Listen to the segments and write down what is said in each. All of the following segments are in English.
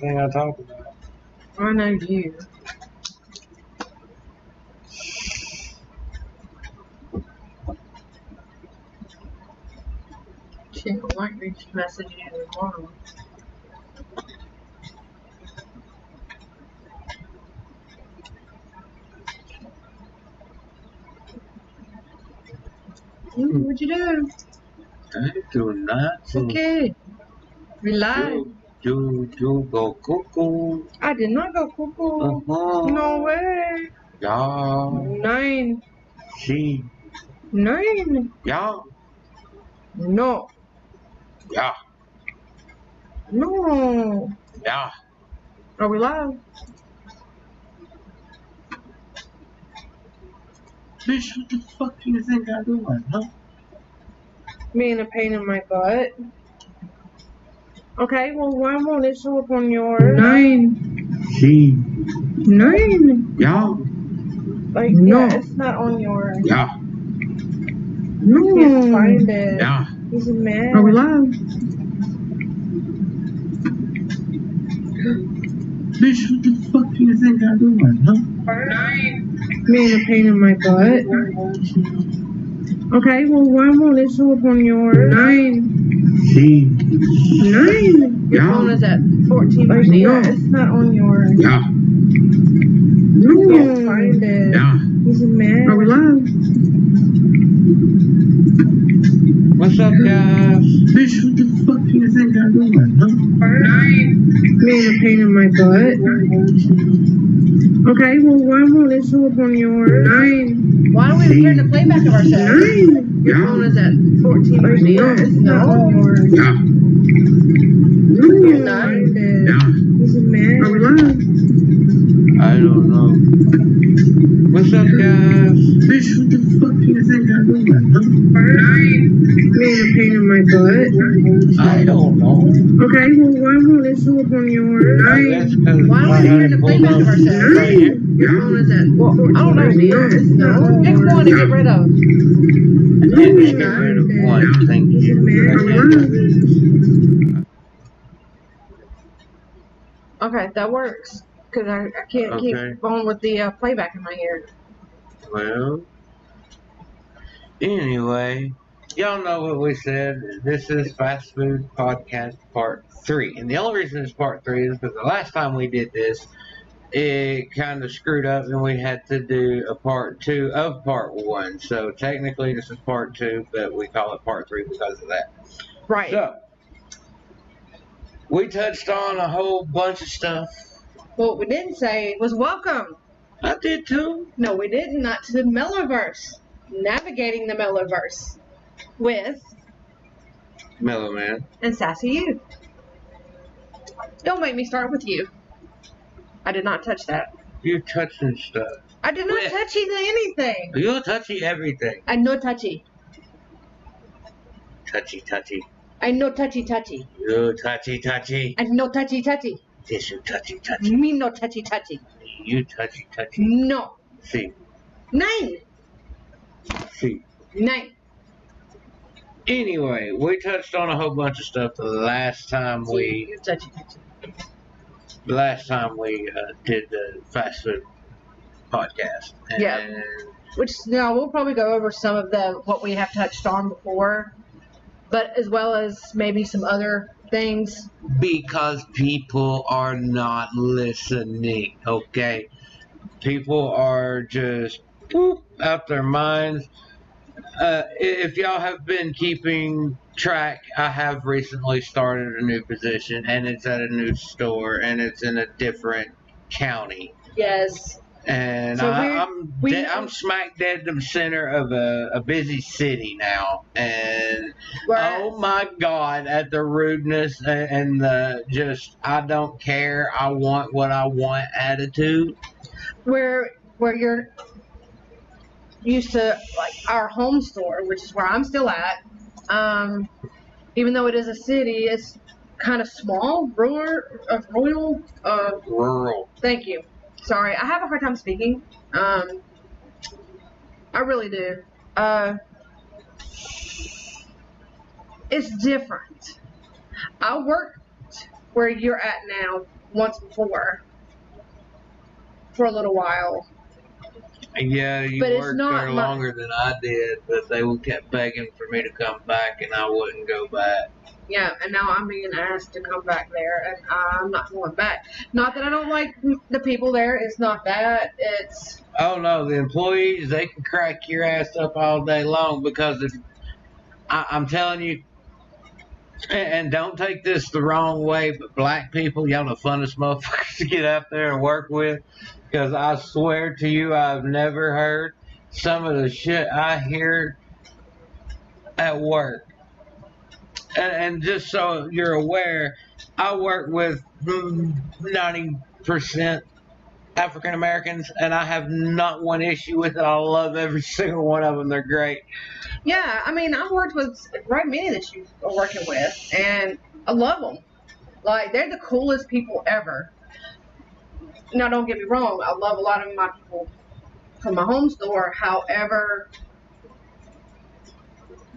thing I talk about. I know you. She don't like me messaging you tomorrow. What'd you do? I do not. Okay. We lied. You go cuckoo. I did not go cuckoo. No way. Yeah. 9. She. 9. Yeah. No. Yeah. No. Yeah. Are we live? Bitch, what the fuck do you think I'm doing, huh? Being a pain in my butt. Okay, well, why won't it show up on yours? 9. She. 9. Yeah. Like, No. yeah, it's not on yours. Yeah. No. I can't find it. Yeah. He's mad. Are we live? Bitch, what the fuck do you think I'm doing, huh? 9. Being a pain in my butt. Okay, well, why won't it show up on yours? 9. She. 9. Your Yeah. phone is at 14%. Like, no, it's not on yours. Yeah. No. I can't find it. Yeah. He's mad. Are we live? What's up, guys? Bitch, what the fuck do you think I'm doing, huh? 9. Being a pain in my butt. Okay, well, why won't it show up on yours? 9. Why don't we turn the playback of ourselves? 9. Your phone is at 14%. Like, no, it's not on yours. Yeah. No. You're not. Yeah. He's mad. Are we live? I don't know. What's up, guys? Bitch, what the fuck do you think I'm doing, huh? 9. Being a pain in my butt. I don't know. Okay, well, why won't it show up on yours? 9. Why Why don't we turn the playback of ourselves? Right here. Your phone is at, well, I don't know. It's not on yours. Pick one to get rid of. Let's get rid of one. Thank you. Okay, that works. Because I can't keep going with the playback in my ear. Well, anyway, y'all know what we said. This is Fast Food Podcast Part 3. And the only reason it's Part 3 is because the last time we did this, it kind of screwed up and we had to do a Part 2 of Part 1. So technically this is Part 2, but we call it Part 3 because of that. Right. So, we touched on a whole bunch of stuff. What we didn't say was welcome. I did too. No, we didn't. Not to the Melloverse. Navigating the Melloverse with Mellow Man and Sassy You. Don't make me start with you. I did not touch that. You're touching stuff. I did not touch anything. You're touchy everything. I no touchy. Touchy. I no touchy. You touchy. I no touchy. Yes, you touchy. Me no touchy. You touchy. No. See. 9. See. 9. Anyway, we touched on a whole bunch of stuff the last time we touchy. Did the Fast Food Podcast. And yeah. Which now we'll probably go over some of what we have touched on before, but as well as maybe some other things. Because people are not listening, okay? People are just out their minds. If y'all have been keeping track, I have recently started a new position, and it's at a new store, and it's in a different county. Yes. And so I'm smack dead in the center of a busy city now, and oh my God, at the rudeness and the just I don't care, I want what I want attitude. Where you're used to, like, our home store, which is where I'm still at. Even though it is a city, it's kind of small, rural. Thank you. Sorry, I have a hard time speaking. I really do. It's different. I worked where you're at now once before for a little while. Yeah, you But it's worked not there my- longer than I did, but they kept begging for me to come back, and I wouldn't go back. Yeah, and now I'm being asked to come back there, and I'm not going back. Not that I don't like the people there. It's not that. It's Oh no, the employees, they can crack your ass up all day long because I'm telling you, and don't take this the wrong way, but black people, y'all the funnest motherfuckers to get out there and work with. Because I swear to you, I've never heard some of the shit I hear at work. And just so you're aware, I work with 90% African Americans, and I have not one issue with it. I love every single one of them. They're great. yeah. I mean, I've worked with right many that you are working with, and I love them. Like they're the coolest people ever. Now, don't get me wrong. I love a lot of my people from my home store. However,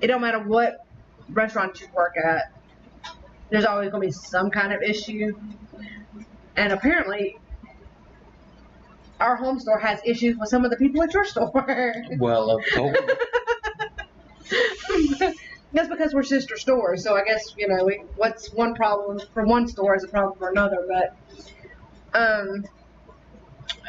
it don't matter what restaurant you work at. There's always going to be some kind of issue, and apparently, our home store has issues with some of the people at your store. Well, of course. That's because we're sister stores, so I guess what's one problem for one store is a problem for another. But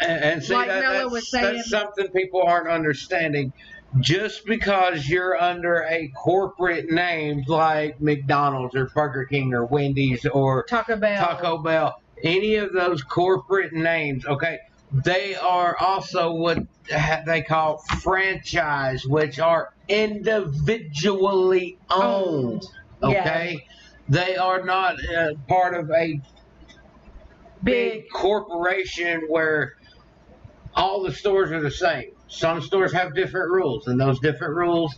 And see, like Nella was saying, that's something people aren't understanding. Just because you're under a corporate name like McDonald's or Burger King or Wendy's or Taco Bell, any of those corporate names, okay, they are also what they call franchise, which are individually owned. Okay, Yeah. they are not part of a big corporation where all the stores are the same. Some stores have different rules, and those different rules,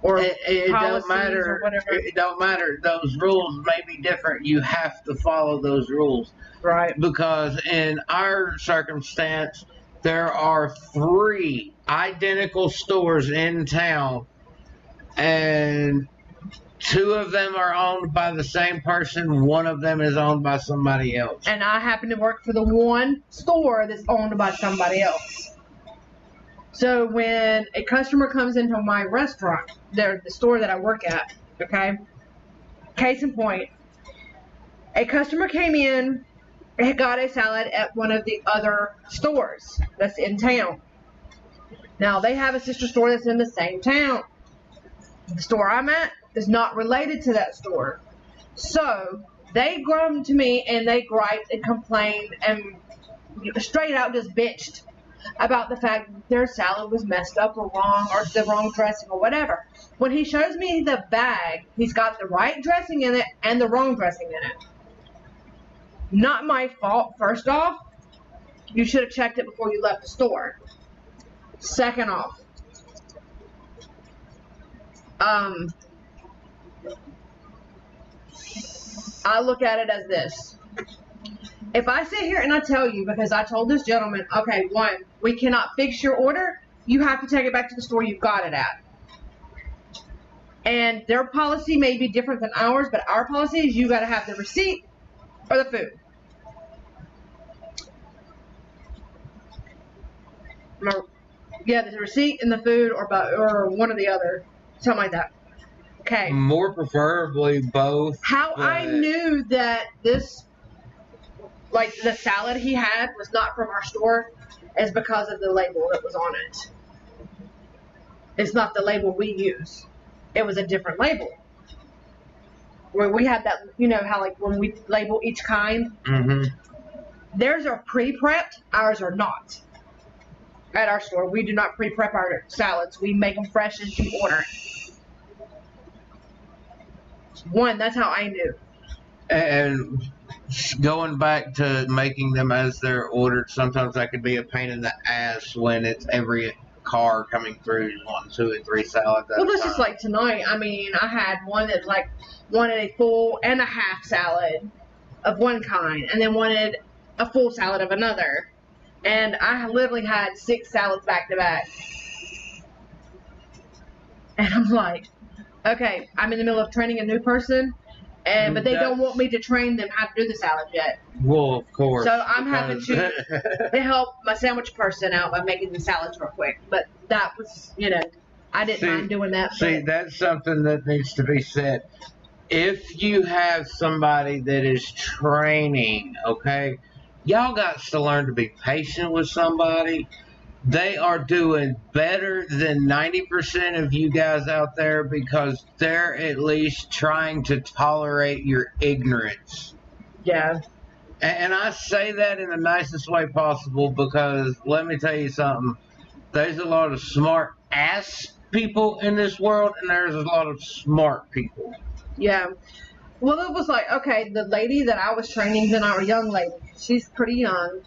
or it don't matter. or whatever. It don't matter. Those rules may be different. You have to follow those rules, Right. because in our circumstance, there are 3 identical stores in town, and 2 of them are owned by the same person. 1 of them is owned by somebody else. And I happen to work for the one store that's owned by somebody else. So when a customer comes into my restaurant, the store that I work at, okay? Case in point, a customer came in and got a salad at one of the other stores that's in town. Now, they have a sister store that's in the same town. The store I'm at is not related to that store. So they come to me and they griped and complained and straight out just bitched about the fact that their salad was messed up or wrong or the wrong dressing or whatever. When he shows me the bag, he's got the right dressing in it and the wrong dressing in it. Not my fault, first off. You should have checked it before you left the store. Second off, I look at it as this. If I sit here and I tell you, because I told this gentleman, okay, 1, we cannot fix your order, you have to take it back to the store you got it at. And their policy may be different than ours, but our policy is you got to have the receipt or the food. Yeah, there's a receipt and the food, or one or the other, something like that. Okay. More preferably both. How I knew that this, like the salad he had, was not from our store is because of the label that was on it. It's not the label we use. It was a different label. Where we had that, how like when we label each kind, theirs are pre-prepped, ours are not. At our store, we do not pre-prep our salads. We make them fresh as you order. 1, that's how I knew. And going back to making them as they're ordered, sometimes that could be a pain in the ass when it's every car coming through wanting 2 and 3 salads at a time. Well, this is like tonight. I mean, I had one that wanted a full and a half salad of one kind, and then wanted a full salad of another. And I literally had 6 salads back to back. And I'm like, okay, I'm in the middle of training a new person, but they don't want me to train them how to do the salad yet. Well, of course. So I'm having to help my sandwich person out by making the salads real quick. But that was, I didn't mind doing that. See, that's something that needs to be said. If you have somebody that is training, okay, y'all got to learn to be patient with somebody. They are doing better than 90% of you guys out there because they're at least trying to tolerate your ignorance. Yeah. And I say that in the nicest way possible because let me tell you something. There's a lot of smart ass people in this world and there's a lot of smart people. Yeah. Well, it was like, okay, the lady that I was training tonight, or young lady, she's pretty young,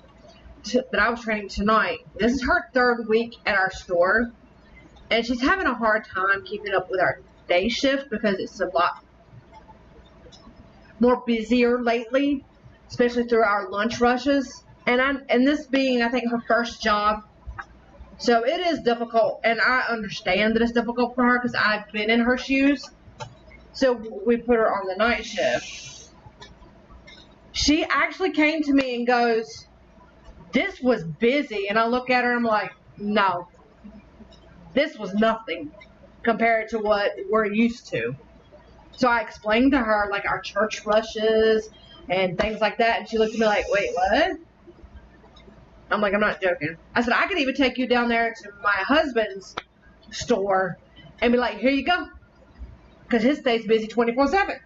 that I was training tonight. This is her 3rd week at our store, and she's having a hard time keeping up with our day shift because it's a lot more busier lately, especially through our lunch rushes. And this being, I think, her first job, so it is difficult, and I understand that it's difficult for her because I've been in her shoes. So we put her on the night shift. She actually came to me and goes, "This was busy." And I look at her and I'm like, "No, this was nothing compared to what we're used to." So I explained to her like our church rushes and things like that. And she looked at me like, "Wait, what?" I'm like, "I'm not joking." I said, "I could even take you down there to my husband's store and be like, here you go." Because his stays busy 24/7.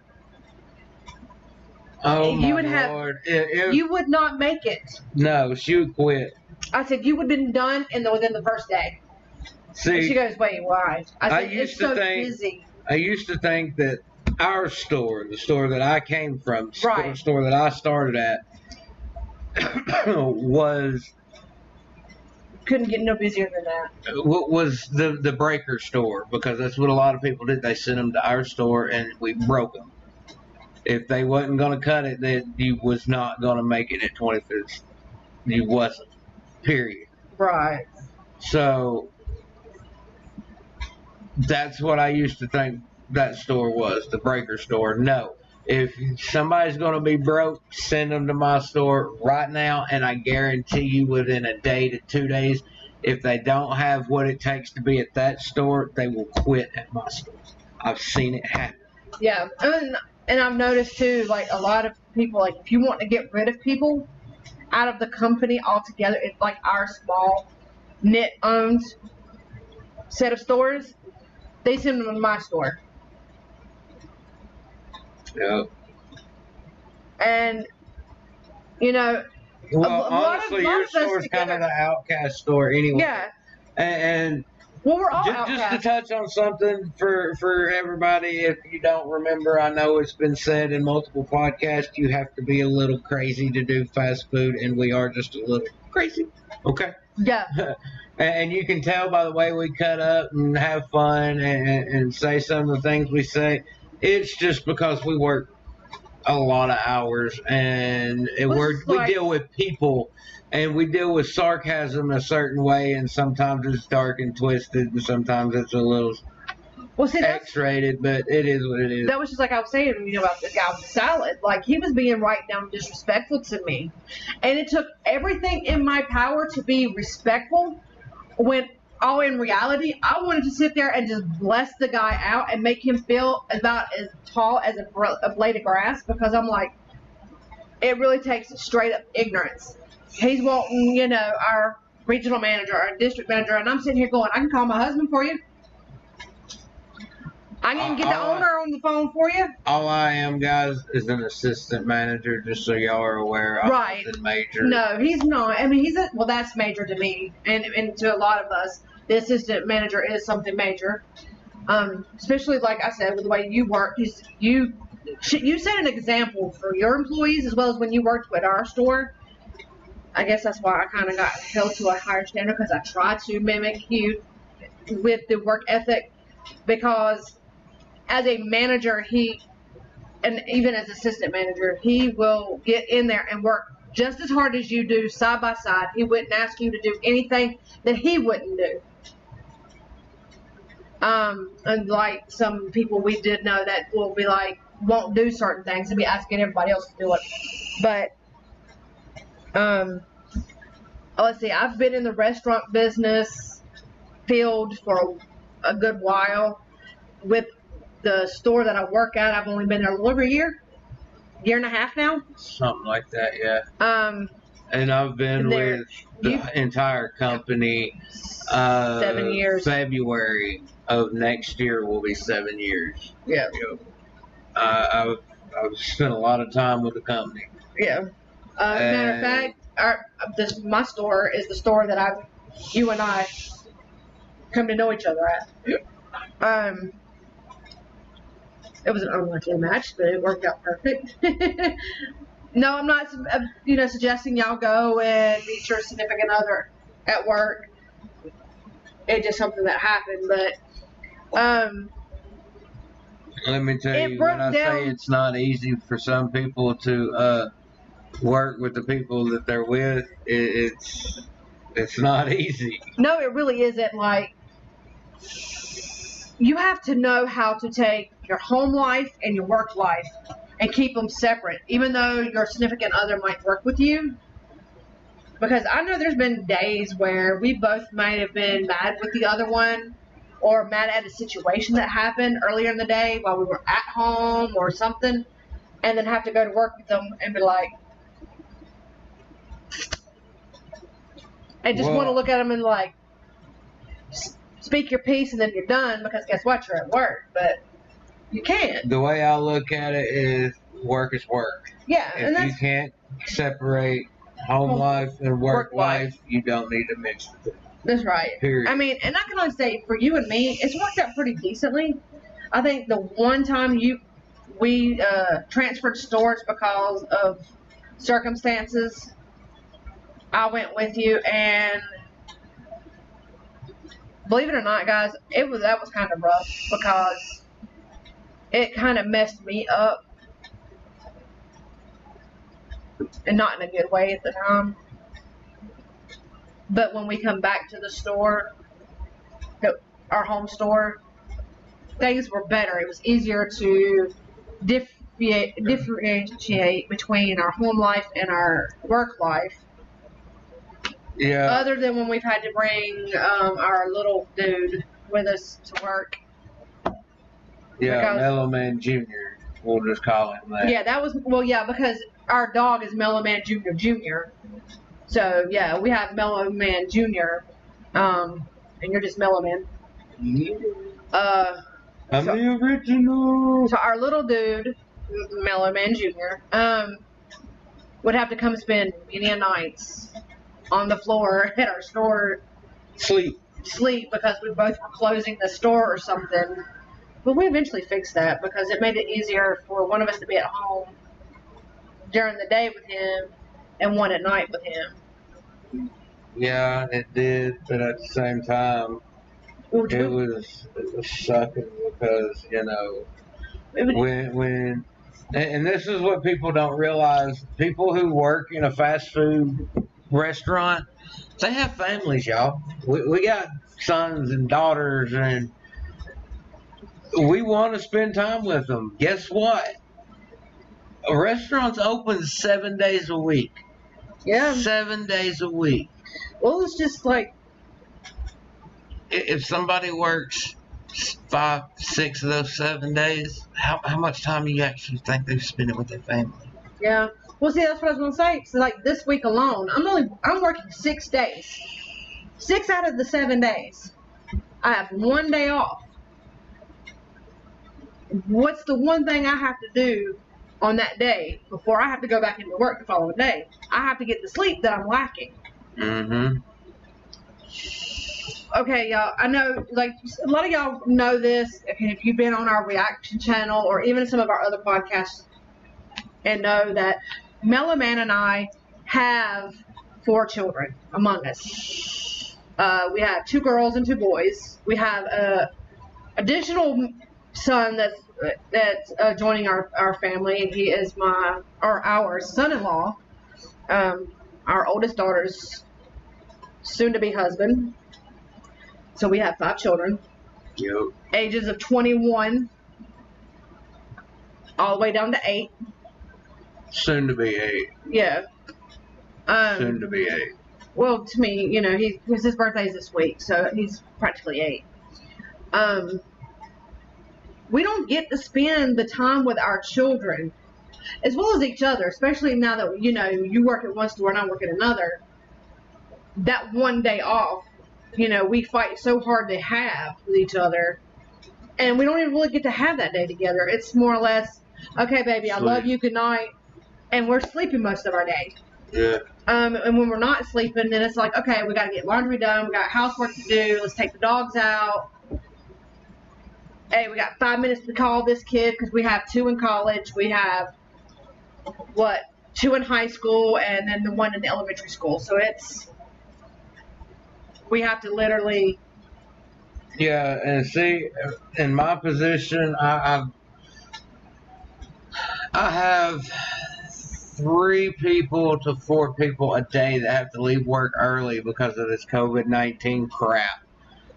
Oh you would Lord. You would not make it. No, she would quit. I said, you would have been done within the first day. See, and she goes, "Wait, why?" I said, "It's so busy." I used to think that our store, the store that I came from, Right. the store that I started at, was couldn't get no busier than that. Was the breaker store, because that's what a lot of people did. They sent them to our store and we broke them. If they wasn't going to cut it, then you was not going to make it at 25th. You wasn't. Period. Right. So that's what I used to think that store was, the breaker store. No. If somebody's going to be broke, send them to my store right now, and I guarantee you within a day to 2 days, if they don't have what it takes to be at that store, they will quit at my store. I've seen it happen. Yeah, and I've noticed too, like a lot of people, like if you want to get rid of people out of the company altogether, it's like our small knit-owned set of stores, they send them to my store. Yeah. And, well, honestly, your store's kind of the outcast store anyway. Yeah. And well, we're all just to touch on something for everybody, if you don't remember, I know it's been said in multiple podcasts, you have to be a little crazy to do fast food, and we are just a little crazy. Okay? Yeah. And you can tell by the way we cut up and have fun and say some of the things we say. It's just because we work a lot of hours and we deal with people and we deal with sarcasm a certain way, and sometimes it's dark and twisted and sometimes it's a little X-rated, but it is what it is. That was just like I was saying, about the guy with the salad. Like, he was being right down disrespectful to me. And it took everything in my power to be respectful when all in reality, I wanted to sit there and just bless the guy out and make him feel about as tall as a blade of grass, because I'm like, it really takes straight up ignorance. He's wanting, our regional manager, our district manager, and I'm sitting here going, I can call my husband for you. I can get the owner on the phone for you. All I am, guys, is an assistant manager, just so y'all are aware. I'm right. Major. No, he's not. I mean, that's major to me, and to a lot of us. The assistant manager is something major. Especially, like I said, with the way you work. You set an example for your employees as well as when you worked with our store. I guess that's why I kind of got held to a higher standard, because I try to mimic you with the work ethic, because as a manager, and even as assistant manager, he will get in there and work just as hard as you do, side by side. He wouldn't ask you to do anything that he wouldn't do. Unlike some people we did know that will be like, won't do certain things and be asking everybody else to do it. But let's see, I've been in the restaurant business field for a good while. With the store that I work at, I've only been there a little over a year and a half now. Something like that, yeah. And I've been with the entire company 7 years. February of next year will be 7 years. Yeah. I've spent a lot of time with the company. Yeah. Matter of fact, my store is the store that you and I come to know each other at. It was an unlucky match, but it worked out perfect. No, I'm not, suggesting y'all go and meet your significant other at work. It's just something that happened, but let me tell you, when I say it's not easy for some people to work with the people that they're with, it's not easy. No, it really isn't. Like, you have to know how to take your home life and your work life and keep them separate, even though your significant other might work with you. Because I know there's been days where we both might have been mad with the other one or mad at a situation that happened earlier in the day while we were at home or something, and then have to go to work with them and be like, and just want to look at them and like, speak your piece and then you're done, because guess what? You're at work, but you can't. The way I look at it is work is work. Yeah. If you can't separate home life and work life, you don't need to mix the two. That's right. Period. I mean, and I can only say for you and me, it's worked out pretty decently. I think the one time we transferred stores because of circumstances, I went with you, and believe it or not, guys, that was kind of rough because it kind of messed me up, and not in a good way at the time. But when we come back to the store, our home store, things were better. It was easier to differentiate between our home life and our work life. Yeah. Other than when we've had to bring our little dude with us to work. Yeah, Mellow Man Jr. We'll just call him that. Yeah, because our dog is Mellow Man Jr. So, yeah, we have Mellow Man Jr. And you're just Mellow Man. I'm the original. So our little dude, Mellow Man Jr., would have to come spend many nights on the floor at our store. Sleep because we both were closing the store or something. But we eventually fixed that because it made it easier for one of us to be at home during the day with him and one at night with him. Yeah, it did, but at the same time, it was sucking because, when and this is what people don't realize, people who work in a fast food restaurant, they have families, y'all. We got sons and daughters, and we want to spend time with them. Guess what? A restaurant's open 7 days a week. Yeah. 7 days a week. Well, it's just like, if somebody works 5, 6 of those 7 days, how much time do you actually think they've spent with their family? Yeah. Well, see, that's what I was going to say. So, like, this week alone, I'm working 6 days. 6 out of the 7 days. I have 1 day off. What's the one thing I have to do on that day before I have to go back into work the following day? I have to get the sleep that I'm lacking. Mm-hmm. Okay, y'all, I know, like, a lot of y'all know this if you've been on our reaction channel or even some of our other podcasts, and know that Mellow Man and I have 4 children among us. We have 2 girls and 2 boys. We have an additional son that's joining our family, and he is our son-in-law, our oldest daughter's soon-to-be husband. So we have 5 children. Yep. Ages of 21 all the way down to 8. Soon to be 8. Yeah. Soon to be 8. Well, to me, you know, because his birthday's this week, so he's practically 8. We don't get to spend the time with our children as well as each other, especially now that, you know, you work at one store and I work at another. That one day off, you know, we fight so hard to have with each other, and we don't even really get to have that day together. It's more or less, okay, baby, I love you, good night, and we're sleeping most of our day. Yeah. And when we're not sleeping, then it's like, okay, we got to get laundry done, we got housework to do, let's take the dogs out. Hey, we got 5 minutes to call this kid because we have 2 in college. We have, 2 in high school, and then the 1 in the elementary school. So we have to literally. Yeah, and see, in my position, I have 3 people to 4 people a day that have to leave work early because of this COVID-19 crap.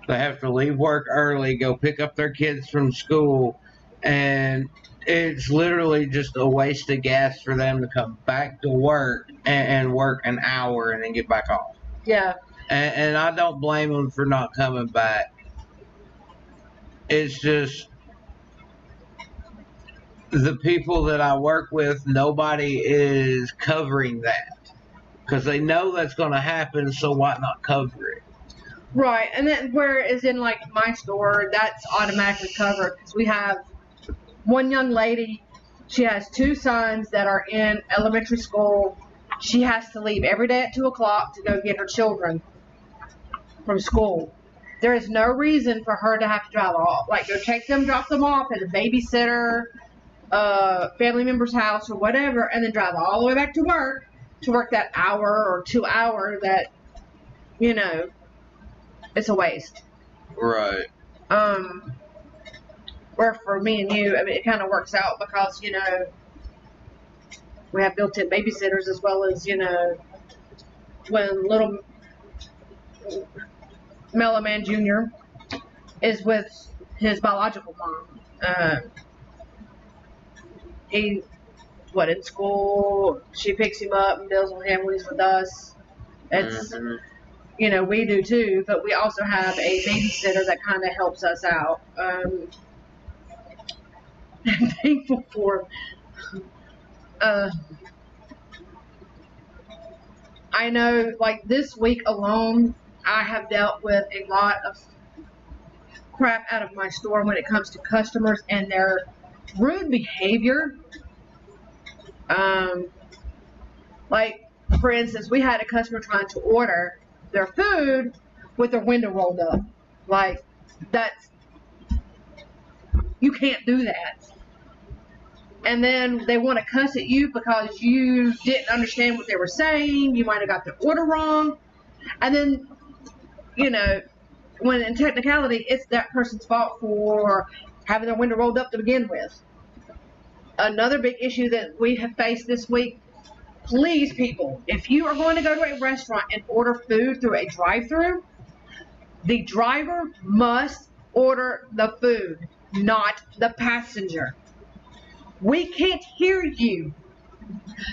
They have to leave work early, go pick up their kids from school, and it's literally just a waste of gas for them to come back to work and work an hour and then get back off. Yeah. And I don't blame them for not coming back. It's just the people that I work with, nobody is covering that because they know that's going to happen, so why not cover it? Right, and then whereas in like my store, that's automatically covered because we have one young lady. She has 2 sons that are in elementary school. She has to leave every day at 2:00 to go get her children from school. There is no reason for her to have to drive off, like go take them, drop them off at a babysitter, family member's house or whatever, and then drive all the way back to work that hour or 2 hour that, you know, it's a waste. Right. Where for me and you, I mean, it kind of works out because, you know, we have built-in babysitters as well as, you know, when little Mellow Man Jr. is with his biological mom. He, in school, she picks him up and deals with him when he's with us. It's, you know, we do too, but we also have a babysitter that kind of helps us out. I'm thankful for I know, like, this week alone, I have dealt with a lot of crap out of my store when it comes to customers and their rude behavior. Like, for instance, we had a customer trying to order their food with their window rolled up. Like, you can't do that. And then they want to cuss at you because you didn't understand what they were saying. You might have got the order wrong. And then, you know, when in technicality, it's that person's fault for having their window rolled up to begin with. Another big issue that we have faced this week, please, people, if you are going to go to a restaurant and order food through a drive-thru, the driver must order the food, not the passenger. We can't hear you.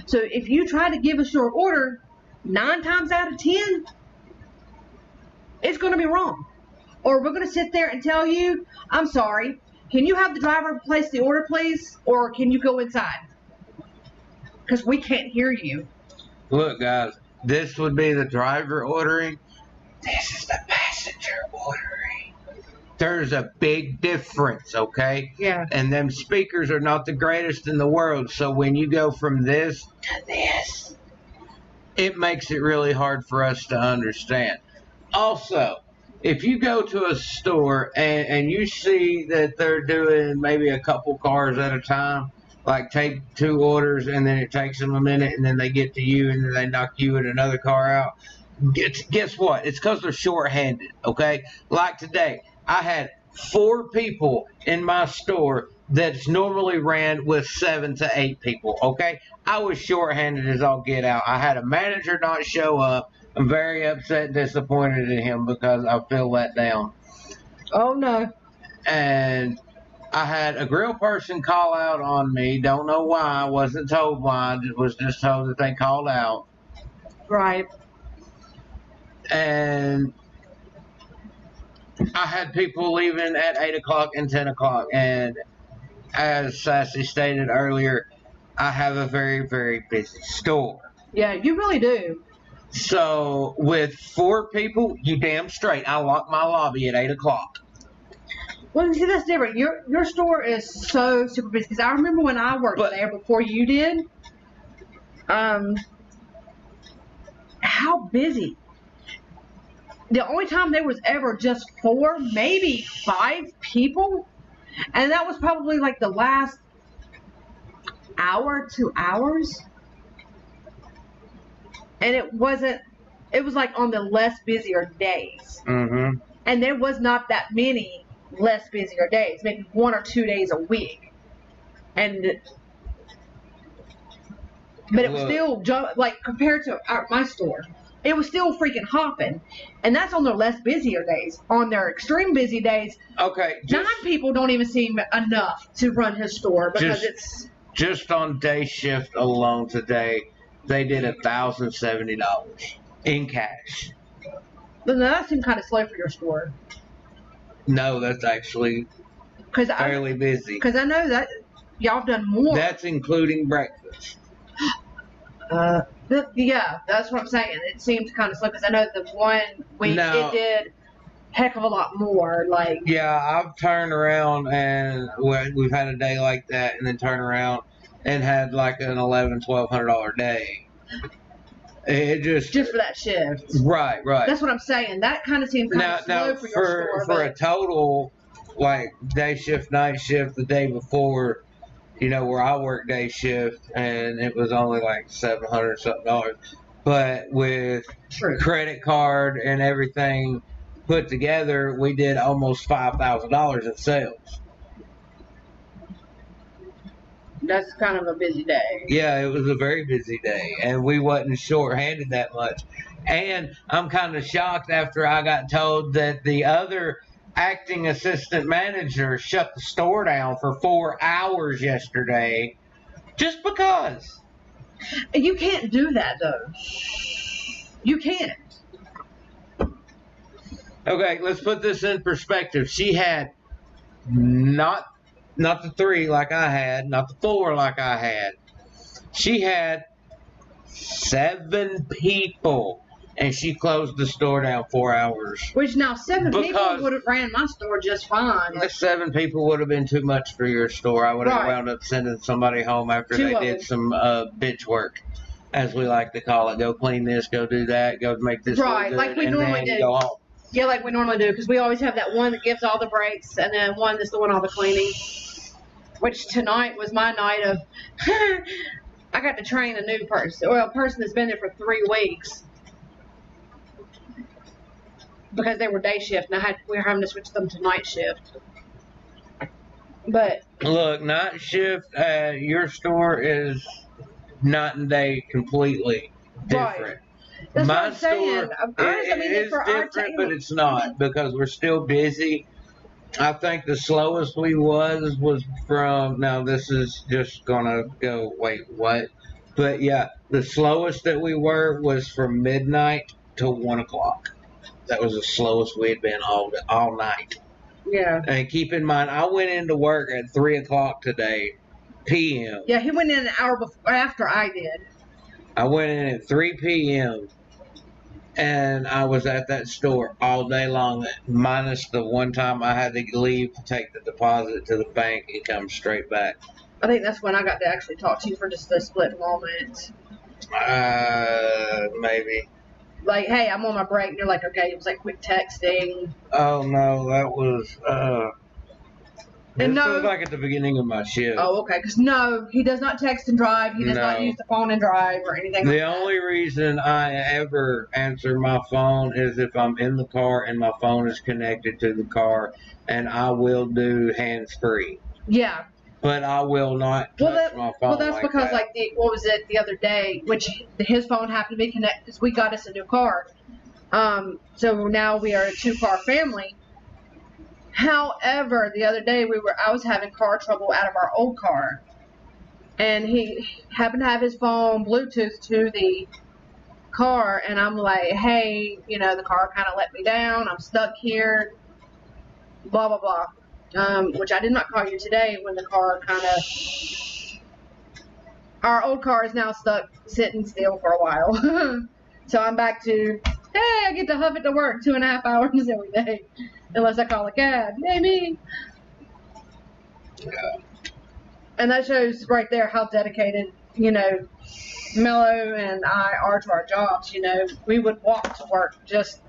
So if you try to give us your order, 9 times out of 10, it's going to be wrong. Or we're going to sit there and tell you, I'm sorry, can you have the driver place the order, please? Or can you go inside? Because we can't hear you. Look, guys, this would be the driver ordering. This is the passenger ordering. There's a big difference, okay? Yeah. And them speakers are not the greatest in the world, so when you go from this to this, it makes it really hard for us to understand. Also, if you go to a store and you see that they're doing maybe a couple cars at a time, like take 2 orders and then it takes them a minute and then they get to you and then they knock you and another car out, guess what? It's because they're short-handed, okay? Like today, I had 4 people in my store that's normally ran with 7 to 8 people, okay? I was short-handed as all get out. I had a manager not show up. I'm very upset and disappointed in him because I feel let down. Oh, no. And I had a grill person call out on me. Don't know why. I wasn't told why. I was just told that they called out. Right. And I had people leaving at 8 o'clock and 10 o'clock. And as Sassy stated earlier, I have a very, very busy store. Yeah, you really do. So with 4 people, you damn straight, I lock my lobby at 8 o'clock. Well, see, that's different. Your store is so super busy. Because I remember when I worked there before you did, how busy. The only time there was ever just 4, maybe 5 people, and that was probably like the last hour, 2 hours. And it was like on the less busier days. Mm-hmm. And there was not that many less busier days, maybe 1 or 2 days a week. But it was still, like, compared to my store, it was still freaking hopping. And that's on their less busier days. On their extreme busy days, okay, 9 people don't even seem enough to run his store because it's... Just on day shift alone today, they did $1,070 in cash. But that seemed kind of slow for your store. No, that's actually fairly busy. Because I know that y'all have done more. That's including breakfast. Yeah, that's what I'm saying. It seems kind of slow because I know the one week it did heck of a lot more. Like, yeah, I've turned around and we've had a day like that, and then turn around and had like an $1,100-$1,200 day. It just for that shift. Right. That's what I'm saying. That kind of seems kind of slow for your store. For a total, like, day shift, night shift, the day before, where I work day shift, and it was only like $700 something. But with credit card and everything put together, we did almost $5,000 in sales. That's kind of a busy day. Yeah, it was a very busy day, and we wasn't short-handed that much. And I'm kind of shocked after I got told that the other acting assistant manager shut the store down for 4 hours yesterday just because. You can't do that, though. You can't. Okay, let's put this in perspective. She had not the 3 like I had, not the 4 like I had. She had 7 people, and she closed the store down 4 hours. Which now 7 people would have ran my store just fine. 7 people would have been too much for your store. I would have wound up sending somebody home after they did some bitch work, as we like to call it. Go clean this, go do that, go make this look good, like we and normally then do. Go home. Yeah, like we normally do, because we always have that one that gives all the breaks, and then one that's doing all the cleaning. Which tonight was my night of, I got to train a new person, or a person that's been there for 3 weeks. Because they were day shift, and we were having to switch them to night shift. But look, night shift at your store is night and day completely different. Right. That's My what I'm saying. It is different, but it's not, because we're still busy. I think the slowest we was from, now this is just gonna go, wait, what? But yeah, the slowest that we were was from midnight to 1 o'clock. That was the slowest we had been all night. Yeah. And keep in mind, I went into work at 3 o'clock today, p.m. Yeah, he went in an hour after I did. I went in at 3 p.m. and I was at that store all day long, minus the one time I had to leave to take the deposit to the bank and come straight back. I think that's when I got to actually talk to you for just a split moment. Maybe. Like, hey, I'm on my break. And you're like, okay. It was like quick texting. Oh, no, that was... This was like at the beginning of my shift. Oh, okay. Because no, he does not text and drive. He does not use the phone and drive or anything like that. The only reason I ever answer my phone is if I'm in the car and my phone is connected to the car, and I will do hands-free. Yeah. But I will not touch my phone. Well, that's because, like, what was it the other day, which his phone happened to be connected because we got us a new car. So now we are a 2-car family. However, the other day I was having car trouble out of our old car, and he happened to have his phone Bluetooth to the car, and I'm like, hey, the car kind of let me down. I'm stuck here. Blah blah blah. Which I did not call you today when the car kind of. Our old car is now stuck sitting still for a while. So I'm back to, hey, I get to huff it to work 2.5 hours every day. Unless I call a cab. Yay me. Yeah. And that shows right there how dedicated, Mello and I are to our jobs. We would walk to work just.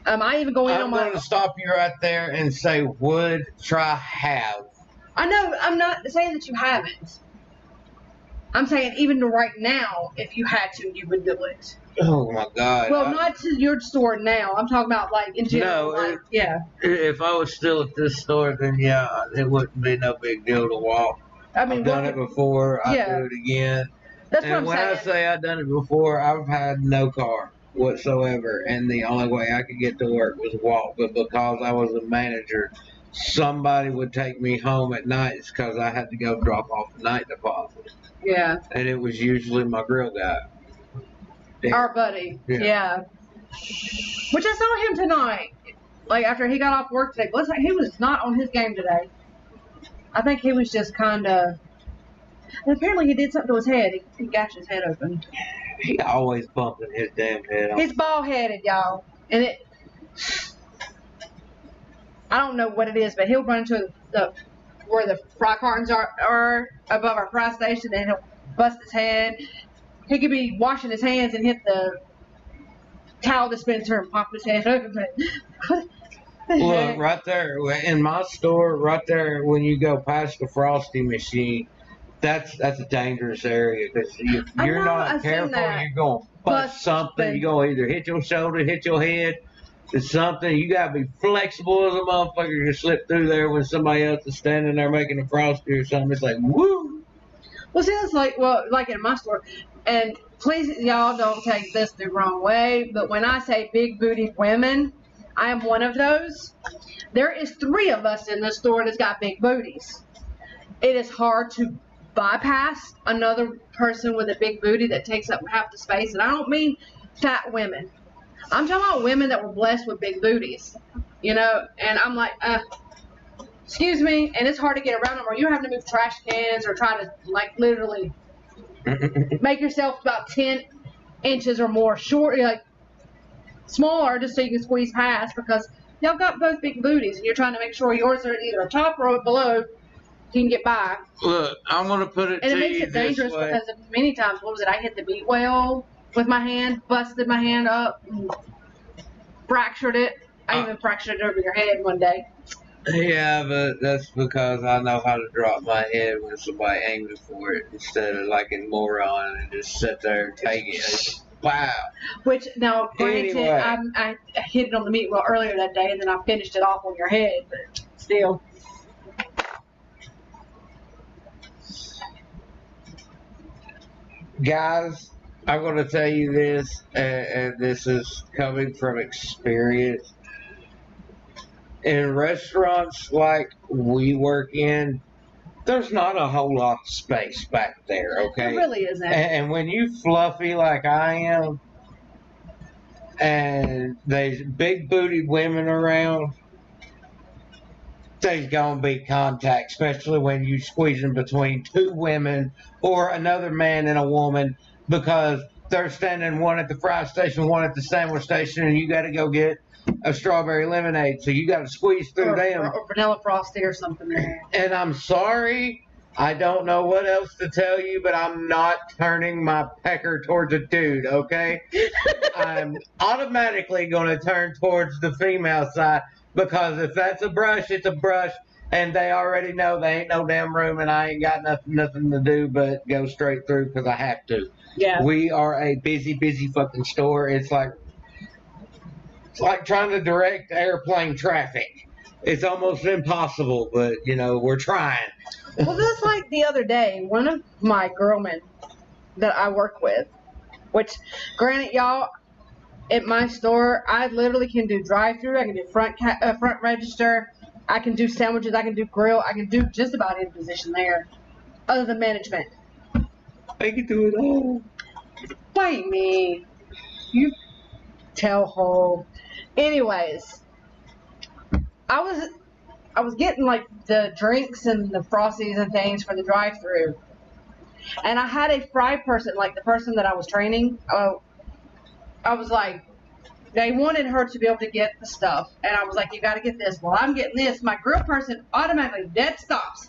I even go in I'm going to stop you right there and say would, try, have. I know, I'm not saying that you haven't. I'm saying even right now, if you had to, you would do it. Oh my God. Well, not to your store now. I'm talking about like in general. No, yeah. If I was still at this store, then yeah, it wouldn't be no big deal to walk. I mean, I've done it before. I'll do it again. That's and what I'm saying. I say I've done it before, I've had no car whatsoever, and the only way I could get to work was walk. But because I was a manager, somebody would take me home at nights because I had to go drop off the night deposit. Yeah. And it was usually my grill guy. Yeah. Our buddy. Yeah. Which I saw him tonight. Like after he got off work today. Looks like he was not on his game today. I think he was just kind of. Apparently he did something to his head. He gashed his head open. He always bumping his damn head off. He's bald headed, y'all. And it. I don't know what it is, but he'll run into where the fry cartons are above our fry station, and he'll bust his head. He could be washing his hands and hit the towel dispenser and pop his head open. Look, right there in my store, right there when you go past the frosty machine, that's a dangerous area because if you're not careful, you're gonna bust something. You're gonna either hit your shoulder, hit your head. It's something you gotta be flexible as a motherfucker to slip through there when somebody else is standing there making a frosty or something. It's like woo. Well, see, it's like in my store, and please, y'all don't take this the wrong way, but when I say big booty women, I am one of those. There is 3 of us in the store that's got big booties. It is hard to bypass another person with a big booty that takes up half the space, and I don't mean fat women. I'm talking about women that were blessed with big booties, and I'm like, excuse me, and it's hard to get around them, or you're having to move trash cans or try to, like, literally make yourself about 10 inches or more short, like, smaller, just so you can squeeze past, because y'all got both big booties, and you're trying to make sure yours are either top or below, you can get by. Look, I'm going to put it to you this way. And it makes it dangerous because many times, what was it, I hit the beat well with my hand, busted my hand up, and fractured it. I even fractured it over your head one day. Yeah, but that's because I know how to drop my head when somebody aims for it instead of like a moron and just sit there and take it. Wow. Which, now, granted, anyway. I hit it on the meat well earlier that day, and then I finished it off on your head, but still. Guys, I'm going to tell you this, and this is coming from experience. In restaurants like we work in, there's not a whole lot of space back there, okay? It really isn't. And when you fluffy like I am, and there's big booty women around, there's gonna be contact, especially when you squeezing between 2 women or another man and a woman, because they're standing one at the fry station, one at the sandwich station, and you got to go get a strawberry lemonade, so you got to squeeze through them. Or vanilla frosty or something. And I'm sorry, I don't know what else to tell you, but I'm not turning my pecker towards a dude, okay? I'm automatically going to turn towards the female side, because if that's a brush, it's a brush, and they already know they ain't no damn room, and I ain't got nothing to do but go straight through because I have to. Yeah. We are a busy fucking store. It's like trying to direct airplane traffic. It's almost impossible, but, we're trying. Well, just like the other day, one of my girlmen that I work with, which, granted, y'all, at my store, I literally can do drive-through. I can do front register. I can do sandwiches. I can do grill. I can do just about any position there, other than management. I can do it all. Fight me, you tellhole. Anyways, I was getting like the drinks and the frosties and things for the drive-through, and I had a fry person, like the person that I was training. I was like, they wanted her to be able to get the stuff, and I was like, you got to get this. Well, I'm getting this. My grill person automatically dead stops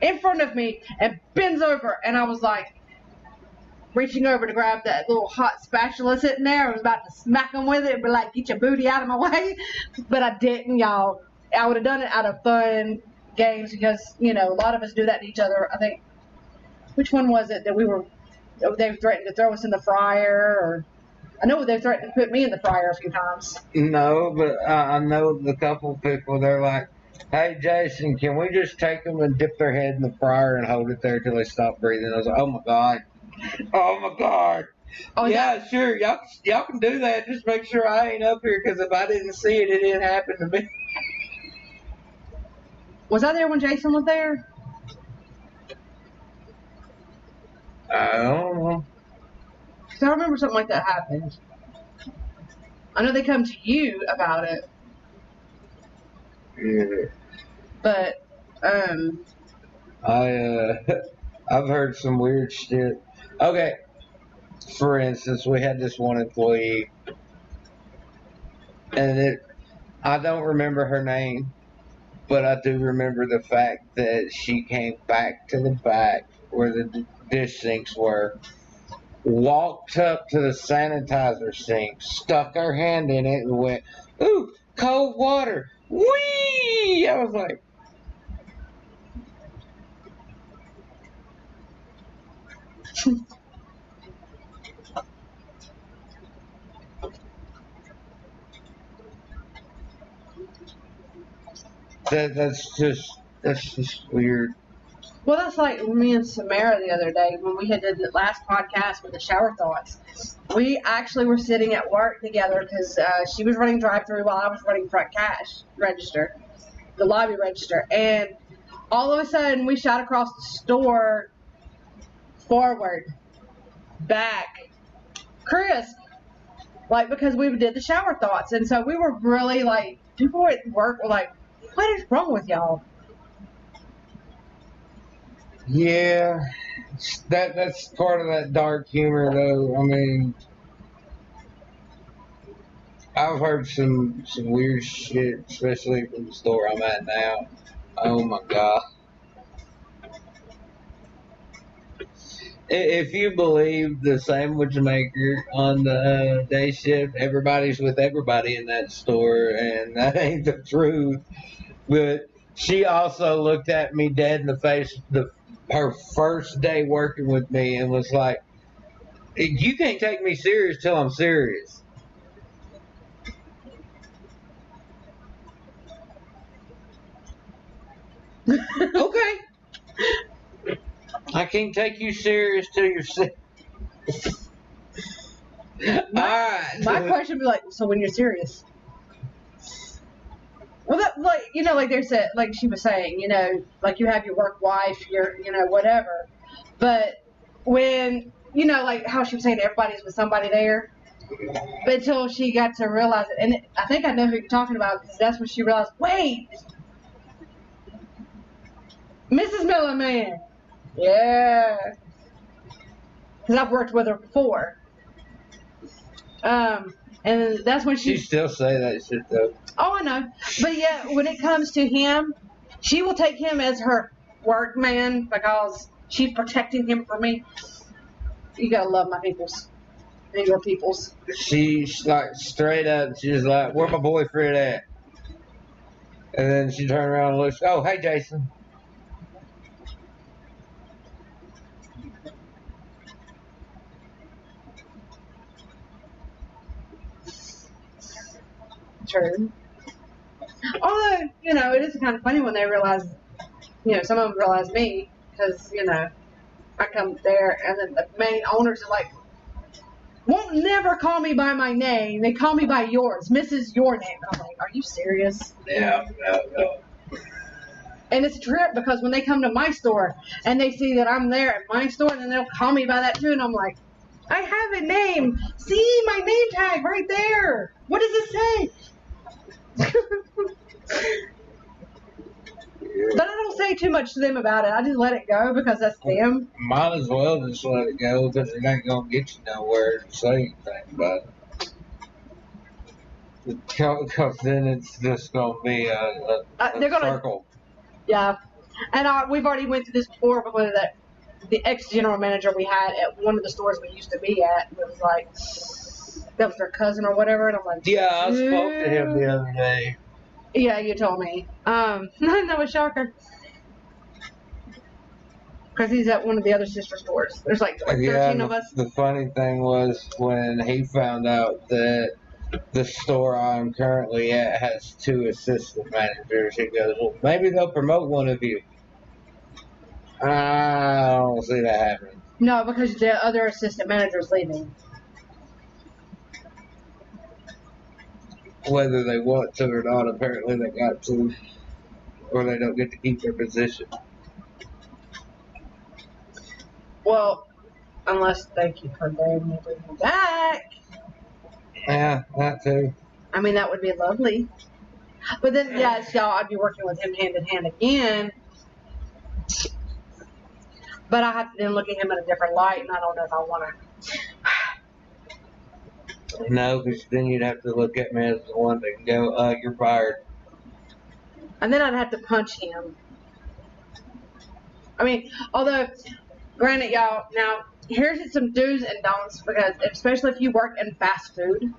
in front of me and bends over, and I was like, reaching over to grab that little hot spatula sitting there. I was about to smack him with it, but like, get your booty out of my way. But I didn't, y'all. I would have done it out of fun games because, you know, a lot of us do that to each other. I think, which one was it that they threatened to throw us in the fryer? Or I know they threatened to put me in the fryer a few times. No, but I know the couple people, they're like, hey, Jason, can we just take them and dip their head in the fryer and hold it there till they stop breathing? I was like, oh, my God. Oh, my God. Oh, yeah, sure. Y'all can do that. Just make sure I ain't up here, because if I didn't see it, it didn't happen to me. Was I there when Jason was there? I don't know. So I remember something like that happened. I know they come to you about it. Yeah. But, I've heard some weird shit. Okay. For instance, we had this one employee, and I don't remember her name, but I do remember the fact that she came back to the back where the dish sinks were, walked up to the sanitizer sink, stuck her hand in it, and went, ooh, cold water. Whee! I was like, that's just weird. well, that's like me and Samara the other day when we had did the last podcast with the shower thoughts. We actually were sitting at work together because she was running drive-through while I was running front cash register, the lobby register, and all of a sudden we shot across the store, forward, back, Chris, like because we did the shower thoughts, and so we were really like, people at work were like, what is wrong with y'all? Yeah, that's part of that dark humor, though. I mean, I've heard some weird shit, especially from the store I'm at now. Oh my God! If you believe the sandwich maker on the day shift, everybody's with everybody in that store, and that ain't the truth. But she also looked at me dead in the face her first day working with me and was like, you can't take me serious till I'm serious. Okay. I can't take you serious till you're serious. My question would be like, so when you're serious? Well, that, like, you know, like they said, like she was saying, you know, like you have your work wife, your, you know, whatever. But when, you know, like how she was saying everybody's with somebody there. But until she got to realize it, and I think I know who you're talking about because that's when she realized, wait, Mrs. Miller, man. Yeah. Because I've worked with her before. And that's when she still say that shit though. Oh, I know. But yeah, when it comes to him, she will take him as her work man because she's protecting him from me. You gotta love my peoples. And your peoples. She's like straight up, she's like, where my boyfriend at? And then she turned around and looks, oh, hey, Jason. True. Although, you know, it is kind of funny when they realize, you know, some of them realize me because, you know, I come there and then the main owners are like, won't never call me by my name. They call me by yours, Mrs. Your Name. I'm like, are you serious? Yeah. And it's a trip because when they come to my store and they see that I'm there at my store, then they'll call me by that too. And I'm like, I have a name. See my name tag right there. What does it say? But I don't say too much to them about it. I just let it go because that's them. Might as well just let it go because it ain't gonna get you nowhere to say anything about it. Because then it's just gonna be a They're gonna, circle. yeah. And we've already went through this before because that the ex-general manager we had at one of the stores we used to be at was like, that was their cousin or whatever. And I'm like, Yeah, I spoke to him the other day. Yeah, you told me. That was a shocker. Because he's at one of the other sister stores. There's like 13 of us. The funny thing was when he found out that the store I'm currently at has 2 assistant managers, he goes, well, maybe they'll promote one of you. I don't see that happening. No, because the other assistant manager's leaving. Whether they want to or not, apparently they got to, or they don't get to keep their position. Well, unless they keep her there and bring her back. Yeah, that too. I mean, that would be lovely. But then, yes, y'all, I'd be working with him hand in hand again. But I have to then look at him in a different light, and I don't know if I want to. No, because then you'd have to look at me as the one that can go, you're fired. And then I'd have to punch him. I mean, although, granted, y'all, now, here's some do's and don'ts, because especially if you work in fast food,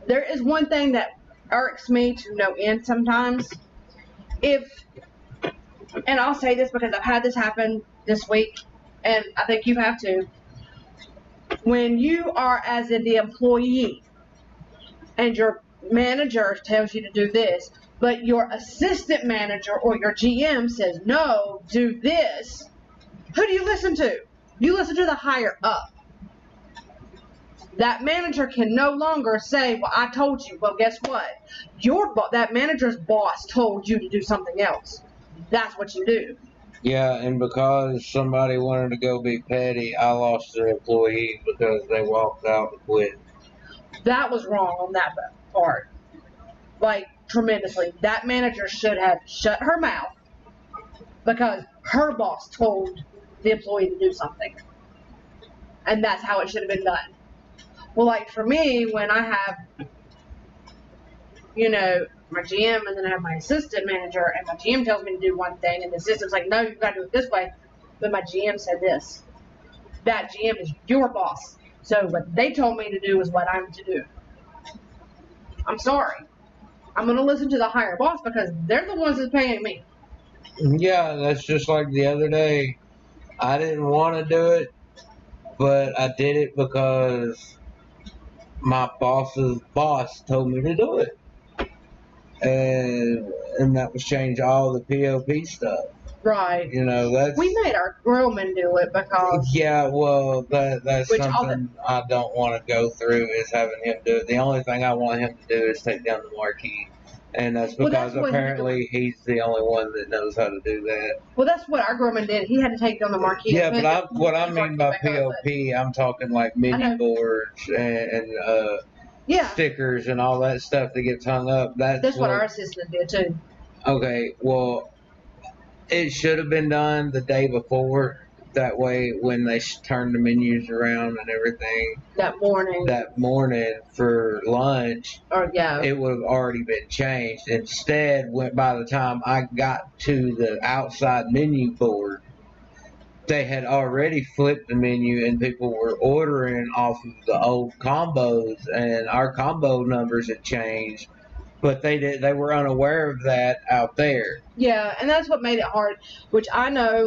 there is one thing that irks me to no end sometimes. And I'll say this because I've had this happen this week, and I think you have too. When you are as the employee and your manager tells you to do this, but your assistant manager or your GM says, no, do this, who do you listen to? You listen to the higher up. That manager can no longer say, well, I told you. Well, guess what? That manager's boss told you to do something else. That's what you do. Yeah, and because somebody wanted to go be petty, I lost an employee because they walked out and quit. That was wrong on that part. Like, tremendously. That manager should have shut her mouth because her boss told the employee to do something. And that's how it should have been done. Well, like for me, when I have, my GM and then I have my assistant manager and my GM tells me to do one thing and the assistant's like, no, you've got to do it this way. But my GM said this. That GM is your boss. So what they told me to do is what I'm to do. I'm sorry. I'm going to listen to the higher boss because they're the ones that's paying me. Yeah, that's just like the other day. I didn't want to do it, but I did it because my boss's boss told me to do it. And that was change all the POP stuff. Right. That's... We made our grillman do it because... Yeah, well, that's something I don't want to go through is having him do it. The only thing I want him to do is take down the marquee. And that's because apparently he's the only one that knows how to do that. Well, that's what our grillman did. He had to take down the marquee. Yeah, but what I mean by POP, I'm talking like mini boards and stickers and all that stuff that gets hung up. That's what our assistant did too. Okay, well, it should have been done the day before. That way, when they turned the menus around and everything that morning for lunch, it would have already been changed. Instead, by the time I got to the outside menu board, they had already flipped the menu and people were ordering off of the old combos, and our combo numbers had changed. But they were unaware of that out there. Yeah, and that's what made it hard, which I know,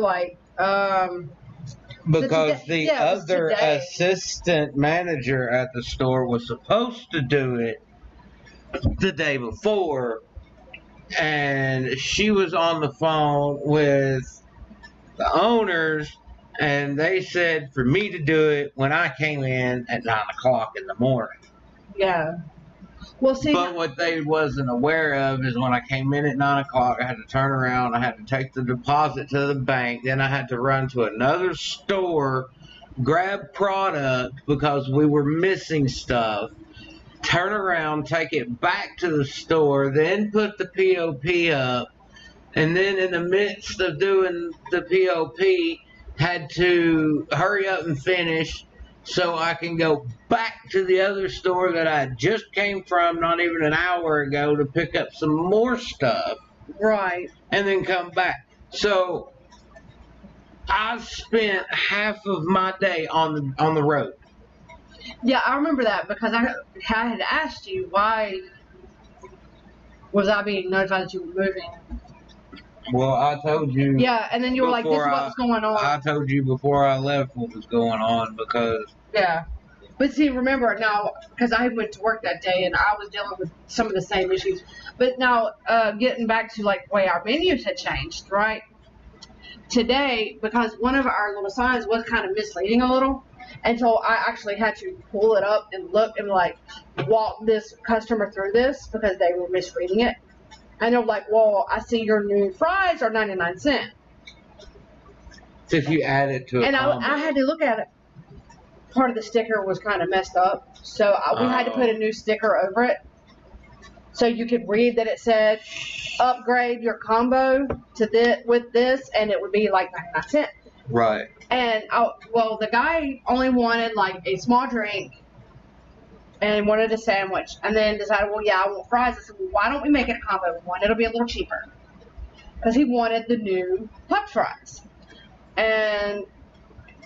because the other assistant manager at the store was supposed to do it the day before, and she was on the phone with the owners And they said for me to do it when I came in at 9 o'clock in the morning. Yeah. Well, see, But what they wasn't aware of is when I came in at 9 o'clock, I had to turn around, I had to take the deposit to the bank, then I had to run to another store, grab product because we were missing stuff, turn around, take it back to the store, then put the POP up, and then in the midst of doing the POP, had to hurry up and finish so I can go back to the other store that I just came from not even an hour ago to pick up some more stuff. right. And then come back. So I spent half of my day on the road. Yeah, I remember that because I had asked you why was I being notified that you were moving. Well, I told you. Yeah, and then you were like, "This is what's going on." I told you before I left what was going on because. Yeah. But see, remember now, because I went to work that day and I was dealing with some of the same issues. But now, getting back to like the way our menus had changed, right? Today, because one of our little signs was kind of misleading a little, and so I actually had to pull it up and look and like walk this customer through this because they were misreading it. And they're like, "Well, I see your new fries are 99¢." If you add it to a And combo. I had to look at it. Part of the sticker was kind of messed up, so we had to put a new sticker over it so you could read that it said upgrade your combo to this with this, and it would be like 99¢. Right. And well, the guy only wanted like a small drink and wanted a sandwich, and then decided, well, yeah, I want fries. I said, well, why don't we make it a combo one? It'll be a little cheaper because he wanted the new pup fries. And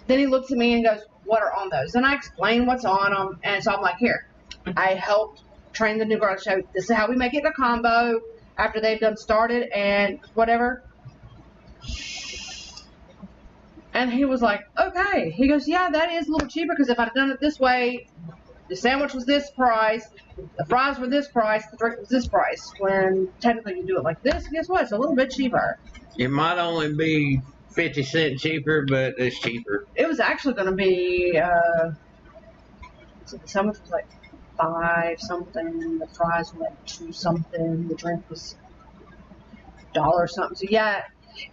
then he looks at me and goes, what are on those? And I explain what's on them. And so I'm like, here, I helped train the new girl. So this is how we make it a combo after they've done started and whatever. And he was like, okay. He goes, yeah, that is a little cheaper because if I'd done it this way, the sandwich was this price, the fries were this price, the drink was this price. When technically you do it like this, guess what? It's a little bit cheaper. It might only be 50¢ cheaper, but it's cheaper. It was actually going to be, so the sandwich was like $5 something, the fries were like $2 something, the drink was $1 something. So yeah,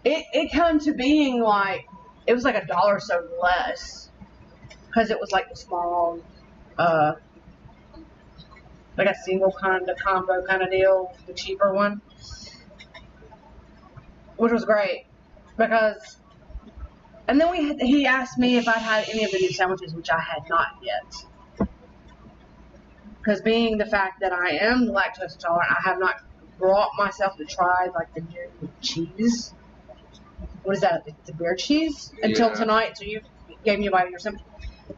it came to being like, it was like $1 or so less because it was like the small, like a single kind of combo kind of deal, the cheaper one, which was great because. And then he asked me if I'd had any of the new sandwiches, which I had not yet. Because being the fact that I am lactose intolerant, I have not brought myself to try like the new cheese. What is that? The beer cheese? Until tonight. So you gave me a bite of your sandwich.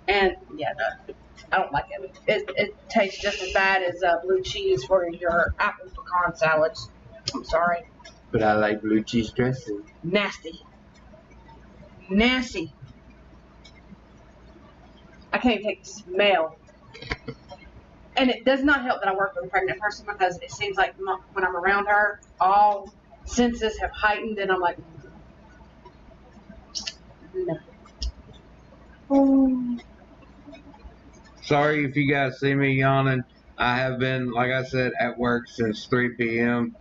And yeah, no, I don't like it. It tastes just as bad as blue cheese for your apple pecan salads. I'm sorry. But I like blue cheese dressing. Nasty. Nasty. I can't even take the smell. And it does not help that I work with a pregnant person because it seems like when I'm around her, all senses have heightened and I'm like, no. Sorry if you guys see me yawning. I have been, like I said, at work since 3 p.m.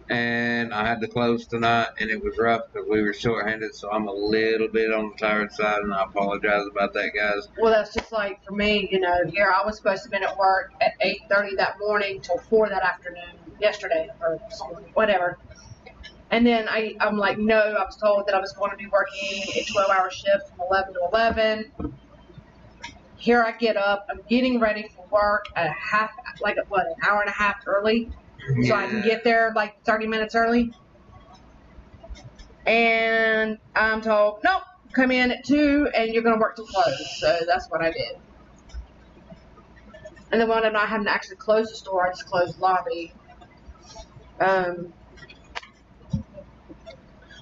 and I had to close tonight, and it was rough because we were short-handed, so I'm a little bit on the tired side, and I apologize about that, guys. Well, that's just like for me, you know, here I was supposed to have been at work at 8:30 that morning till 4 that afternoon, yesterday, or whatever. And then I'm like, no, I was told that I was going to be working a 12-hour shift from 11 to 11. Here I get up, I'm getting ready for work an hour and a half early. So I can get there like 30 minutes early. And I'm told, nope, come in at 2 and you're going to work till close. So that's what I did. And then when I'm not having to actually close the store, I just closed the lobby.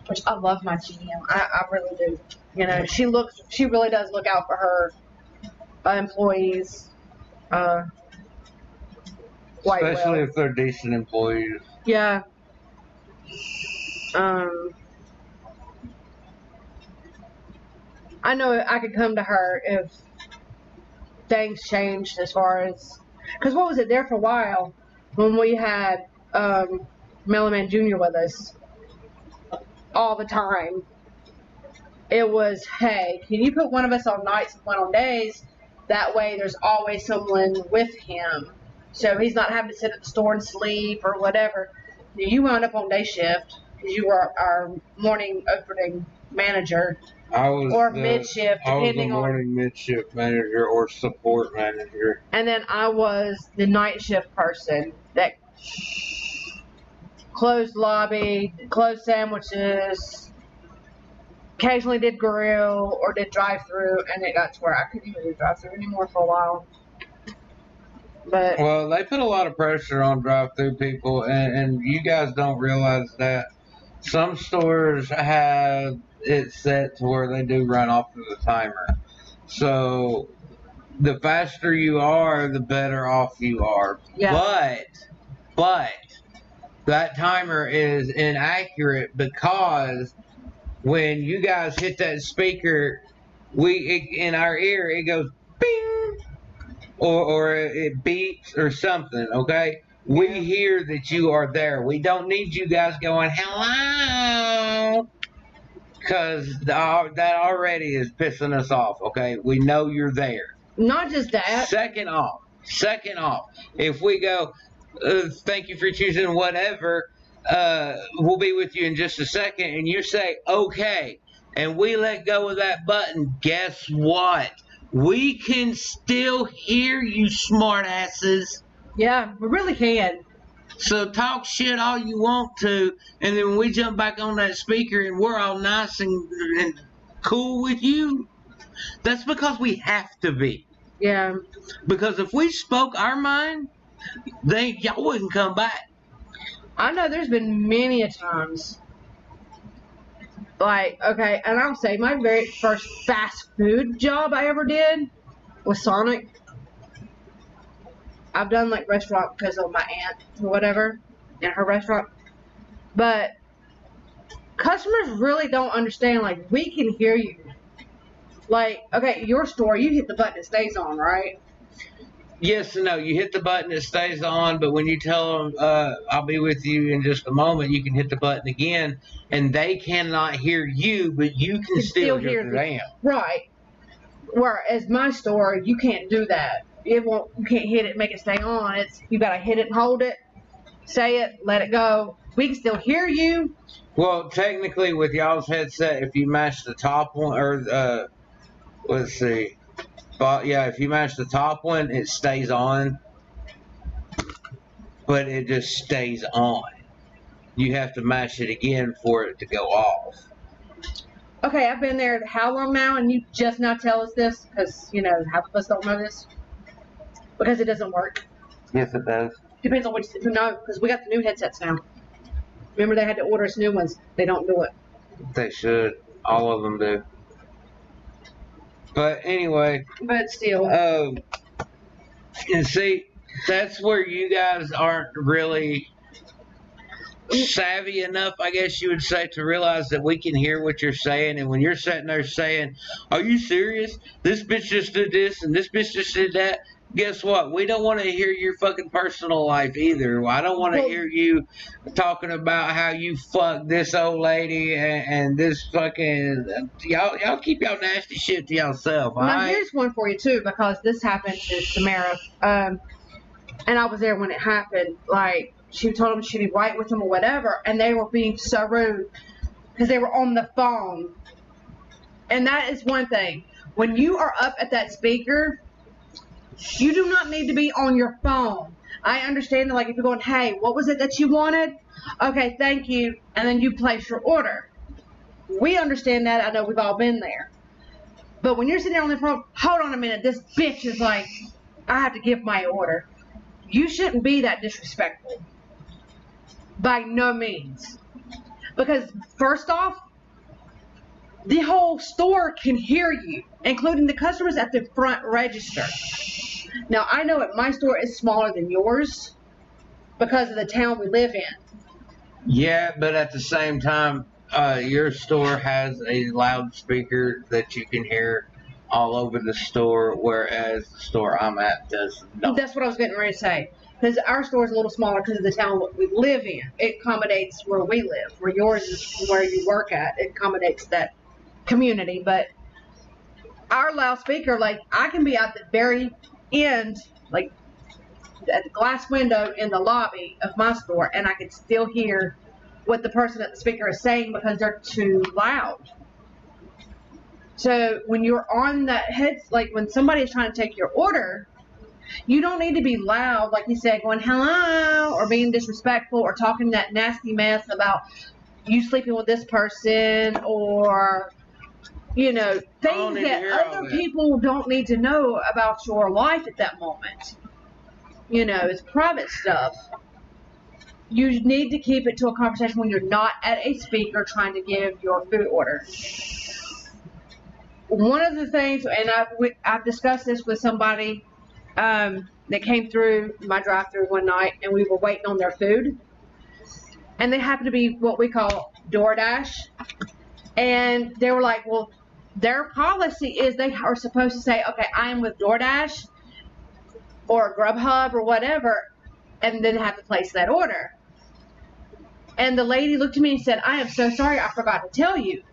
Which I love my GM. I really do. You know, she really does look out for her employees. Especially if they're decent employees. Yeah. I know I could come to her if things changed as far as, because what was it there for a while when we had Mellow Jr. with us all the time. It was, hey, can you put one of us on nights and one on days? That way there's always someone with him. So he's not having to sit at the store and sleep or whatever. You wound up on day shift because you were our morning opening manager. Or mid shift, depending on. I was the morning mid shift manager or support manager. And then I was the night shift person that closed lobby, closed sandwiches, occasionally did grill or did drive-through, and it got to where I couldn't even do drive-through anymore for a while. But well, they put a lot of pressure on drive-through people, and you guys don't realize that some stores have it set to where they do run off of the timer. So the faster you are, the better off you are. Yeah. But that timer is inaccurate because when you guys hit that speaker, in our ear it goes bing, or it beeps or something. Okay, we hear that you are there. We don't need you guys going hello, because that already is pissing us off. Okay, we know you're there. Not just that. Second off, if we go, thank you for choosing whatever, we'll be with you in just a second, and you say okay, and we let go of that button, guess what? We can still hear you, smartasses. Yeah, we really can. So talk shit all you want to, and then when we jump back on that speaker and we're all nice and cool with you, that's because we have to be. Yeah. Because if we spoke our mind, then y'all wouldn't come back. I know there's been many a times. Like, okay, and I'll say my very first fast food job I ever did was Sonic. I've done like restaurant because of my aunt or whatever in her restaurant. But customers really don't understand, like, we can hear you. Like, okay, your store, you hit the button, it stays on, right? Yes and no. You hit the button, it stays on, but when you tell them, I'll be with you in just a moment, you can hit the button again, and they cannot hear you, but you can still hear them. Right. Whereas my store, you can't do that. It won't. You can't hit it, make it stay on. You gotta hit it and hold it, say it, let it go. We can still hear you. Well, technically, with y'all's headset, if you match the top one, or let's see. But yeah, if you match the top one, it stays on, but it just stays on. You have to match it again for it to go off. Okay, I've been there how long now, and you just now tell us this? Because, half of us don't know this. Because it doesn't work. Yes, it does. Depends on which, no, because we got the new headsets now. Remember, they had to order us new ones. They don't do it. They should. All of them do. But anyway. But still. And see, that's where you guys aren't really savvy enough, I guess you would say, to realize that we can hear what you're saying. And when you're sitting there saying, are you serious? This bitch just did this and this bitch just did that. Guess what? We don't want to hear your fucking personal life either. I don't want to hear you talking about how you fucked this old lady and this fucking... Y'all keep y'all nasty shit to yourself, all now, right? Here's one for you, too, because this happened to Samara. And I was there when it happened. Like, she told them she'd be right with them or whatever, and they were being so rude because they were on the phone. And that is one thing. When you are up at that speaker... You do not need to be on your phone. I understand that, like, if you're going, hey, what was it that you wanted? Okay, thank you. And then you place your order. We understand that. I know we've all been there. But when you're sitting there on the phone, hold on a minute. This bitch is like, I have to give my order. You shouldn't be that disrespectful. By no means. Because, first off, the whole store can hear you, including the customers at the front register. Now, I know that my store is smaller than yours because of the town we live in. Yeah, but at the same time, your store has a loudspeaker that you can hear all over the store, whereas the store I'm at does not. That's what I was getting ready to say. Because our store is a little smaller because of the town we live in. It accommodates where we live. Where yours is where you work at. It accommodates that community. But our loudspeaker, like, I can be at the very end, like at the glass window in the lobby of my store, and I can still hear what the person at the speaker is saying because they're too loud. So when you're on that head, like when somebody is trying to take your order, you don't need to be loud, like you said, going hello or being disrespectful or talking that nasty mess about you sleeping with this person or, you know, things that other people don't need to know about your life at that moment. You know, it's private stuff. You need to keep it to a conversation when you're not at a speaker trying to give your food order. One of the things, and I've discussed this with somebody that came through my drive-thru one night, and we were waiting on their food, and they happened to be what we call DoorDash, and they were like, well, their policy is they are supposed to say, okay, I am with DoorDash or Grubhub or whatever, and then have to place that order. And the lady looked at me and said, I am so sorry, I forgot to tell you.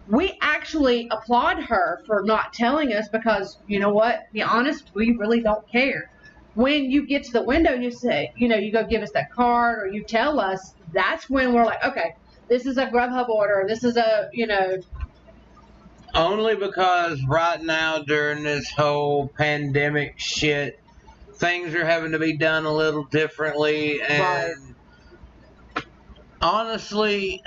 We actually applaud her for not telling us because, you know what, to be honest, we really don't care. When you get to the window and you say, you know, you go give us that card or you tell us, that's when we're like, okay, this is a Grubhub order, this is a, you know. Only because right now during this whole pandemic shit, things are having to be done a little differently, and honestly,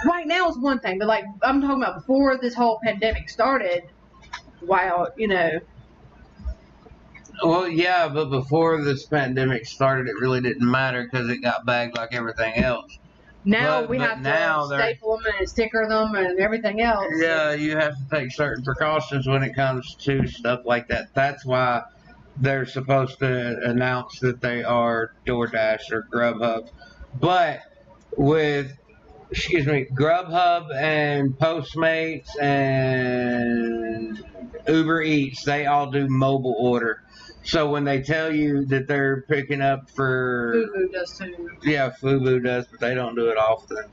right now is one thing, but like I'm talking about before this whole pandemic started, wow, you know. Well, yeah, but before this pandemic started, it really didn't matter because it got bagged like everything else. Now we have to staple them and sticker them and everything else. Yeah, you have to take certain precautions when it comes to stuff like that. That's why they're supposed to announce that they are DoorDash or Grubhub. But with, Grubhub and Postmates and Uber Eats, they all do mobile order. So when they tell you that they're picking up for... Fubu does too. Yeah, Fubu does, but they don't do it often.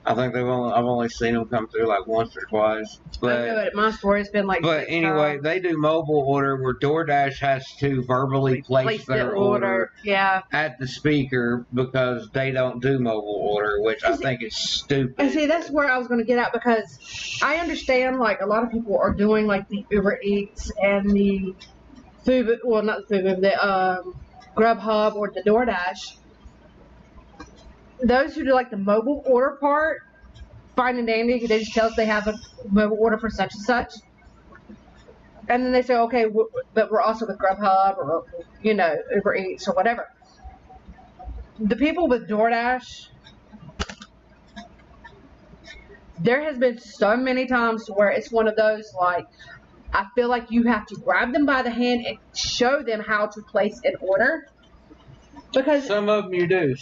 I think I've only seen them come through like once or twice. But I know at my store it's been like. But anyway, they do mobile order where DoorDash has to verbally place their order at the speaker because they don't do mobile order, which I think is stupid. And see, that's where I was going to get at because I understand like a lot of people are doing like the Uber Eats and the Fubu, well not the Fubu, the Grubhub or the DoorDash. Those who do like the mobile order part, fine and dandy. They just tell us they have a mobile order for such and such, and then they say, okay, but we're also with Grubhub or you know Uber Eats or whatever. The people with DoorDash, there has been so many times where it's one of those like I feel like you have to grab them by the hand and show them how to place an order. Because some of them you do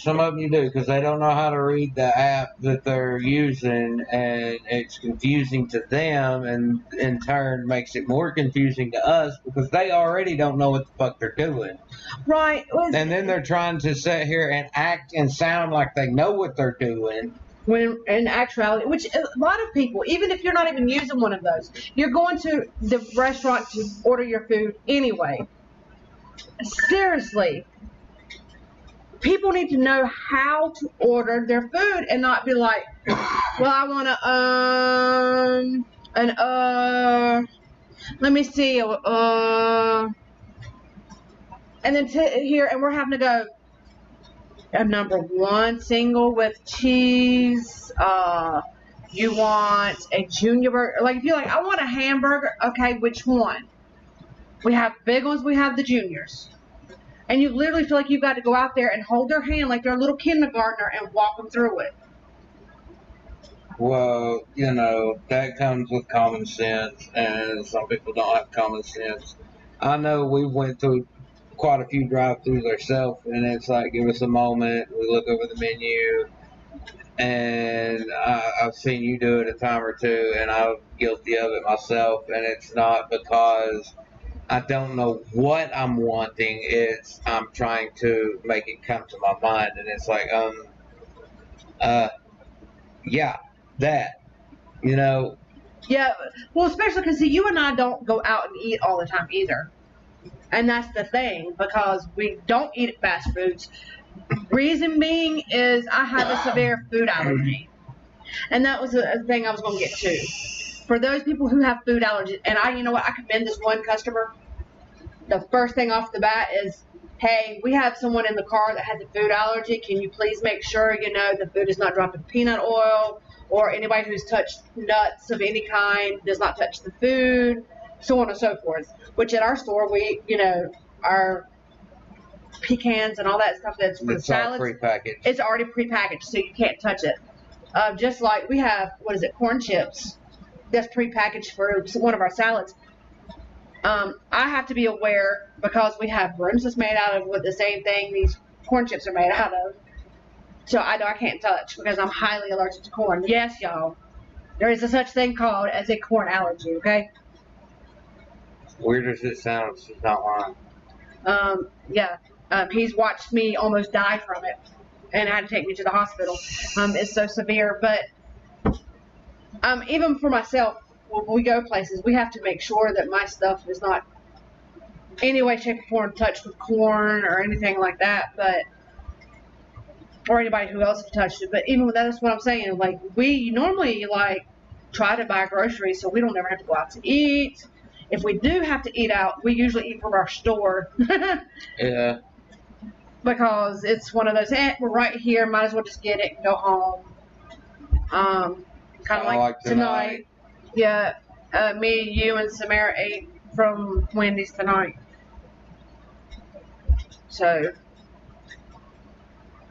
because they don't know how to read the app that they're using, and it's confusing to them, and in turn makes it more confusing to us because they already don't know what the fuck they're doing. Right. And then they're trying to sit here and act and sound like they know what they're doing. When in actuality, which a lot of people, even if you're not even using one of those, you're going to the restaurant to order your food anyway. Seriously. People need to know how to order their food and not be like, well, I want to, let me see, and then here, and we're having to go, a number one single with cheese, you want a junior burger, like if you're like, I want a hamburger, okay, which one? We have big ones, we have the juniors. And you literally feel like you've got to go out there and hold their hand like they're a little kindergartner and walk them through it. Well, you know, that comes with common sense, and some people don't have common sense. I know we went through quite a few drive-thrus ourselves, and it's like, give us a moment, we look over the menu, and I've seen you do it a time or two, and I'm guilty of it myself. And it's not because I don't know what I'm wanting. It's I'm trying to make it come to my mind, and it's like, uh, yeah, that, you know, Yeah, well, especially because you and I don't go out and eat all the time either, and that's the thing because we don't eat at fast foods. Reason being is I have a severe food allergy, and that was a thing I was going to get to. For those people who have food allergies, and you know what, I commend this one customer. The first thing off the bat is, hey, we have someone in the car that has a food allergy. Can you please make sure, the food is not dropping peanut oil, or anybody who's touched nuts of any kind does not touch the food, so on and so forth. Which at our store, we, our pecans and all that stuff that's for the it's all salads, prepackaged. it's already prepackaged, so you can't touch it. Just like we have, corn chips that's prepackaged for one of our salads. I have to be aware because we have brooms that's made out of the same thing these corn chips are made out of. So I know I can't touch because I'm highly allergic to corn. Yes, y'all. There is a such thing called as a corn allergy, okay? Weird as it sounds, she's not lying. Yeah. He's watched me almost die from it and had to take me to the hospital. It's so severe. But even for myself, when we go places, we have to make sure that my stuff is not any way, shape, or form touched with corn or anything like that. Or anybody who else has touched it. But even with that, that's what I'm saying. Like, we normally, try to buy groceries so we don't ever have to go out to eat. If we do have to eat out, we usually eat from our store. Yeah. Because it's one of those, we're right here, might as well just get it and go home. Kind of like tonight. Yeah, me, you, and Samara ate from Wendy's tonight. So,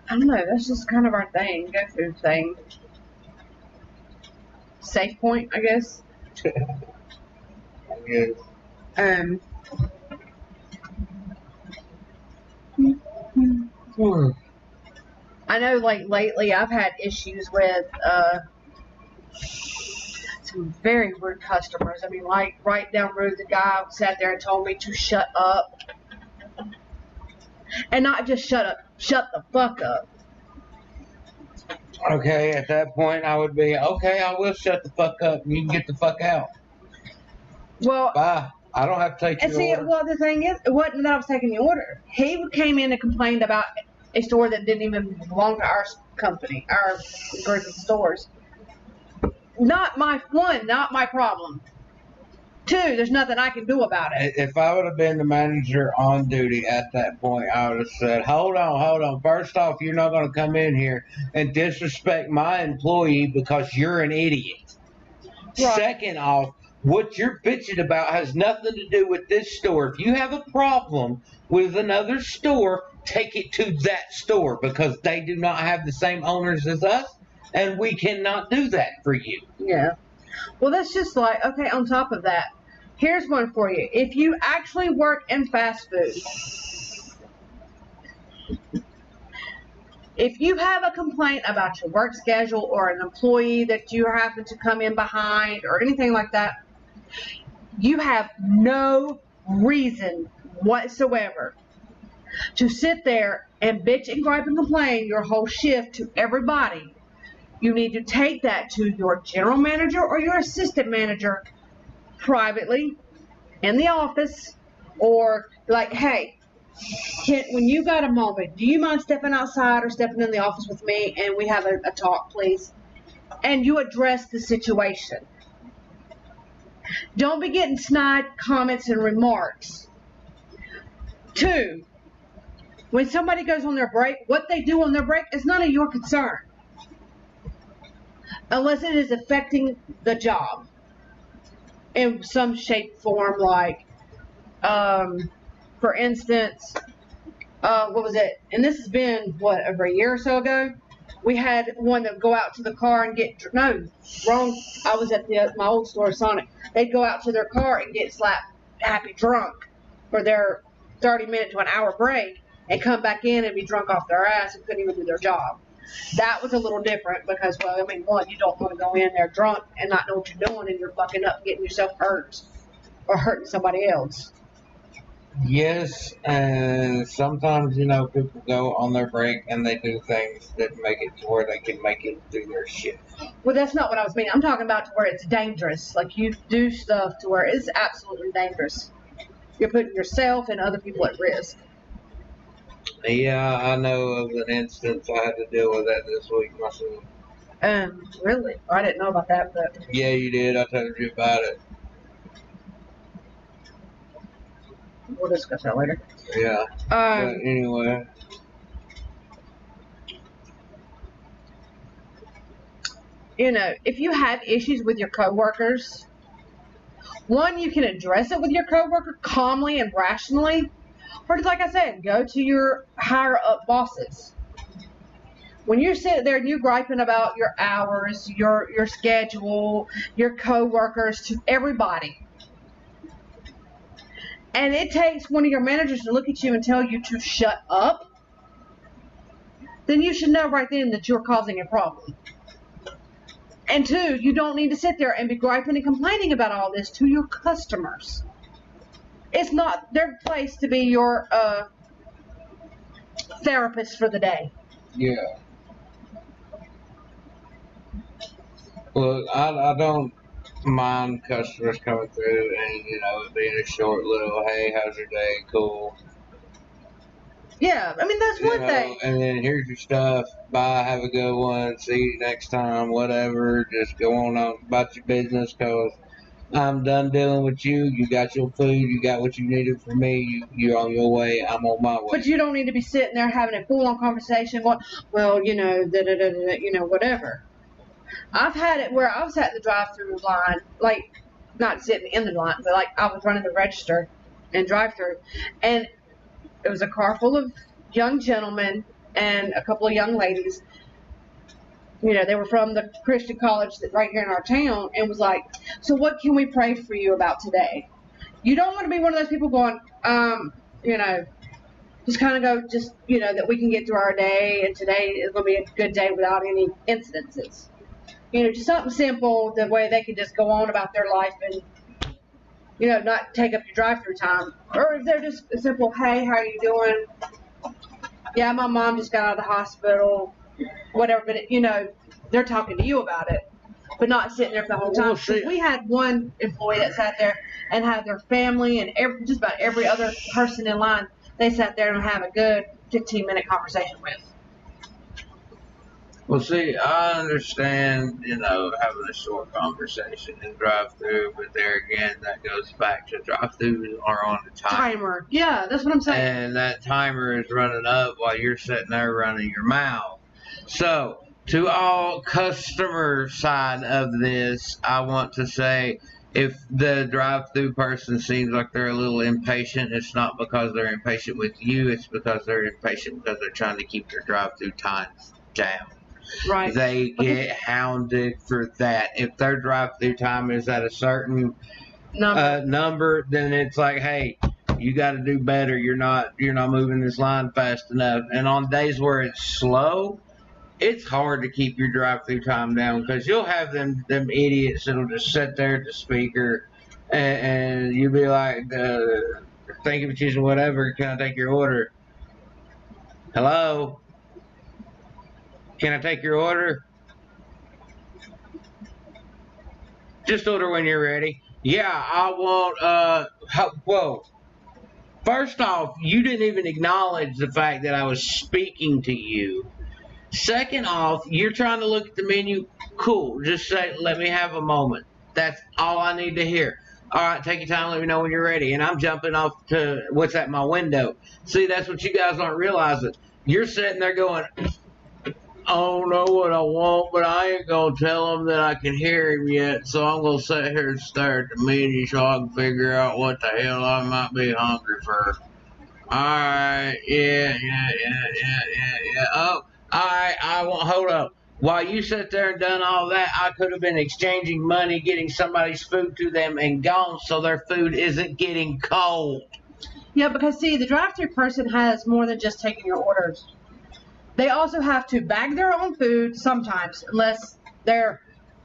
I don't know, that's just kind of our thing, go food thing. Safe point, I guess. Yeah. I know, lately I've had issues with, some very rude customers. I mean, right down the road, the guy sat there and told me to shut up. And not just shut up, shut the fuck up. Okay, at that point, I would be, okay, I will shut the fuck up and you can get the fuck out. Well, bye. I don't have to take your order. Well, the thing is, it wasn't that I was taking the order. He came in and complained about a store that didn't even belong to our company, our group of stores. Not my problem. Two, there's nothing I can do about it. If I would have been the manager on duty at that point, I would have said, hold on. First off, you're not going to come in here and disrespect my employee because you're an idiot. Right. Second off, what you're bitching about has nothing to do with this store. If you have a problem with another store, take it to that store because they do not have the same owners as us, and we cannot do that for you. Yeah. Well, that's just okay, on top of that, here's one for you. If you actually work in fast food, if you have a complaint about your work schedule or an employee that you happen to come in behind or anything like that, you have no reason whatsoever to sit there and bitch and gripe and complain your whole shift to everybody. You need to take that to your general manager or your assistant manager privately in the office, or hey, when you got a moment, do you mind stepping outside or stepping in the office with me and we have a talk, please? And you address the situation. Don't be getting snide comments and remarks. Two, when somebody goes on their break, what they do on their break is none of your concern. Unless it is affecting the job in some shape, form, for instance, what was it? And this has been, over a year or so ago? We had one that go out to the car and I was at my old store, Sonic. They'd go out to their car and get slapped happy drunk for their 30-minute to an hour break and come back in and be drunk off their ass and couldn't even do their job. That was a little different because, well, I mean, one, you don't want to go in there drunk and not know what you're doing, and you're fucking up, getting yourself hurt or hurting somebody else. Yes, and sometimes, you know, people go on their break and they do things that make it to where they can make it through their shift. Well, that's not what I was meaning. I'm talking about to where it's dangerous. Like, you do stuff to where it's absolutely dangerous. You're putting yourself and other people at risk. Yeah, I know of an instance I had to deal with that this week myself. Really? I didn't know about that, but Yeah, you did. I told you about it. we'll discuss that later. Yeah. But anyway. You know, if you have issues with your coworkers, one, you can address it with your coworker calmly and rationally, or just like I said, go to your higher up bosses. When you're sitting there and you're griping about your hours, your schedule, your coworkers, to everybody, and it takes one of your managers to look at you and tell you to shut up, then you should know right then that you're causing a problem. And two, you don't need to sit there and be griping and complaining about all this to your customers. It's not their place to be your therapist for the day. Yeah. Look, I don't mind customers coming through and, you know, it being a short little, hey, how's your day? Cool. Yeah, I mean, that's You one know, thing. and then here's your stuff. Bye, have a good one. See you next time, whatever. Just go on about your business because I'm done dealing with you. You got your food. You got what you needed from me. You're on your way. I'm on my way. But you don't need to be sitting there having a full-on conversation going, well, you know, da-da-da-da, you know, whatever. I've had it where I was at the drive-through line, like, not sitting in the line, but, like, I was running the register and drive-through, and it was a car full of young gentlemen and a couple of young ladies. You know, they were from the Christian college that right here in our town, and was like, so what can we pray for you about today? You don't want to be one of those people going, you know, just kind of go, just, you know, that we can get through our day, and today is going to be a good day without any incidences. You know, just something simple, the way they can just go on about their life and, you know, not take up your drive-through time. Or if they're just a simple, hey, how are you doing? Yeah, my mom just got out of the hospital, whatever. But, you know, they're talking to you about it, but not sitting there for the whole time. Because we had one employee that sat there and had their family and just about every other person in line, they sat there and have a good 15-minute conversation with. Well, see, I understand, you know, having a short conversation and drive-through, but there again, that goes back to drive-throughs are on the timer. Yeah, that's what I'm saying. And that timer is running up while you're sitting there running your mouth. So, to all customer side of this, I want to say, if the drive-through person seems like they're a little impatient, it's not because they're impatient with you, it's because they're impatient because they're trying to keep their drive-through times down. Right. They get hounded for that. If their drive-through time is at a certain number, then it's like, hey, you got to do better. You're not moving this line fast enough. And on days where it's slow, it's hard to keep your drive-through time down because you'll have them idiots that'll just sit there at the speaker and you'll be like, thank you for choosing whatever. Can I take your order? Hello? Can I take your order? Just order when you're ready. Yeah, I want, whoa. First off, you didn't even acknowledge the fact that I was speaking to you. Second off, you're trying to look at the menu. Cool. Just say, let me have a moment. That's all I need to hear. All right, take your time. Let me know when you're ready. And I'm jumping off to what's at my window. See, that's what you guys aren't realizing. You're sitting there going, I don't know what I want, but I ain't going to tell him that I can hear him yet, so I'm going to sit here and stare at the menu so I can figure out what the hell I might be hungry for. Alright, yeah. Oh, alright, I won't, hold up. While you sit there and done all that, I could have been exchanging money, getting somebody's food to them and gone so their food isn't getting cold. Yeah, because see, the drive-thru person has more than just taking your orders. They also have to bag their own food sometimes, unless they're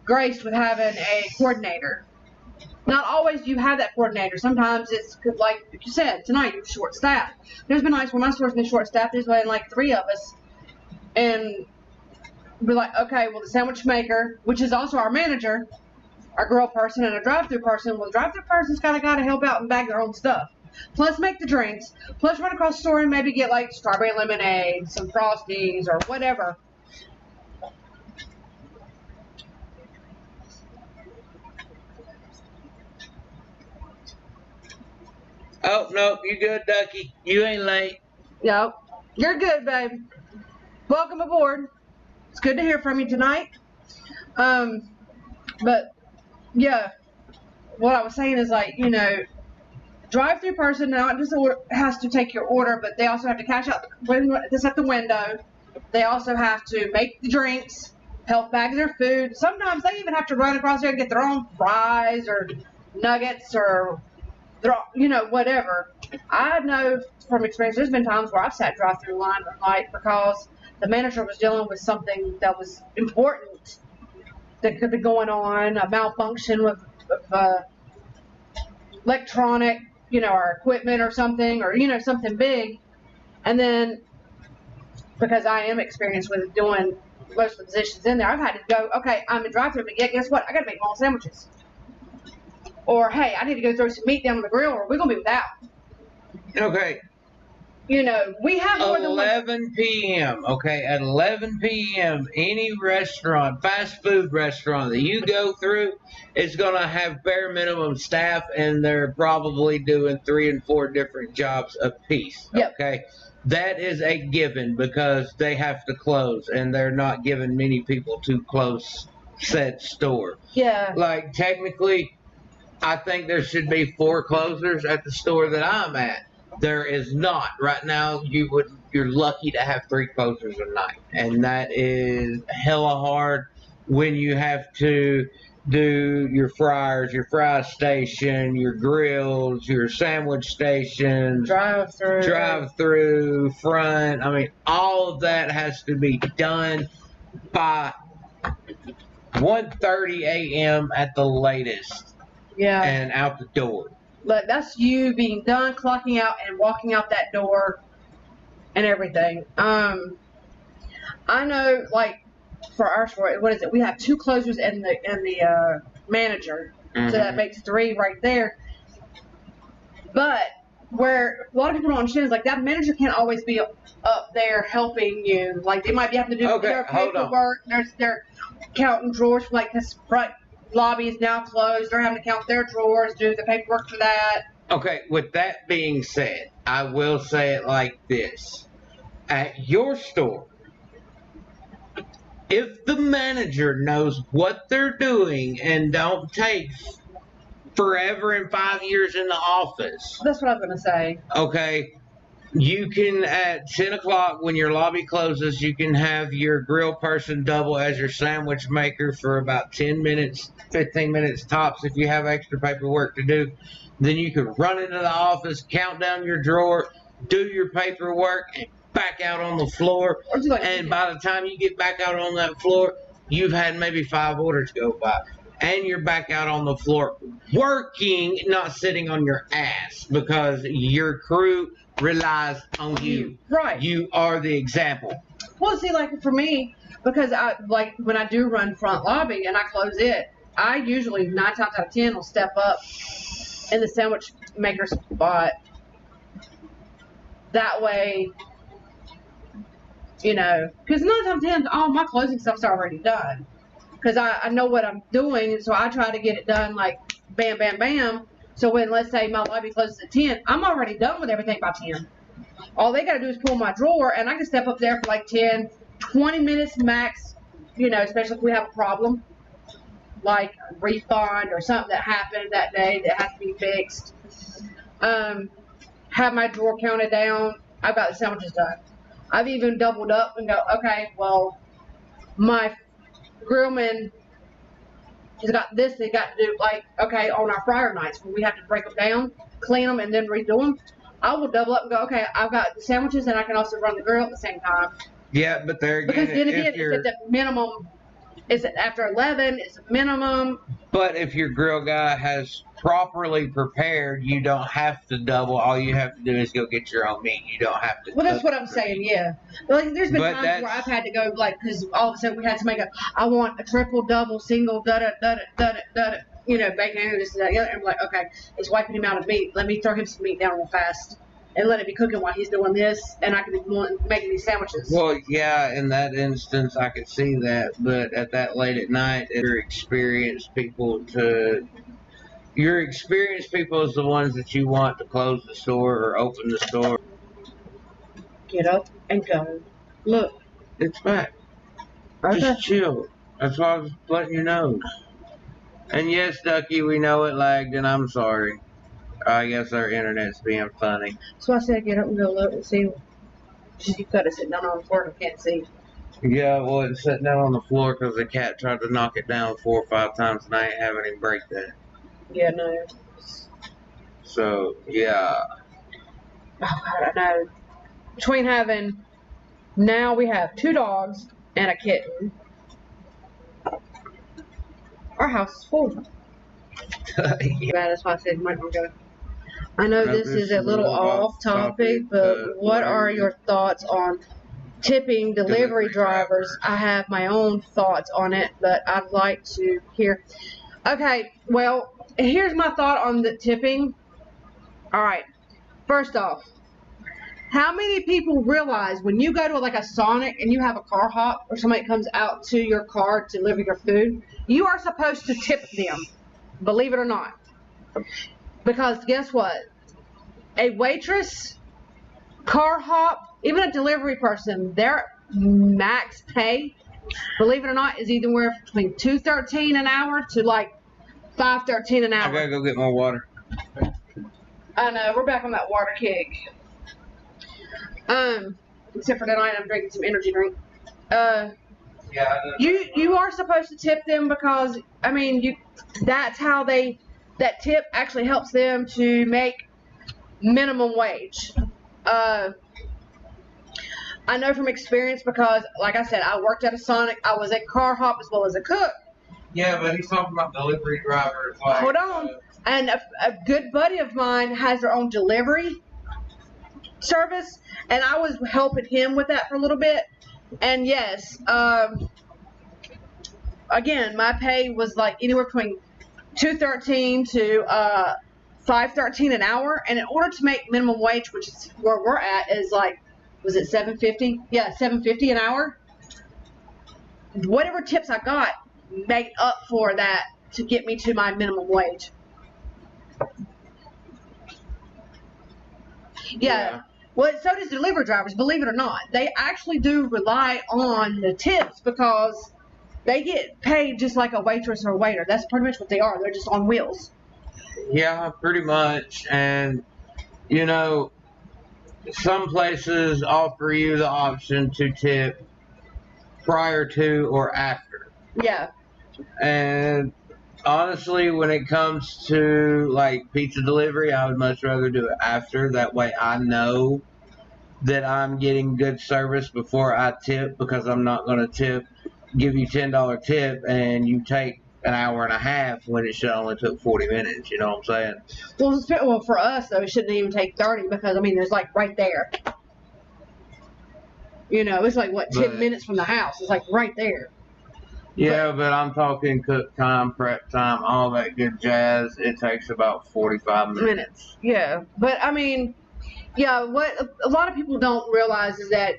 graced with having a coordinator. Not always do you have that coordinator. Sometimes it's like you said, tonight you're short staffed. There's been nights when my store's been short staffed, there's been like 3 of us. And we're like, okay, well, the sandwich maker, which is also our manager, our grill person, and a drive-through person. Well, the drive-through person's kind of got to help out and bag their own stuff. Plus make the drinks. Plus run across the store and maybe get like strawberry lemonade, some Frosties, or whatever. Oh, no, you good, Ducky. You ain't late. Yep. You're good, babe. Welcome aboard. It's good to hear from you tonight. But yeah, what I was saying is like, you know, drive-through person not just has to take your order, but they also have to cash out this at the window. They also have to make the drinks, help bag their food. Sometimes they even have to run across there and get their own fries or nuggets or, you know, whatever. I know from experience, there's been times where I've sat drive-through line all night because the manager was dealing with something that was important that could be going on, a malfunction with electronic, you know, our equipment or something, or, you know, something big. And then, because I am experienced with doing most of the positions in there, I've had to go, okay, I'm in drive-thru, but yeah, guess what? I got to make my own sandwiches. Or, hey, I need to go throw some meat down on the grill, or we're going to be without. Okay. You know, we have more than 11 p.m. Okay, at 11 p.m., any restaurant, fast food restaurant that you go through is going to have bare minimum staff, and they're probably doing 3 and 4 different jobs a piece. Yep. Okay, that is a given because they have to close, and they're not giving many people to close said store. Yeah. Like technically, I think there should be 4 closers at the store that I'm at. There is not. Right now, you're lucky to have 3 closers a night. And that is hella hard when you have to do your fryers, your fry station, your grills, your sandwich stations, drive-through, front. I mean, all of that has to be done by 1:30 a.m. at the latest. Yeah. And out the door. But that's you being done, clocking out, and walking out that door, and everything. I know, like for our store, what is it? We have 2 closers and the manager, so that makes 3 right there. But where a lot of people don't understand is like that manager can't always be up there helping you. Like they might be having to do their paperwork. They're counting drawers from like this front lobby is now closed. They're having to count their drawers, do the paperwork for that. Okay, with that being said, I will say it like this. At your store, if the manager knows what they're doing and don't take forever and 5 years in the office. That's what I was going to say. Okay, you can, at 10 o'clock when your lobby closes, you can have your grill person double as your sandwich maker for about 10 minutes, 15 minutes tops if you have extra paperwork to do. Then you can run into the office, count down your drawer, do your paperwork, and back out on the floor. And by the time you get back out on that floor, you've had maybe 5 orders go by. And you're back out on the floor working, not sitting on your ass, because your crew relies on you. Right. You are the example. Well, see, like for me, because I like when I do run front lobby and I close it, I usually 9 times out of 10 will step up in the sandwich maker spot. That way, you know, because 9 times out of 10, all my closing stuff's already done. Because I know what I'm doing, so I try to get it done like bam, bam, bam. So when, let's say, my lobby closes at 10, I'm already done with everything by 10. All they got to do is pull my drawer, and I can step up there for like 10, 20 minutes max, you know, especially if we have a problem, like a refund or something that happened that day that has to be fixed. Have my drawer counted down. I've got the sandwiches done. I've even doubled up and go, okay, well, my grillman has got this. They got to do like, okay, on our fryer nights when we have to break them down, clean them, and then redo them. I will double up and go, okay, I've got the sandwiches and I can also run the grill at the same time. Yeah, but there again, Because then again, if it's you're at the minimum. Is it after 11? Is it minimum? but if your grill guy has properly prepared, you don't have to double. All you have to do is go get your own meat. You don't have to. Well, that's cook what I'm for saying. meat. Yeah, like there's been But times where I've had to go like because all of a sudden we had to make a. I want a triple, double, single, da da da da da da. You know, bacon and this and that. And I'm like, okay, it's wiping him out of meat. Let me throw him some meat down real fast and let it be cooking while he's doing this, and I can be making these sandwiches. Well, yeah, in that instance, I could see that. But at that late at night, your experienced people is the ones that you want to close the store or open the store. Get up and go. Look, It's back. okay. Just chill. That's why I was letting you know. And yes, Ducky, we know it lagged, and I'm sorry. I guess our internet's being funny. So I said, get up and go look and see. You cut it sitting down on the floor and I can't see. Yeah, well, it's sitting down on the floor because the cat tried to knock it down 4 or 5 times, and I ain't having him break that. Yeah, no. So, yeah. Oh, God, I know. Between having, now we have 2 dogs and a kitten. Our house is full. Yeah. That's why I said, might not go. I know No, this is a little off topic, but what are your thoughts on tipping delivery drivers? I have my own thoughts on it, but I'd like to hear. Okay, well, here's my thought on the tipping. All right, first off, how many people realize when you go to like a Sonic and you have a car hop or somebody comes out to your car to deliver your food, you are supposed to tip them, believe it or not. Because guess what? A waitress, car hop, even a delivery person, their max pay, believe it or not, is anywhere between $2.13 an hour to like $5.13 an I hour. gotta go get more water. I know, we're back on that water kick. Except for tonight, I'm drinking some energy drink. Yeah. You are supposed to tip them because I mean that's how that tip actually helps them to make minimum wage. I know from experience because like I said, I worked at a Sonic. I was a car hop as well as a cook. Yeah, but he's talking about delivery drivers. Like, Hold on. And a good buddy of mine has their own delivery service, and I was helping him with that for a little bit. And yes, again, my pay was like anywhere between $2.13 to $5.13 an hour. And in order to make minimum wage, which is where we're at, is like, was it $7.50? Yeah, $7.50 an hour. Whatever tips I got made up for that to get me to my minimum wage. Yeah. Well, so does delivery drivers, believe it or not. They actually do rely on the tips because they get paid just like a waitress or a waiter. That's pretty much what they are. They're just on wheels. Yeah, pretty much. And, you know, some places offer you the option to tip prior to or after. Yeah. And honestly, when it comes to like pizza delivery, I would much rather do it after. That way I know that I'm getting good service before I tip, because I'm not going to give you $10 tip and you take an hour and a half when it should only took 40 minutes. You know what I'm saying? Well, for us, though, it shouldn't even take 30 because, I mean, there's like right there. You know, it's like, what, 10 minutes from the house. It's like right there. Yeah, but I'm talking cook time, prep time, all that good jazz. It takes about 45 minutes. Yeah. But, I mean, yeah, what a lot of people don't realize is that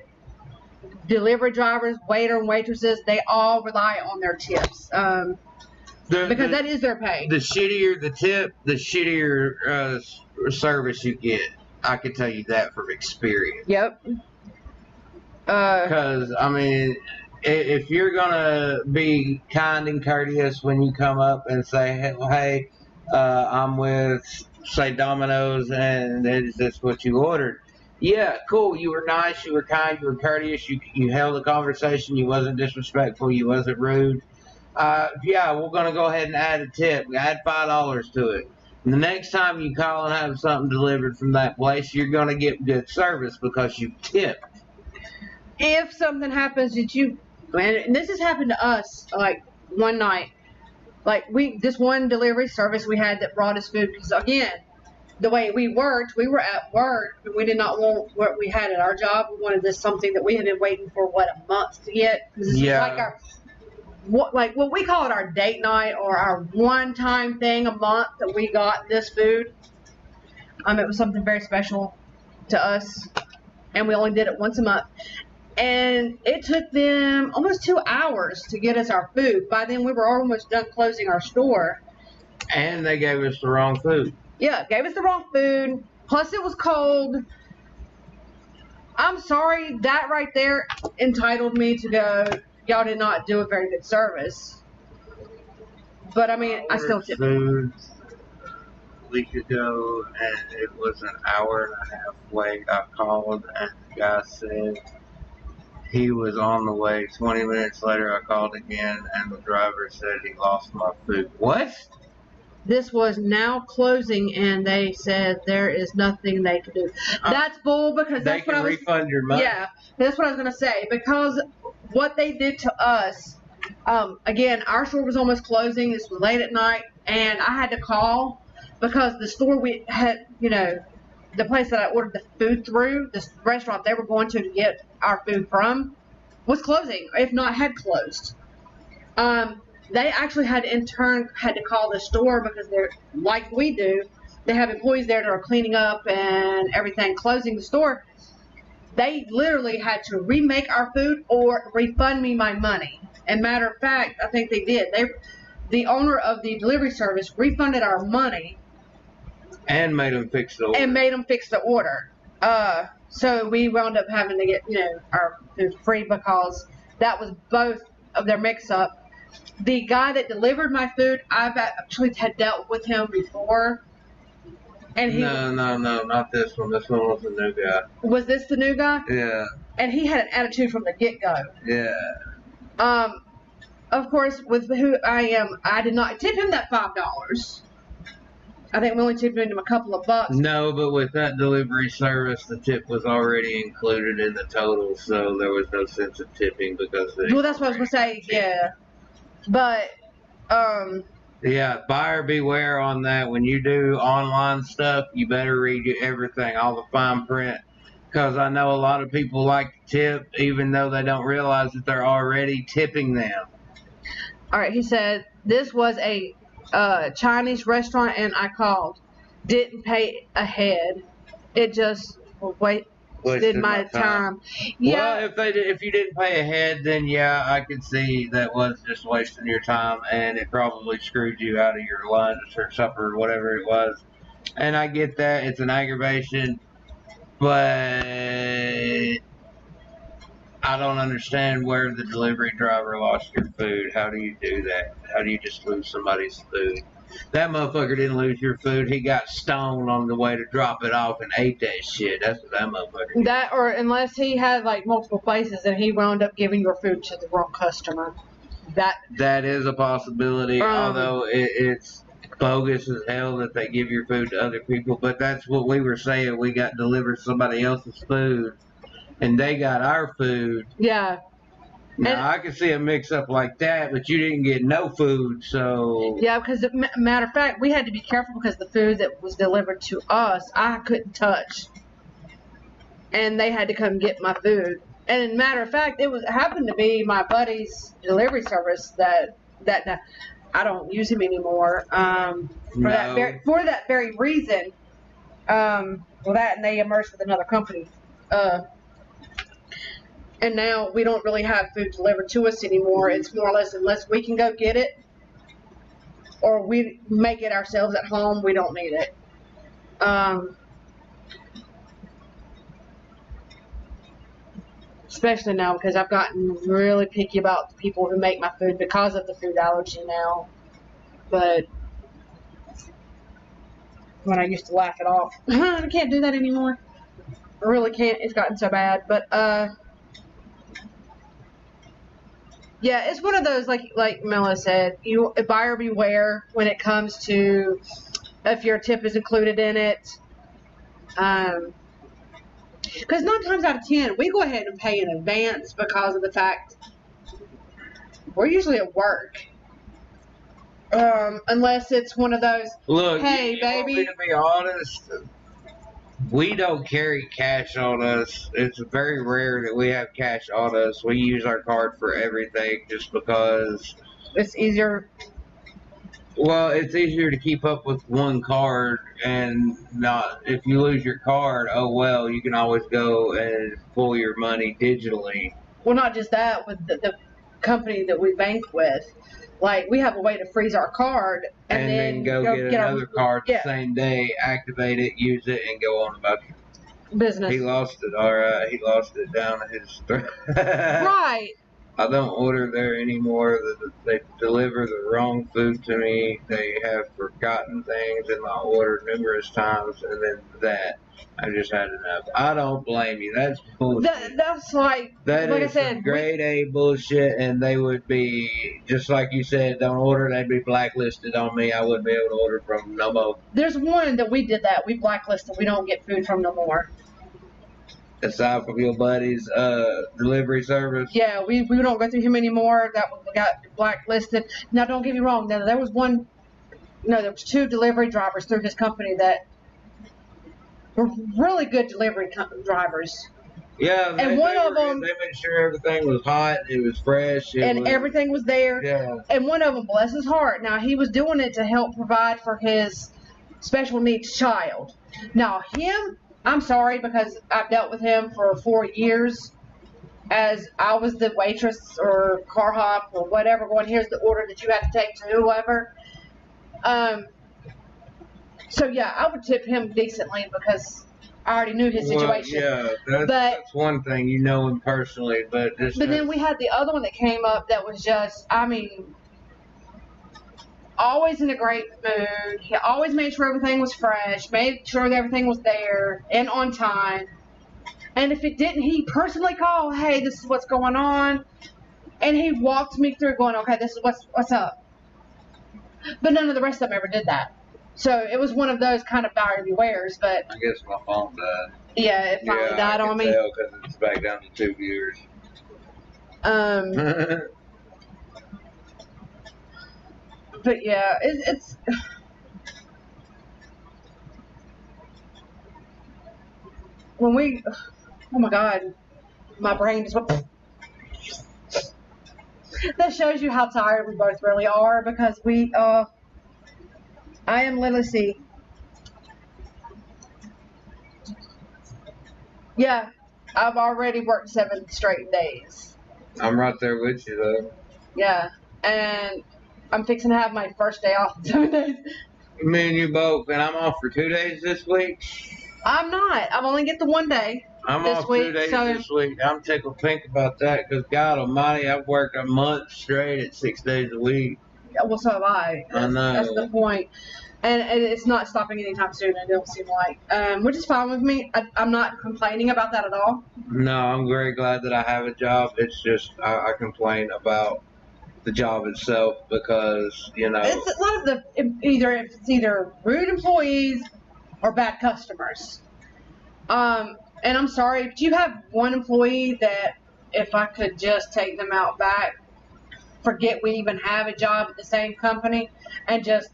delivery drivers, waiter and waitresses, they all rely on their tips. Because that is their pay. The shittier the tip, the shittier service you get. I can tell you that from experience. Yep. Because, I mean, if you're going to be kind and courteous when you come up and say, hey, I'm with, say, Domino's, and is this what you ordered? Yeah, cool. You were nice. You were kind. You were courteous. You held a conversation. You wasn't disrespectful. You wasn't rude. Yeah, we're going to go ahead and add a tip. Add $5 to it. And the next time you call and have something delivered from that place, you're going to get good service because you tipped. if something happens that and this has happened to us, like one night, like this one delivery service we had that brought us food, because again, the way we worked, we were at work and we did not want what we had at our job. We wanted this something that we had been waiting for a month to get. This is like what we call it, our date night, or our one-time thing a month that we got this food. It was something very special to us, and we only did it once a month. And it took them almost 2 hours to get us our food. By then, we were almost done closing our store. And they gave us the wrong food. Yeah, gave us the wrong food. Plus, it was cold. I'm sorry, that right there entitled me to go, y'all did not do a very good service. But, I mean, I still did. Food a week ago, and it was an hour and a half wait. I called, and the guy said he was on the way. 20 minutes later, I called again, and the driver said he lost my food. What? This was now closing, and they said there is nothing they could do. That's bull, because that's what I was... They can refund your money. Yeah, that's what I was going to say. Because what they did to us, again, our store was almost closing. This was late at night, and I had to call because the store we had, the place that I ordered the food through, this restaurant they were going to get our food from, was closing, if not had closed. They actually had to call the store because they're like we do. They have employees there that are cleaning up and everything, closing the store. They literally had to remake our food or refund me my money. And matter of fact, I think they did. The owner of the delivery service refunded our money. And made them fix the order. So we wound up having to get, our food free because that was both of their mix-up. The guy that delivered my food, I've actually had dealt with him before. And he No, not this one. This one was the new guy. Was this the new guy? Yeah. And he had an attitude from the get-go. Yeah. Of course, with who I am, I did not tip him that $5. I think we only tipped him a couple of bucks. No, but with that delivery service, the tip was already included in the total, so there was no sense of tipping because... Well, that's what I was going to say, yeah. But, yeah, buyer beware on that. When you do online stuff, you better read everything, all the fine print. Because I know a lot of people like to tip, even though they don't realize that they're already tipping them. All right, he said, this was a Chinese restaurant, and I called. Didn't pay ahead. It just wasted my time. Yeah. Well, if you didn't pay ahead, then yeah, I could see that was just wasting your time, and it probably screwed you out of your lunch or supper or whatever it was. And I get that, it's an aggravation, but I don't understand where the delivery driver lost your food. How do you do that? How do you just lose somebody's food? That motherfucker didn't lose your food. He got stoned on the way to drop it off and ate that shit. That's what that motherfucker did. That, or unless he had like multiple places and he wound up giving your food to the wrong customer. That is a possibility, although it's bogus as hell that they give your food to other people. But that's what we were saying. We got delivered somebody else's food, and they got our food. Yeah. Now, I can see a mix-up like that, but you didn't get no food, so... Yeah, because, matter of fact, we had to be careful because the food that was delivered to us, I couldn't touch. And they had to come get my food. And, matter of fact, it happened to be my buddy's delivery service that I don't use him anymore. For that very reason. Well, that, and they merged with another company. And now we don't really have food delivered to us anymore. It's more or less, unless we can go get it or we make it ourselves at home, we don't need it. Especially now because I've gotten really picky about the people who make my food because of the food allergy now. But when I used to laugh it off, I can't do that anymore. I really can't. It's gotten so bad. But, yeah, it's one of those, like Mela said, buyer beware when it comes to if your tip is included in it. Because 9 times out of 10, we go ahead and pay in advance because of the fact we're usually at work. Unless it's one of those, Look, hey, you want me baby. to be honest? We don't carry cash on us. It's very rare that we have cash on us. We use our card for everything just because. It's easier. Well, it's easier to keep up with one card and not. If you lose your card, oh well, you can always go and pull your money digitally. Well, not just that, with the company that we bank with. Like, we have a way to freeze our card And then go get another card the same day, activate it, use it, and go on about your business. He lost it, alright. He lost it down his throat. Right. I don't order there anymore. They deliver the wrong food to me. They have forgotten things in my order numerous times, and then that. I just had enough. I don't blame you. That's bullshit. That's like That is I said, grade A bullshit, and they would be, just like you said, don't order. They'd be blacklisted on me. I wouldn't be able to order from no more. There's one that we did that. We blacklisted. We don't get food from no more. Aside from your buddy's delivery service? Yeah, we don't go through him anymore. That one got blacklisted. Now, don't get me wrong. Now, there was one, no, there was 2 delivery drivers through his company that were really good delivery drivers. Yeah, and one of them, they made sure everything was hot, it was fresh, everything was there. Yeah. And one of them, bless his heart, now he was doing it to help provide for his special needs child. Now, him, I'm sorry, because I've dealt with him for 4 years as I was the waitress or car hop or whatever, going, here's the order that you have to take to whoever. So, yeah, I would tip him decently because I already knew his situation. Well, yeah, that's one thing. You know him personally, but then we had the other one that came up that was just, I mean, always in a great mood. He always made sure everything was fresh, made sure that everything was there and on time. And if it didn't, he personally called, hey, this is what's going on. And he walked me through going, okay, this is what's up. But none of the rest of them ever did that. So it was one of those kind of buyer bewares, but I guess my phone died. Yeah, it finally died on me. Yeah, because it's back down to 2 viewers. But yeah, it's when we, oh my God, my brain just went. That shows you how tired we both really are because I am literally, yeah, I've already worked 7 straight days. I'm right there with you though. Yeah, and I'm fixing to have my first day off in 7 days. Me and you both, and I'm off for 2 days this week. I'm not. I've only get the 1 day. I'm off 2 days this week. I'm tickled pink about that because God Almighty, I've worked a month straight at 6 days a week. Well, so have I. I know. That's the point. And it's not stopping anytime soon, it don't seem like. Which is fine with me. I'm not complaining about that at all. No, I'm very glad that I have a job. It's just, I complain about the job itself because, you know. It's a lot of it's either rude employees or bad customers. And I'm sorry, but you have one employee that if I could just take them out back, forget we even have a job at the same company, and just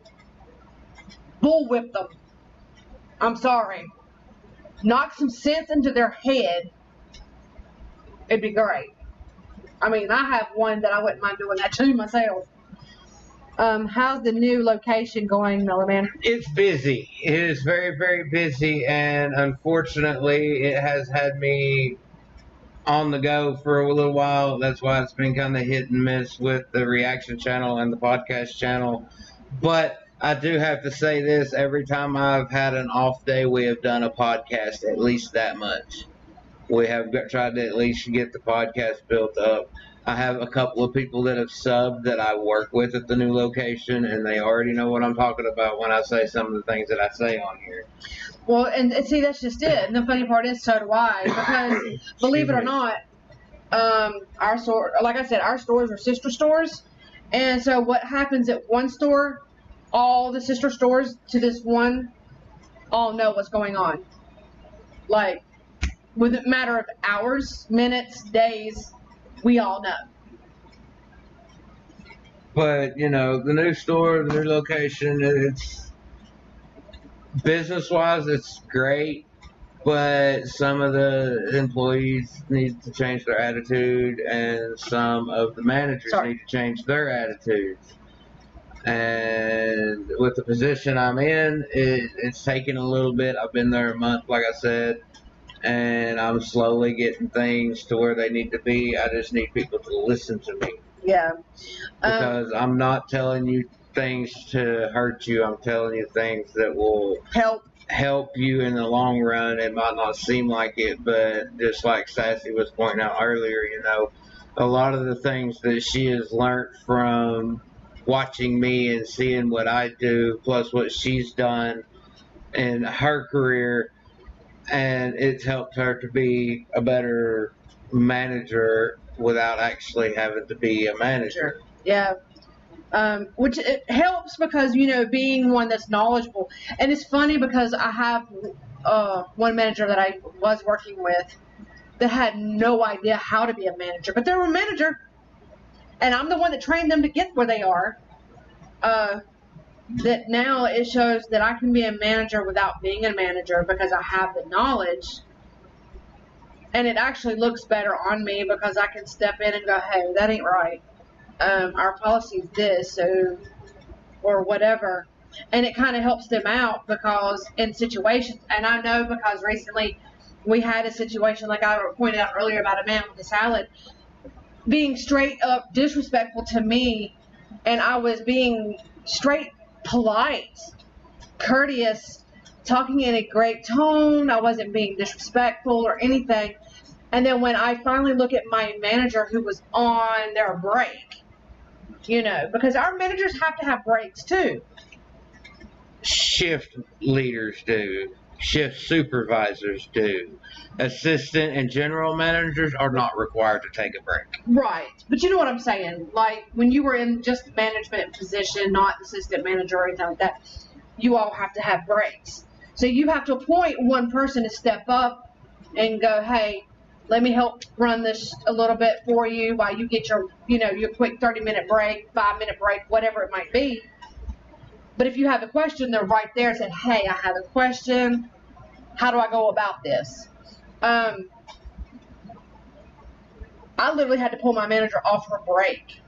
bullwhip them. I'm sorry. Knock some sense into their head. It'd be great. I mean, I have one that I wouldn't mind doing that to myself. How's the new location going, Mellow Man? It's busy. It is very, very busy, and unfortunately, it has had me on the go for a little while. That's why it's been kind of hit and miss with the reaction channel and the podcast channel. But I do have to say this, every time I've had an off day, we have done a podcast at least that much. We have tried to at least get the podcast built up. I have a couple of people that have subbed that I work with at the new location, and they already know what I'm talking about when I say some of the things that I say on here. Well, and see, that's just it. And the funny part is, so do I. Because, believe it or not, our store, like I said, our stores are sister stores. And so what happens at one store, all the sister stores to this one all know what's going on. Like, with a matter of hours, minutes, days, we all know. But, you know, the new store, the new location, it's business-wise, it's great. But some of the employees need to change their attitude, and some of the managers need to change their attitudes. And with the position I'm in, it's taken a little bit. I've been there a month, like I said, and I'm slowly getting things to where they need to be. I just need people to listen to me. Yeah. Because I'm not telling you things to hurt you. I'm telling you things that will help you in the long run. It might not seem like it, but just like Sassy was pointing out earlier, you know, a lot of the things that she has learned from watching me and seeing what I do, plus what she's done in her career, and it's helped her to be a better manager without actually having to be a manager. Yeah. Which it helps because, you know, being one that's knowledgeable. And it's funny because I have one manager that I was working with that had no idea how to be a manager, but they're a manager. And I'm the one that trained them to get where they are. That now it shows that I can be a manager without being a manager because I have the knowledge. And it actually looks better on me because I can step in and go, hey, that ain't right. Our policy is this, so, or whatever. And it kind of helps them out because in situations, and I know because recently we had a situation like I pointed out earlier about a man with a salad being straight up disrespectful to me, and I was being straight polite, courteous, talking in a great tone. I wasn't being disrespectful or anything. And then when I finally look at my manager who was on their break, you know, because our managers have to have breaks too. Shift leaders do. Shift supervisors do. Assistant and general managers are not required to take a break. Right. But you know what I'm saying? Like when you were in just management position, not assistant manager or anything like that, you all have to have breaks. So you have to appoint one person to step up and go, hey, let me help run this a little bit for you while you get your, you know, your quick 30-minute break, 5-minute break, whatever it might be. But if you have a question, they're right there and say, hey, I have a question. How do I go about this? I literally had to pull my manager off her break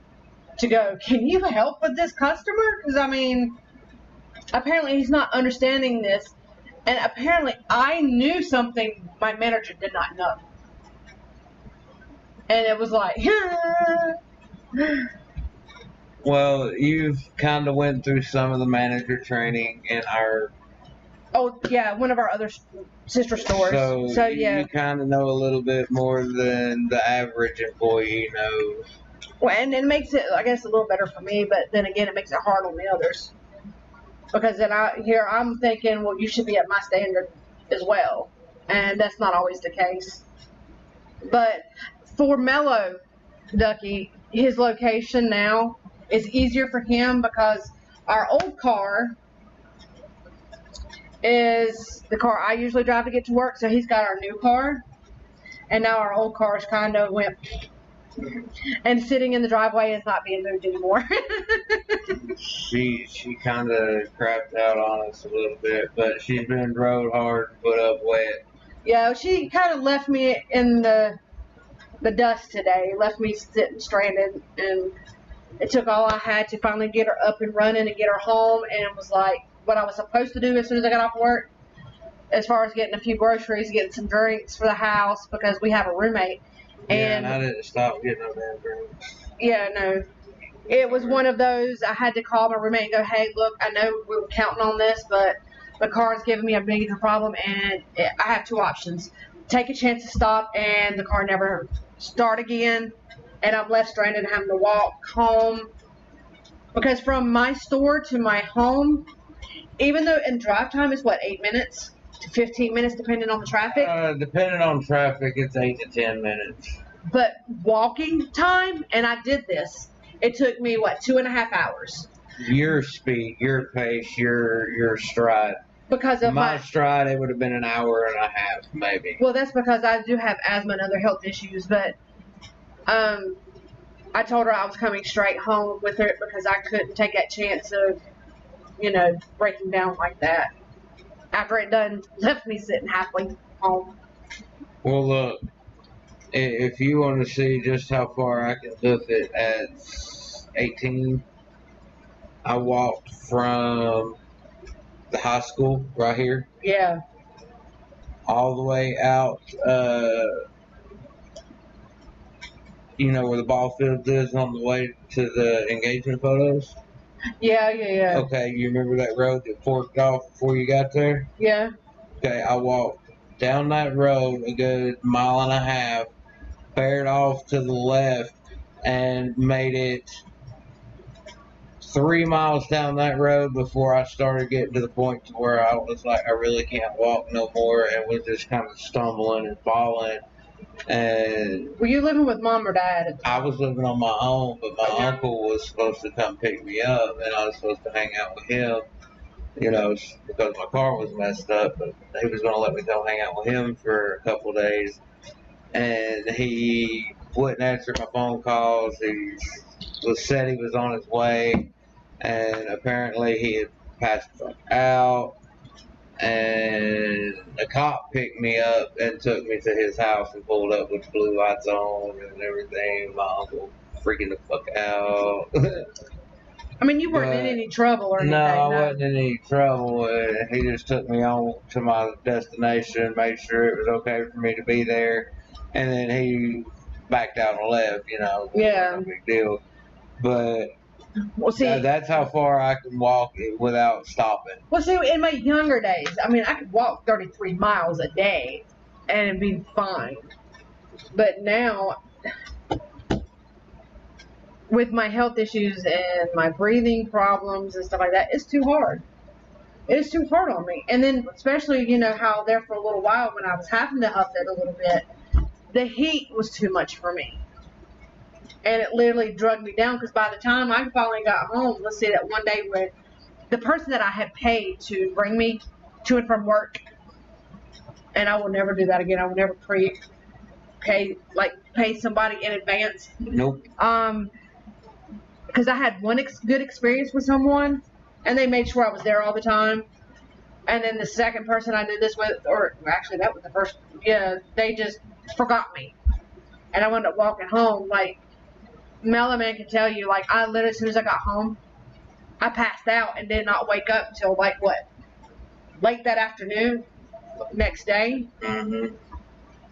to go, can you help with this customer? Because, I mean, apparently he's not understanding this. And apparently I knew something my manager did not know. And it was like, Well, you've kind of went through some of the manager training in our... Oh, yeah, one of our other sister stores. So yeah. You kind of know a little bit more than the average employee knows. Well, and it makes it, I guess, a little better for me, but then again, it makes it hard on the others. Because then I'm thinking, well, you should be at my standard as well. And that's not always the case. But for Mello, Ducky, his location now is easier for him because our old car is the car I usually drive to get to work. So he's got our new car. And now our old car's kind of went... And sitting in the driveway is not being moved anymore. She kind of crapped out on us a little bit, but she's been rode hard and put up wet. Yeah, she kind of left me in the dust today. Left me sitting stranded, and it took all I had to finally get her up and running and get her home. And it was like what I was supposed to do as soon as I got off work, as far as getting a few groceries, getting some drinks for the house because we have a roommate. And I didn't stop getting no damn drinks. Yeah, no. It was one of those, I had to call my roommate and go, hey, look, I know we were counting on this, but the car's giving me a major problem, and I have two options. Take a chance to stop, and the car never start again, and I'm left stranded and having to walk home. Because from my store to my home, even though in drive time is, 8 minutes? To 15 minutes, depending on the traffic. Depending on traffic, it's 8 to 10 minutes. But walking time, and I did this, it took me 2.5 hours. Your speed, your pace, your stride. because of My my stride, it would have been an hour and a half, maybe. well, that's because I do have asthma and other health issues, but I told her I was coming straight home with her because I couldn't take that chance of, breaking down like that after it done left me sitting halfway home. Well, look, if you want to see just how far I can lift it at 18, I walked from the high school right here Yeah. all the way out, where the ball field is on the way to the engagement photos. Yeah. Okay, you remember that road that forked off before you got there? Yeah. Okay, I walked down that road a good mile and a half, bared off to the left, and made it 3 miles down that road before I started getting to the point to where I was like, I really can't walk no more, and was just kind of stumbling and falling. And Were you living with mom or dad? I was living on my own, but my uncle was supposed to come pick me up, and I was supposed to hang out with him, because my car was messed up. But he was going to let me go hang out with him for a couple of days, and he wouldn't answer my phone calls. He said he was on his way, and apparently he had passed out. And a cop picked me up and took me to his house and pulled up with blue lights on and everything. My uncle freaking the fuck out. I mean, you weren't in any trouble or anything. No, I wasn't in any trouble. He just took me on to my destination, made sure it was okay for me to be there, and then he backed out and left. Yeah. No big deal. But well, see, that's how far I can walk it without stopping. Well, see, in my younger days, I mean, I could walk 33 miles a day and it'd be fine. But now, with my health issues and my breathing problems and stuff like that, it's too hard. It is too hard on me. And then, especially, how there for a little while when I was having to huff it a little bit, the heat was too much for me. And it literally drugged me down because by the time I finally got home, let's see, that one day when the person that I had paid to bring me to and from work, and I will never do that again. I will never pay somebody in advance. Nope. Because I had one good experience with someone, and they made sure I was there all the time. And then the second person I did this with, or actually that was the first, they just forgot me. And I wound up walking home. Like, Mellow Man can tell you, I literally, as soon as I got home, I passed out and did not wake up until, late that afternoon, next day. Mm-hmm.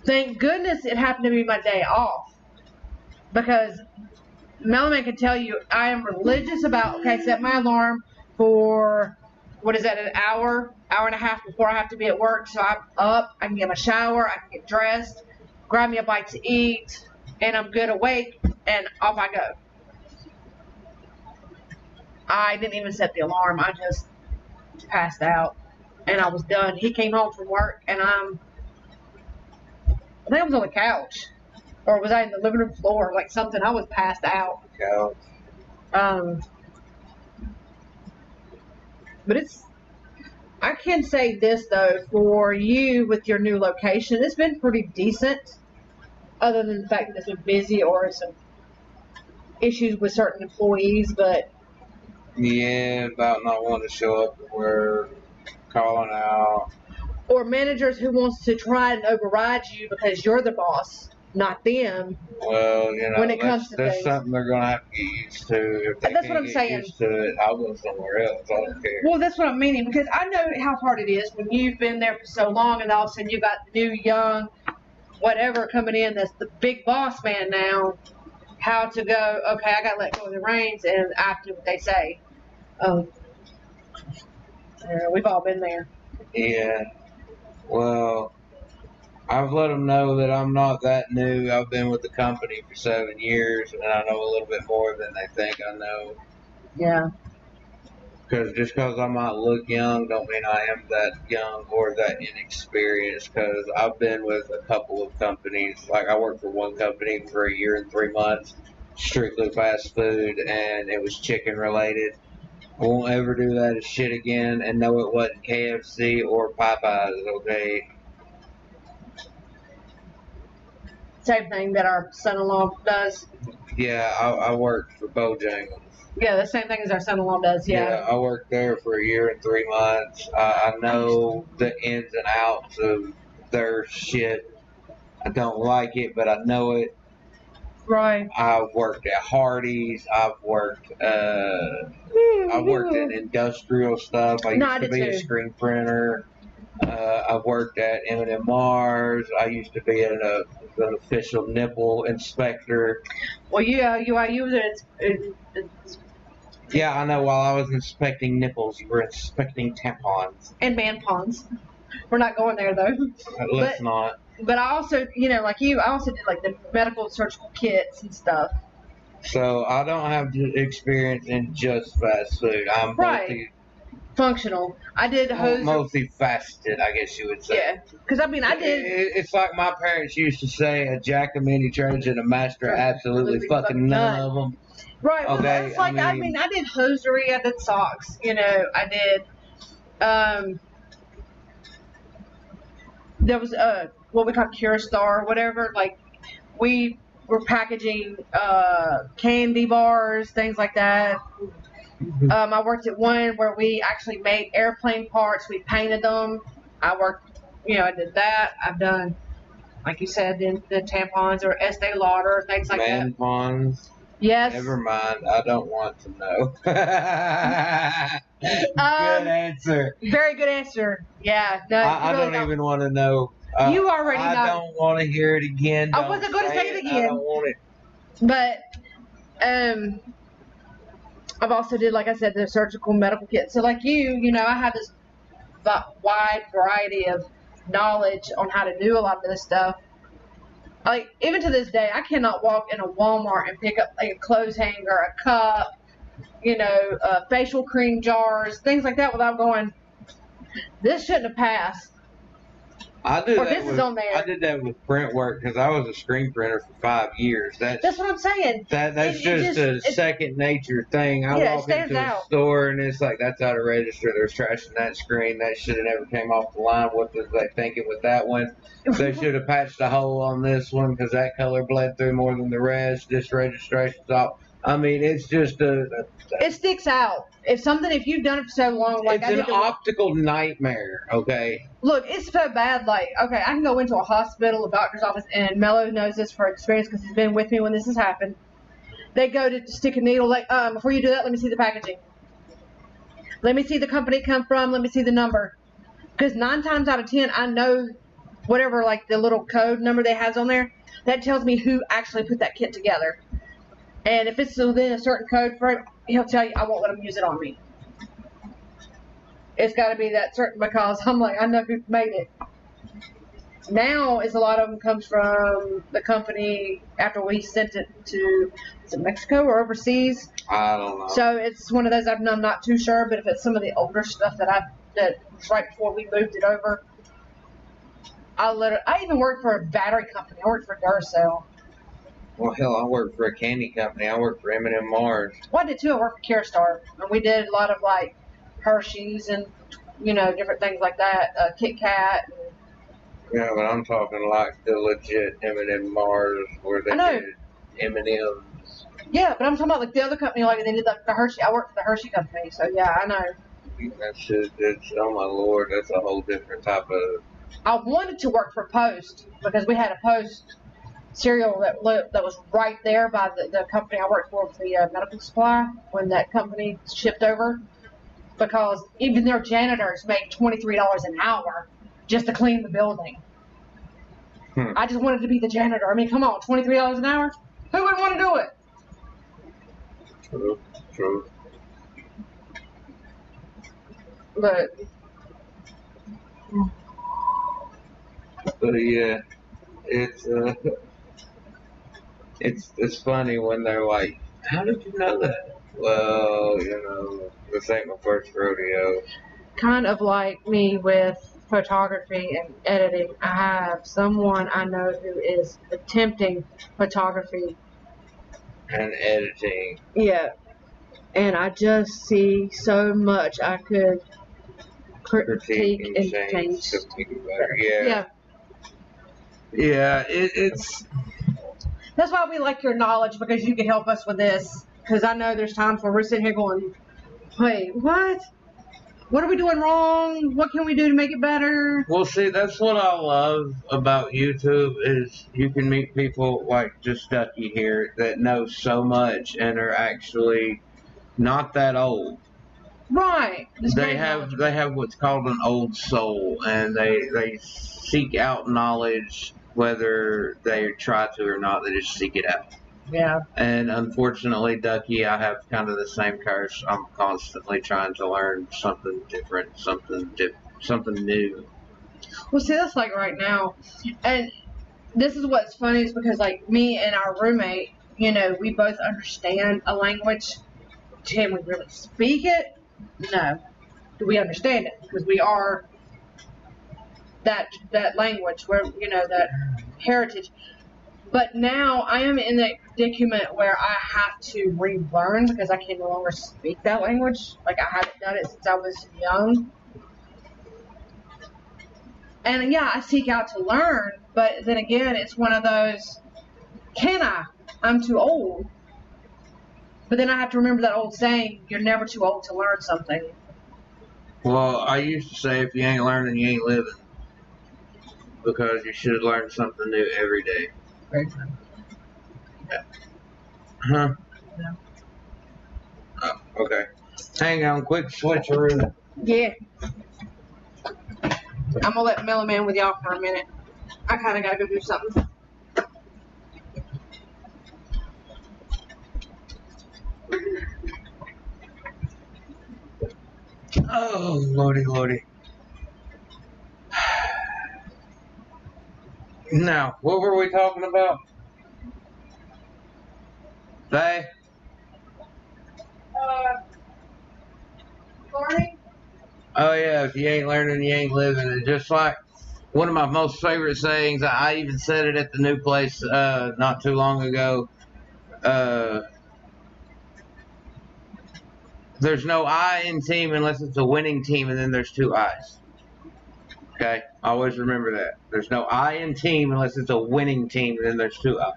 Thank goodness it happened to be my day off. Because Mellow Man can tell you, I am religious about, set my alarm for, an hour and a half before I have to be at work. So I'm up, I can get my shower, I can get dressed, grab me a bite to eat, and I'm good awake, and off I go. I didn't even set the alarm. I just passed out, and I was done. He came home from work, and I think I was on the couch, or was I in the living room floor, something. I was passed out. Couch. But I can say this, though, for you with your new location, it's been pretty decent, other than the fact that it's been busy or some issues with certain employees, but... Yeah, about not wanting to show up to work, calling out. Or managers who wants to try and override you because you're the boss, not them. Well, when it comes to that's things. something they're going to have to get used to. If they That's can't what I'm get saying. used to it, I'll go somewhere else. I don't care. Well, that's what I'm meaning, because I know how hard it is when you've been there for so long and all of a sudden you got new, young, whatever coming in that's the big boss man now. How to go, okay, I got to let go of the reins and I have to do what they say. We've all been there. Yeah. Well, I've let them know that I'm not that new. I've been with the company for 7 years, and I know a little bit more than they think I know. Yeah. Because just because I might look young, don't mean I am that young or that inexperienced. Because I've been with a couple of companies. I worked for one company for 1 year and 3 months, strictly fast food, and it was chicken related. Won't ever do that shit again, and know it wasn't KFC or Popeyes, okay? Same thing that our son-in-law does. Yeah, I worked for Bojangles. Yeah, the same thing as our son-in-law does. Yeah. I worked there for a year and 3 months. I know the ins and outs of their shit. I don't like it, but I know it. Right. I've worked at Hardee's. I've worked in industrial stuff. I No, used I to did be a too. screen printer. I've worked at M&M Mars. I used to be an official nipple inspector. Well, you was Yeah, I know. While I was inspecting nipples, you were inspecting tampons. and man ponds. We're not going there though. Let's not. But I also, like you, I also did like the medical surgical kits and stuff. So I don't have experience in just fast food. I'm Right. Functional. I did hose. multifaceted, I guess you would say. Yeah, because I mean, I did. It's like my parents used to say: a jack of many trades and a master of absolutely fucking none of them. Right. Well, Okay. it's like I mean, I did hosiery. I did socks. I did. There was what we call Cure Star or whatever. Like we were packaging candy bars, things like that. I worked at one where we actually made airplane parts. We painted them. I worked, I did that. I've done, like you said, the tampons or Estee Lauder, things like that. Tampons. Yes. Never mind. I don't want to know. Good answer. Very good answer. Yeah. No, I really don't even want to know. You already know. I don't want to hear it again. I wasn't going to say it again. I don't want it. But, I've also did, like I said, the surgical medical kit. So like I have this wide variety of knowledge on how to do a lot of this stuff. Like, even to this day, I cannot walk in a Walmart and pick up like a clothes hanger, a cup, facial cream jars, things like that without going, this shouldn't have passed. I did that with print work because I was a screen printer for 5 years. That's what I'm saying. That's just a second nature thing. I walk into a store and it's like, that's out of register. There's trash in that screen. That should have never came off the line. What was they thinking with that one? They should have patched a hole on this one because that color bled through more than the rest. This registration's off. I mean, it's just it sticks out. If you've done it for so long, like it's an optical nightmare. Okay. Look, it's so bad. Like, okay, I can go into a hospital, a doctor's office, and Mello knows this for experience because he's been with me when this has happened. They go to stick a needle. Like, before you do that, let me see the packaging. Let me see the company it come from. Let me see the number. Because 9 times out of 10, I know whatever, like the little code number they has on there. That tells me who actually put that kit together. And if it's within a certain code frame, he'll tell you, I won't let him use it on me. It's got to be that certain, because I'm like, I know who made it. Now, a lot of them comes from the company after we sent it to, is it Mexico or overseas? I don't know. So it's one of those I'm not too sure, but if it's some of the older stuff that was right before we moved it over, I even worked for a battery company. I worked for Duracell. Well, hell, I worked for a candy company. I worked for M&M Mars. Well, I did too. I worked for Cure Star, and we did a lot of like Hershey's and different things like that. Kit Kat. Yeah, but I'm talking like the legit M&M Mars where they did M&Ms. Yeah, but I'm talking about like the other company, like they did like the Hershey. I worked for the Hershey company, so yeah, I know. That shit, oh my lord, that's a whole different type of. I wanted to work for Post because we had a Post cereal that was right there by the company I worked for the medical supply when that company shipped over, because even their janitors made $23 an hour just to clean the building. I just wanted to be the janitor. I mean, come on, $23 an hour? Who would want to do it? True. But yeah, it's funny when they're like, how did you know that? Well, this ain't my first rodeo. Kind of like me with photography and editing. I have someone I know who is attempting photography and editing. Yeah. and I just see so much I could critique and change. Yeah. Yeah, it's. That's why we like your knowledge, because you can help us with this. Because I know there's times where we're sitting here going, wait, what? What are we doing wrong? What can we do to make it better? Well, see, that's what I love about YouTube is you can meet people like just Ducky here that know so much and are actually not that old. Right. They have what's called an old soul, and they seek out knowledge whether they try to or not. They just seek it out. Yeah. And unfortunately, Ducky, I have kind of the same curse. I'm constantly trying to learn something different, something new. Well, see, that's like right now, and this is what's funny is because like me and our roommate, you know, we both understand a language. Can we really speak it? No. Do we understand it? Because we are that language, where you know that heritage. But now I am in that predicament where I have to relearn because I can no longer speak that language. Like I haven't done it since I was young. And yeah, I seek out to learn, but then again, it's one of those, can I? I'm too old. But then I have to remember that old saying, you're never too old to learn something. Well, I used to say if you ain't learning, you ain't living. Because you should learn something new every day. Very true. Yeah. Huh? Yeah. Oh, okay. Hang on, quick switcheroo. Yeah. I'm gonna let Mellow Man with y'all for a minute. I kinda gotta go do something. Oh, lordy, lordy. Now, what were we talking about? Faye? Learning? Oh, yeah, if you ain't learning, you ain't living. And just like one of my most favorite sayings, I even said it at the new place not too long ago. There's no I in team unless it's a winning team, and then there's two I's. Okay? Always remember that. There's no I in team unless it's a winning team, and then there's two I's.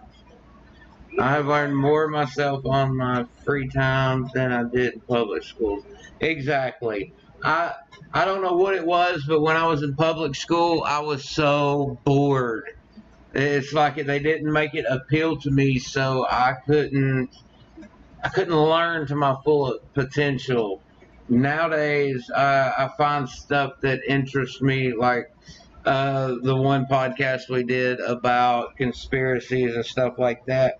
I have learned more myself on my free time than I did in public school. Exactly. I don't know what it was, but when I was in public school, I was so bored. It's like they didn't make it appeal to me, so I couldn't learn to my full potential. Nowadays, I find stuff that interests me, like the one podcast we did about conspiracies and stuff like that.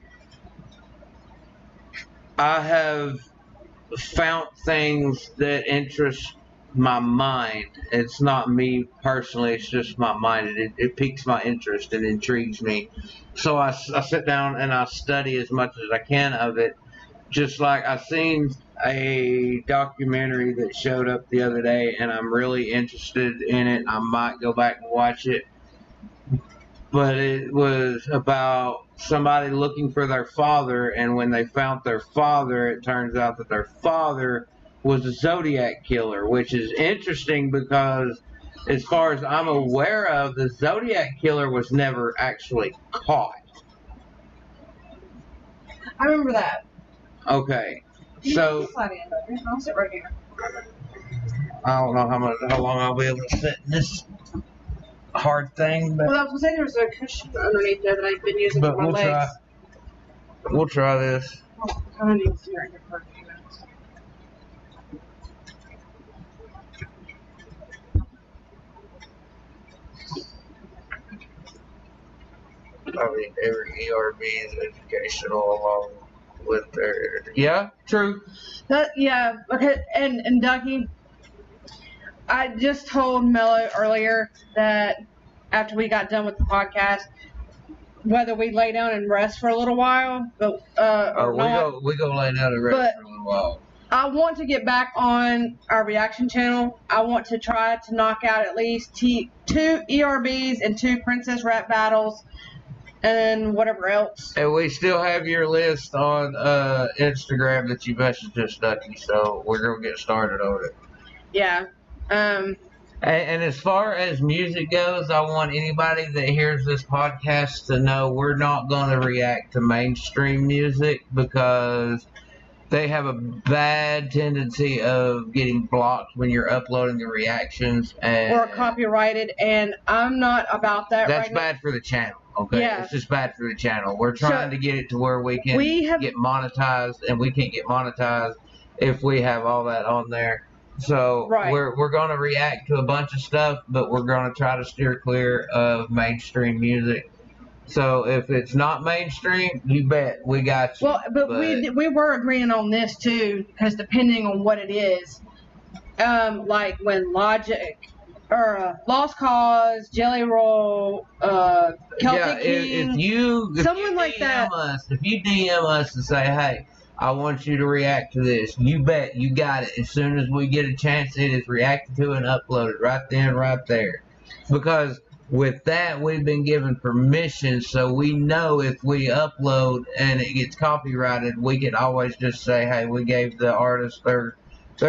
I have found things that interest my mind. It's not me personally, it's just my mind. It piques my interest and intrigues me. So I sit down and I study as much as I can of it. Just like I seen a documentary that showed up the other day, and I'm really interested in it. I might go back and watch it. But it was about somebody looking for their father, and when they found their father, it turns out that their father was a Zodiac killer, which is interesting because, as far as I'm aware of, the Zodiac killer was never actually caught. I remember that. Okay, so I'll sit right here. I don't know how long I'll be able to sit in this hard thing, but Well, I was gonna say there was a cushion underneath there that I've been using for my we'll legs. We'll try this. Oh, I kind of need to sit right here for a few minutes. I mean, every ERB is educational along with their. Yeah, true. Yeah, okay, and Ducky, I just told Mello earlier that after we got done with the podcast, whether we lay down and rest for a little while, but or not. We go lay down and rest for a little while. I want to get back on our reaction channel. I want to try to knock out at least 2 ERBs and 2 princess rap battles and whatever else. And we still have your list on Instagram that you messaged us, Ducky. So we're gonna get started on it. Yeah. And as far as music goes, I want anybody that hears this podcast to know we're not going to react to mainstream music because they have a bad tendency of getting blocked when you're uploading the reactions. Or copyrighted, and I'm not about that That's right now. bad for the channel, okay? Yeah. It's just bad for the channel. We're trying to get it to where we can get monetized, and we can't get monetized if we have all that on there. So we're going to react to a bunch of stuff, but we're going to try to steer clear of mainstream music. So if it's not mainstream, you bet we got you. Well, but we were agreeing on this too, because depending on what it is, like when Logic or Lost Cause, Jelly Roll, Celtic King, someone like that. If you DM us and say, hey, I want you to react to this, you bet you got it. As soon as we get a chance, it is reacted to and uploaded right then, right there. Because with that, we've been given permission, so we know if we upload and it gets copyrighted, we can always just say, hey, we gave the artist their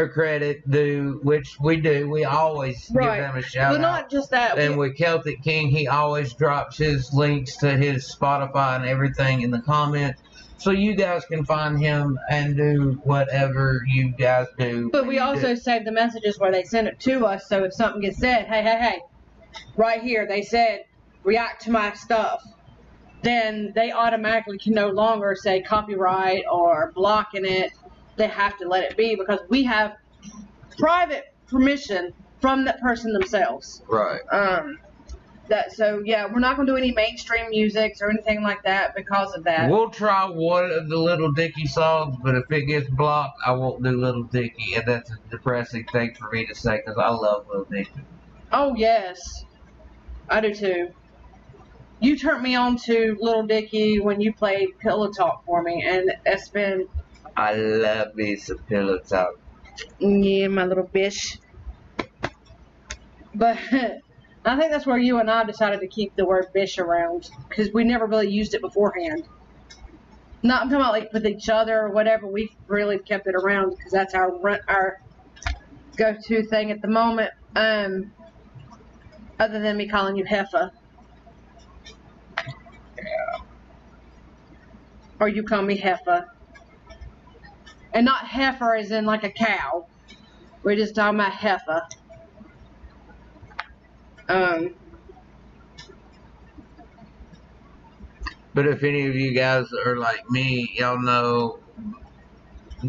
credit due, which we do. We always give them a shout out. Not just that. And with Celtic King, he always drops his links to his Spotify and everything in the comments. So you guys can find him and do whatever you guys do. But we also save the messages where they send it to us, so if something gets said, hey, right here, they said, react to my stuff, then they automatically can no longer say copyright or blocking it. They have to let it be because we have private permission from that person themselves. Right. So yeah, we're not going to do any mainstream musics or anything like that because of that. We'll try one of the Little Dicky songs, but if it gets blocked, I won't do Little Dicky, and that's a depressing thing for me to say because I love Little Dicky. Oh yes, I do too. You turned me on to Little Dicky when you played Pillow Talk for me, and it's been. I love me some Pillow Talk. Yeah, my little bitch. But I think that's where you and I decided to keep the word bitch around because we never really used it beforehand. Not I'm talking about like with each other or whatever. We really kept it around because that's our go-to thing at the moment. Other than me calling you Heffa. Yeah. Or you call me Heffa. And not heifer as in like a cow. We're just talking about Heffa. But if any of you guys are like me, y'all know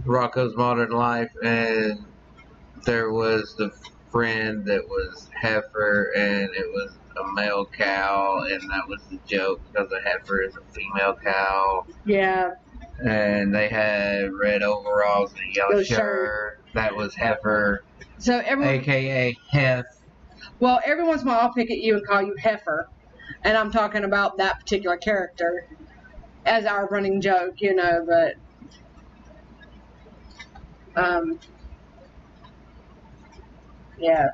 Rocco's Modern Life, and there was the friend that was heifer, and it was a male cow, and that was the joke because a heifer is a female cow. Yeah. And they had red overalls and a yellow shirt. That was heifer. So everyone, AKA Hef. Well, every once in a while I'll pick at you and call you heifer, and I'm talking about that particular character as our running joke, you know. But yeah,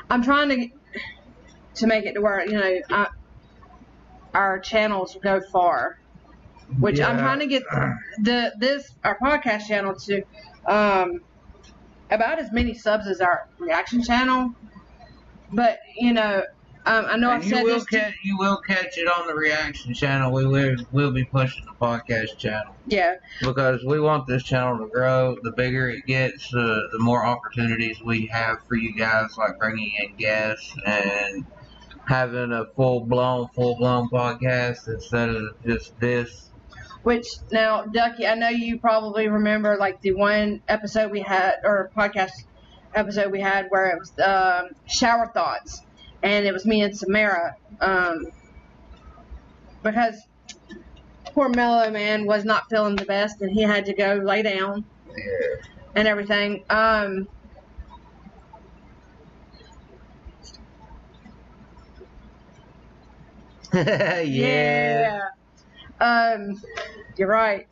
I'm trying to make it to where our channels go far, which I'm trying to get our podcast channel to about as many subs as our reaction channel. But I know I've said this. You will catch it on the reaction channel. We'll be pushing the podcast channel. Yeah. Because we want this channel to grow. The bigger it gets, the more opportunities we have for you guys, like bringing in guests and having a full-blown podcast instead of just this. Which, now, Ducky, I know you probably remember, like, the one episode we had, or podcast episode we had, where it was shower thoughts, and it was me and Samara, because poor Mellow Man was not feeling the best, and he had to go lay down and everything. Yeah. You're right.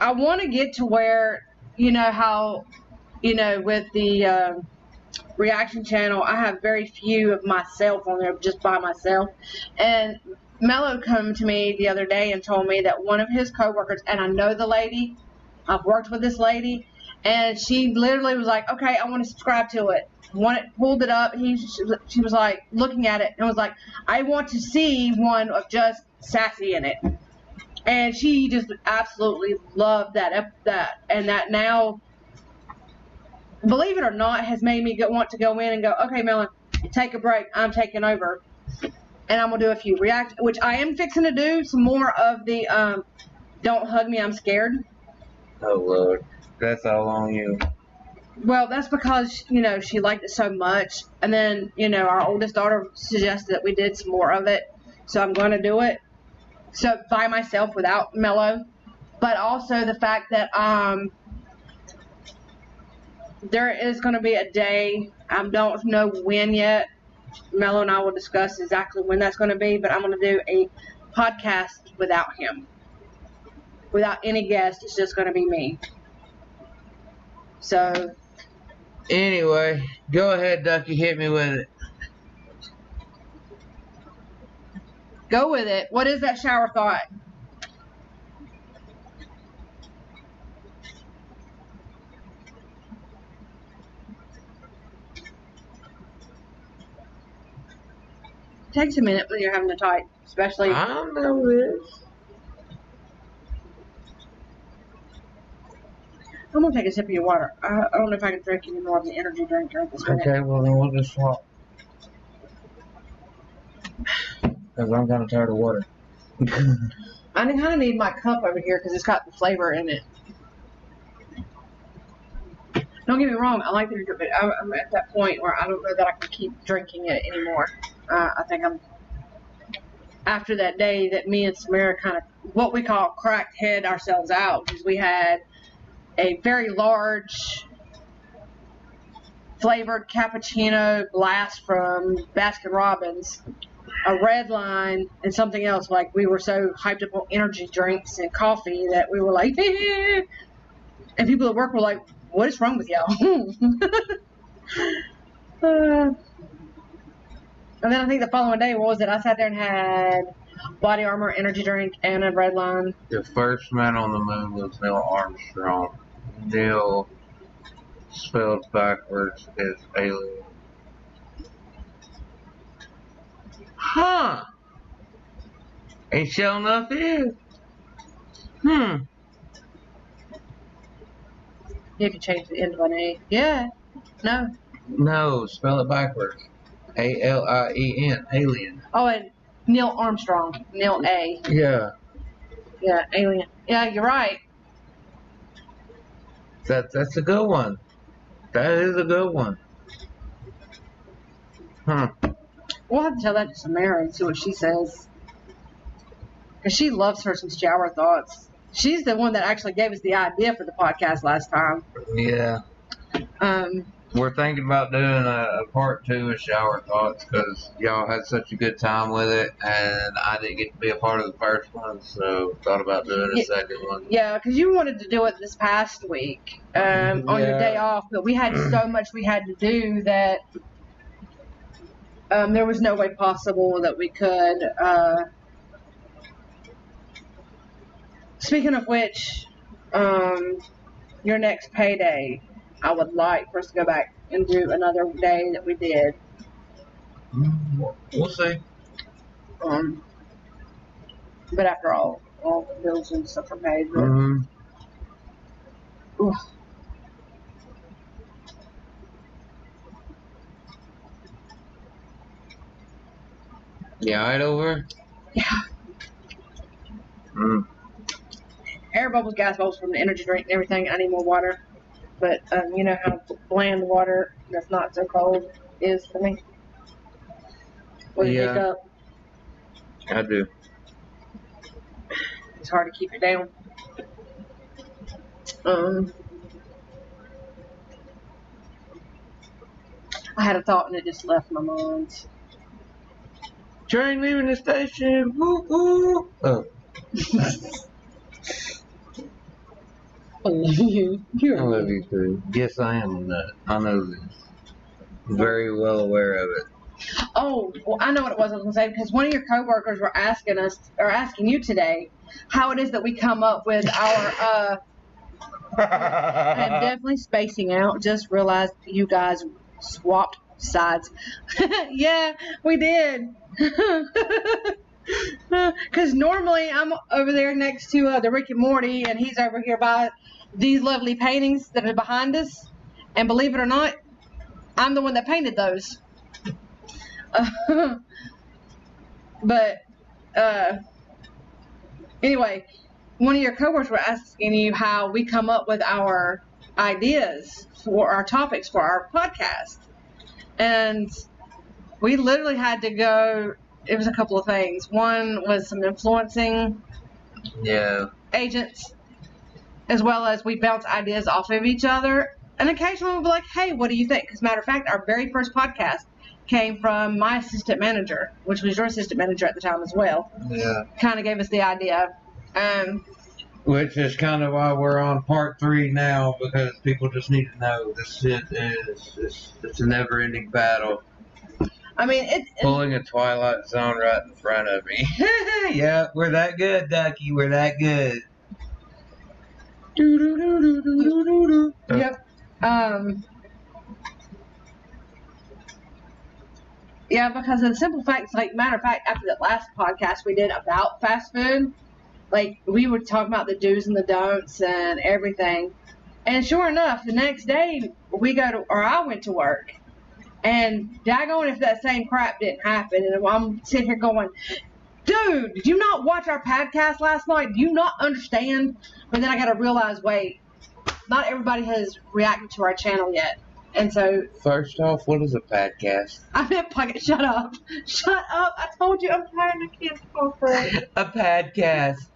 I want to get to where, how, with the reaction channel. I have very few of myself on there, just by myself. And Mello came to me the other day and told me that one of his coworkers, and I know the lady, I've worked with this lady, and she literally was like, okay, I want to subscribe to it. Pulled it up. She was like looking at it and was like, I want to see one of just Sassy in it. And she just absolutely loved that, and that now, believe it or not, has made me want to go in and go, okay, Melon, take a break. I'm taking over. And I'm going to do a few which I am fixing to do some more of the Don't Hug Me, I'm Scared. Oh, Lord. That's all on you. Well, that's because, you know, she liked it so much. And then, you know, our oldest daughter suggested that we did some more of it. So I'm going to do it. So by myself without Mello. But also the fact that there is going to be a day, I don't know when yet. Mello and I will discuss exactly when that's going to be, but I'm going to do a podcast without him. Without any guest, it's just going to be me. So. Anyway, go ahead, Ducky, hit me with it. Go with it. What is that shower thought? It takes a minute when you're having to type, especially. I don't know this. I'm going to take a sip of your water. I don't know if I can drink any more of the energy drink at this minute. Okay, well then we'll just swap. Because I'm kind of tired of water. I kind of need my cup over here because it's got the flavor in it. Don't get me wrong, I like the drink, but I'm at that point where I don't know that I can keep drinking it anymore. I think I'm, after that day that me and Samara kind of, what we call cracked head ourselves out, because we had a very large flavored cappuccino glass from Baskin Robbins, a red line, and something else. Like, we were so hyped up on energy drinks and coffee that we were like, and people at work were like, what is wrong with y'all? And then I think the following day, what was it? I sat there and had Body Armor energy drink and a red line. The first man on the moon was Neil Armstrong. Neil, spelled backwards, is alien. Huh. And sure enough is. You have to change the end of an A. Yeah. No. No, spell it backwards. A-L-I-E-N, alien. Oh, and Neil Armstrong. Neil A. Yeah. Yeah, alien. Yeah, you're right. That's a good one. That is a good one. We'll have to tell that to Samara and see what she says. Because she loves her some shower thoughts. She's the one that actually gave us the idea for the podcast last time. Yeah. We're thinking about doing a part 2 of Shower Thoughts because y'all had such a good time with it, and I didn't get to be a part of the first one, so thought about doing a second one. Yeah, because you wanted to do it this past week on your day off, but we had so much we had to do that there was no way possible that we could. Speaking of which, your next payday, I would like for us to go back and do another day that we did. We'll see. But after all the bills and stuff are paid. Yeah, right over? Yeah. Air bubbles, gas bubbles from the energy drink and everything. I need more water. But you know how bland water that's not so cold is for me? With a hiccup. I do. It's hard to keep it down. I had a thought and it just left my mind. Train leaving the station. Woo woo. Oh. I love you. I love you too. Yes, I am a nut. I know this. Very well aware of it. Oh, well, I know what it was I was going to say, because one of your coworkers were asking you today how it is that we come up with our, I am definitely spacing out. Just realized you guys swapped sides. Yeah, we did. Because normally I'm over there next to the Rick and Morty, and he's over here by these lovely paintings that are behind us. And believe it or not, I'm the one that painted those. But anyway, one of your coworkers were asking you how we come up with our ideas for our topics for our podcast. And we literally had to go, it was a couple of things. One was some influencing agents, as well as we bounce ideas off of each other. And occasionally we'll be like, hey, what do you think? Because matter of fact, our very first podcast came from my assistant manager, which was your assistant manager at the time as well. Yeah. Kind of gave us the idea. Which is kind of why we're on part 3 now, because people just need to know this shit it's a never-ending battle. I mean, it's pulling a Twilight Zone right in front of me. Yeah, we're that good, Ducky. We're that good. Yep. Yeah, because of the simple facts, like, matter of fact, after that last podcast we did about fast food, like, we would talk about the do's and the don'ts and everything. And sure enough, the next day I went to work. And daggone if that same crap didn't happen. And I'm sitting here going, dude, did you not watch our podcast last night? Do you not understand? But then I got to realize, wait, not everybody has reacted to our channel yet. And so, first off, what is a podcast? I meant Puckett, shut up. Shut up. I told you I'm tired and I can't talk for it. A podcast.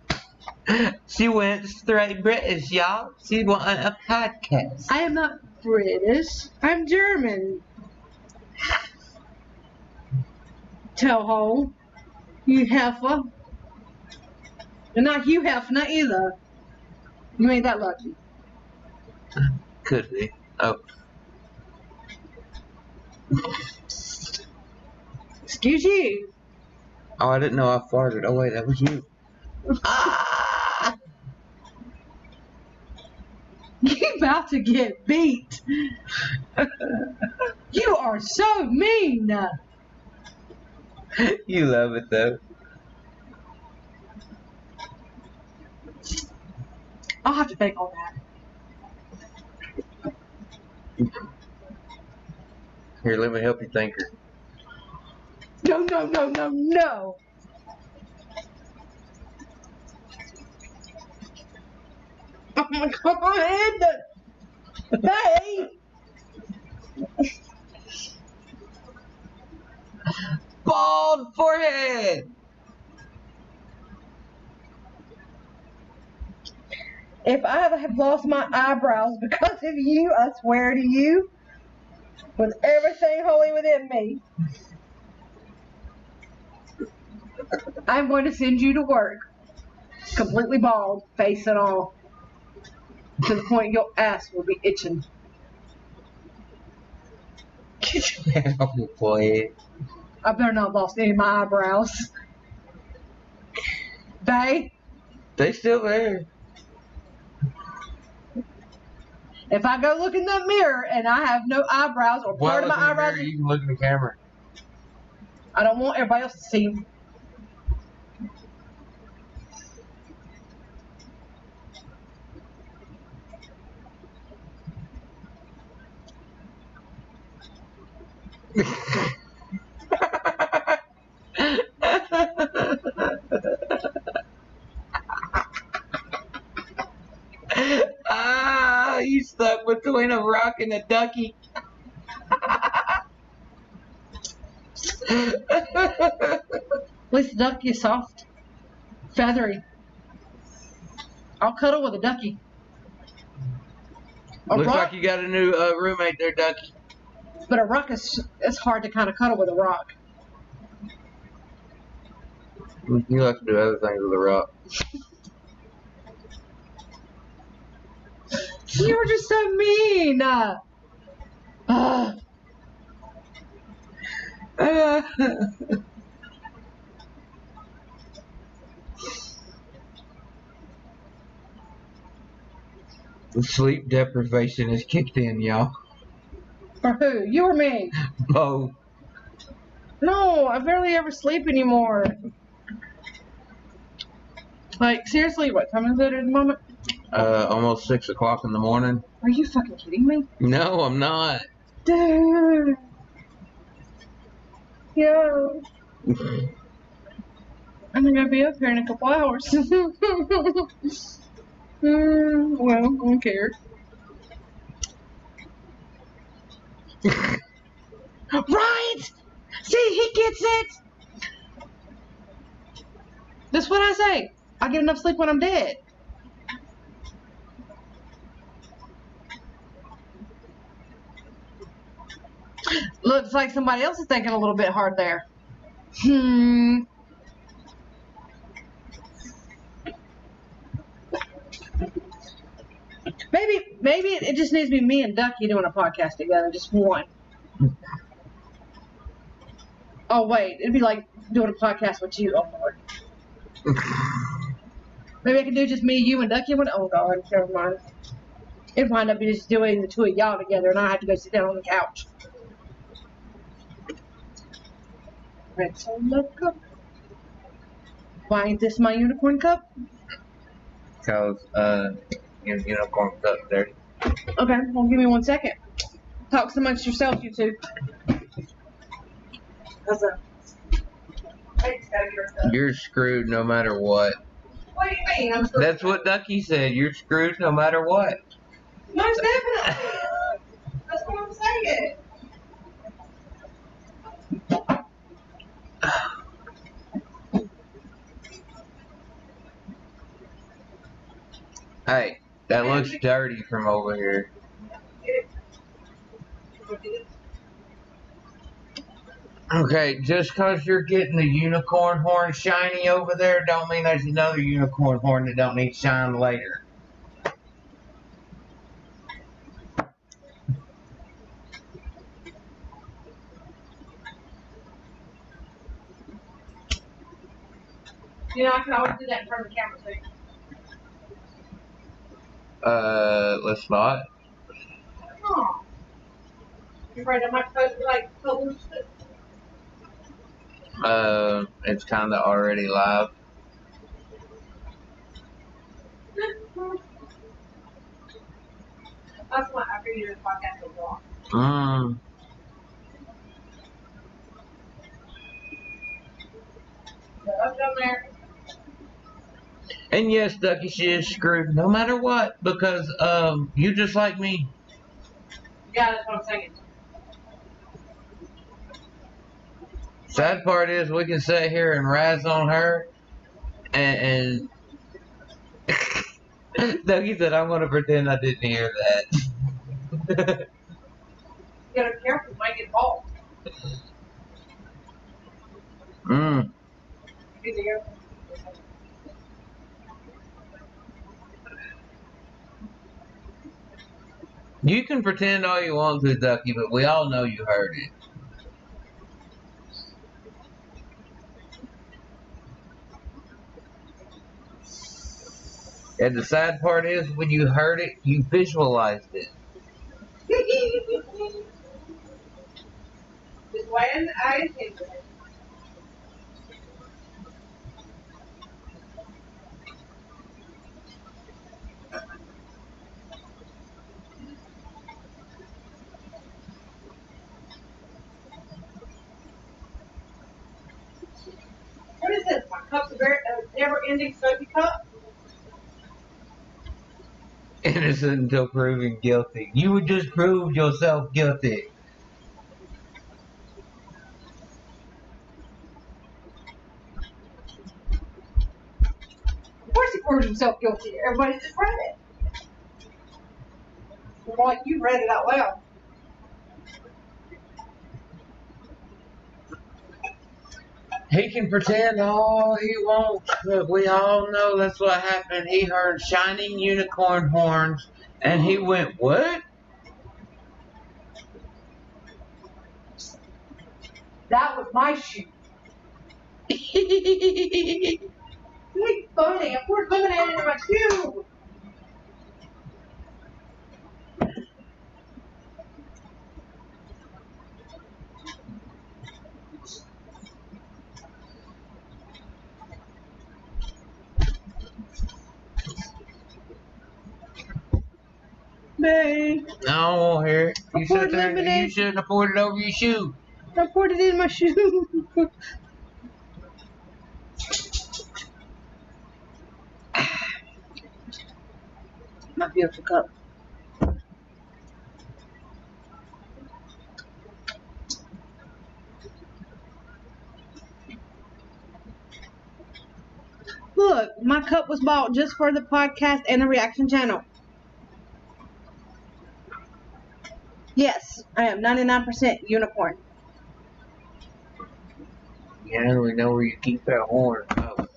She went straight British, y'all. She wanted a podcast. I am not British. I'm German. Tellhole. You heifer. And not Hugh Hefner either. You ain't that lucky. Could be. Oh. Excuse you. Oh, I didn't know I farted. Oh, wait, that was you. You about to get beat. You are so mean. You love it, though. I'll have to think on that. Here, let me help you think her. No, no, no, no, no. Oh my God. Hey. Bald forehead. If I have lost my eyebrows because of you, I swear to you, with everything holy within me, I'm going to send you to work completely bald, face and all, to the point your ass will be itching. Get your hand off your forehead. I better not have lost any of my eyebrows. They still there. If I go look in the mirror and I have no eyebrows or part of my eyebrows, mirror, you can look in the camera. I don't want everybody else to see them. Ah, you stuck between a rock and a ducky. At least the ducky is soft, feathery. I'll cuddle with a ducky. Looks like you got a new roommate there, Ducky. But a rock is hard to kind of cuddle with a rock. You like to do other things with a rock. You were just so mean. Sleep deprivation has kicked in, y'all. For who? You or me? Both. No, I barely ever sleep anymore. Like, seriously, what time is it at the moment? Almost 6 o'clock in the morning. Are you fucking kidding me? No, I'm not. Dude. Yo. I'm gonna be up here in a couple hours. Well, I don't care. Right! See, he gets it! That's what I say. I get enough sleep when I'm dead. Looks like somebody else is thinking a little bit hard there. Maybe it just needs to be me and Ducky doing a podcast together, just one. Oh wait, it'd be like doing a podcast with you. Oh Lord. Maybe I can do just me, you, and Ducky. Oh God, never mind. It'd wind up just doing the two of y'all together, and I have to go sit down on the couch. Red Soda cup. Why ain't this my unicorn cup? Because, your unicorn cup there. Okay, well, give me 1 second. Talk amongst yourselves, you two. How's that? You're screwed no matter what. What do you mean? I'm screwed. That's what Ducky said. You're screwed no matter what. Most definitely. That's what I'm saying. Hey, that looks dirty from over here. Okay, just because you're getting the unicorn horn shiny over there, don't mean there's another unicorn horn that don't need shine later. You know, I can always do that in front of the camera too. Let's not. Oh. You're afraid I might post like publish it? It's kind of already live. That's why I figured the podcast was wrong. So up down there. And yes, Ducky, she is screwed no matter what because you just like me. Yeah, that's what I'm saying. Sad part is we can sit here and razz on her and Ducky said, I'm going to pretend I didn't hear that. You gotta be careful, you might get bald. You can pretend all you want to, Ducky, but we all know you heard it. And the sad part is, when you heard it, you visualized it. Just when I intended it. What is this? My cup's a never-ending soapy cup? Innocent until proven guilty. You would just prove yourself guilty. Of course he proved himself guilty. Everybody just read it. More like you read it out loud. He can pretend all he wants, but we all know that's what happened. He heard shining unicorn horns, and he went, what? That was my shoe. You ain't funny. I poured lemonade into my shoe. Babe. I don't want to hear it. I You poured sit there and you lemonade. shouldn't have poured it over your shoe. I poured it in my shoe. My beautiful cup. Look, my cup was bought just for the podcast and the reaction channel. Yes, I am 99% unicorn. Yeah, we know where you keep that horn. Oh.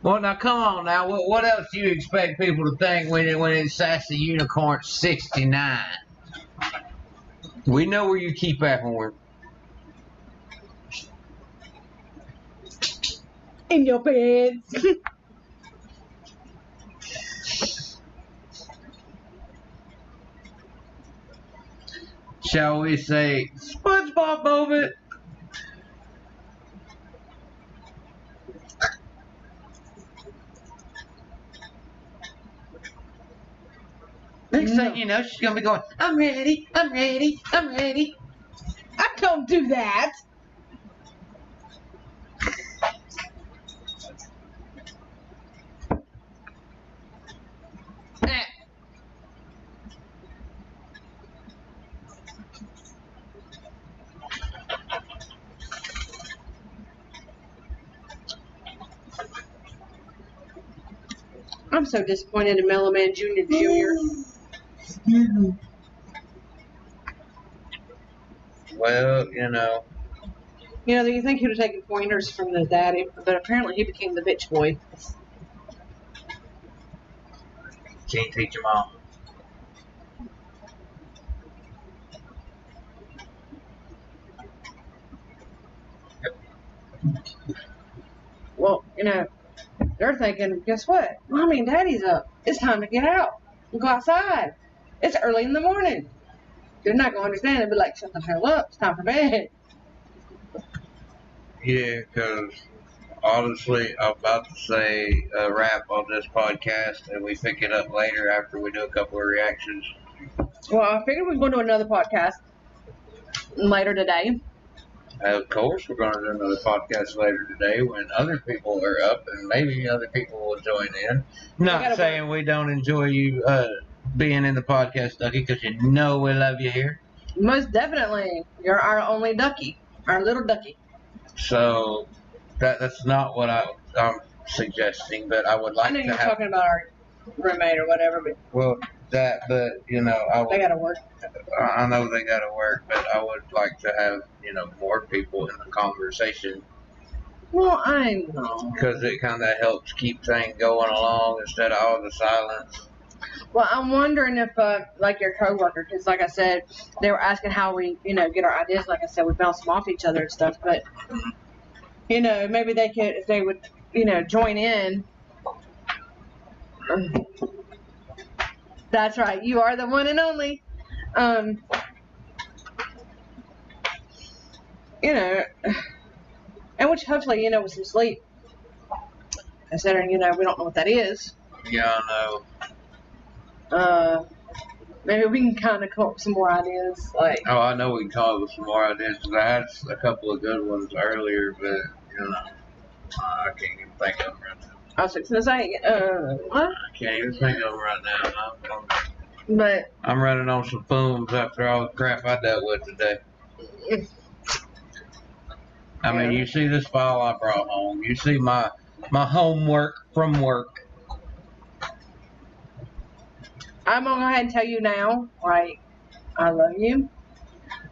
Well, now come on now. What else do you expect people to think when it's Sassy Unicorn 69? We know where you keep that horn. In your pants. Shall we say SpongeBob moment? Next thing you know, she's gonna be going, I'm ready, I'm ready, I'm ready. I don't do that. I'm so disappointed in Mellow Man Jr. Jr. Well, you know. You know, you think he would have taken pointers from his daddy, but apparently he became the bitch boy. Can't teach them all. Well, you know, they're thinking, guess what? Mommy and Daddy's up. It's time to get out and go outside. It's early in the morning. They're not going to understand. They'll be like, shut the hell up. It's time for bed. Yeah, because honestly, I'm about to say a wrap on this podcast, and we pick it up later after we do a couple of reactions. Well, I figured we'd go to another podcast later today. Of course, we're going to do another podcast later today when other people are up, and maybe other people will join in. Not saying we don't enjoy you being in the podcast, Ducky, because you know we love you here. Most definitely. You're our only ducky. Our little ducky. So, that's not what I'm suggesting, but I would like to have... I know you're talking about our roommate or whatever, but... Well, but, you know... They gotta work. I know they gotta work, but I would like to have, you know, more people in the conversation. Well, I know. Because it kind of helps keep things going along instead of all the silence. Well, I'm wondering if, like your coworker, because like I said, they were asking how we, you know, get our ideas. Like I said, we bounce them off each other and stuff. But, you know, maybe they could, if they would, you know, join in. That's right. You are the one and only. You know, and which hopefully, you know, with some sleep. Considering, you know, we don't know what that is. Yeah, I know. Maybe we can kind of come up with some more ideas. Like, oh, I know we can come up with some more ideas. Because I had a couple of good ones earlier, but, you know, I can't even think of them right now. I was fixing to say, what? I can't even think of them right now. But I'm running on some fumes after all the crap I dealt with today. I mean, you see this file I brought home. You see my My homework from work. I'm gonna go ahead and tell you now, like, I love you.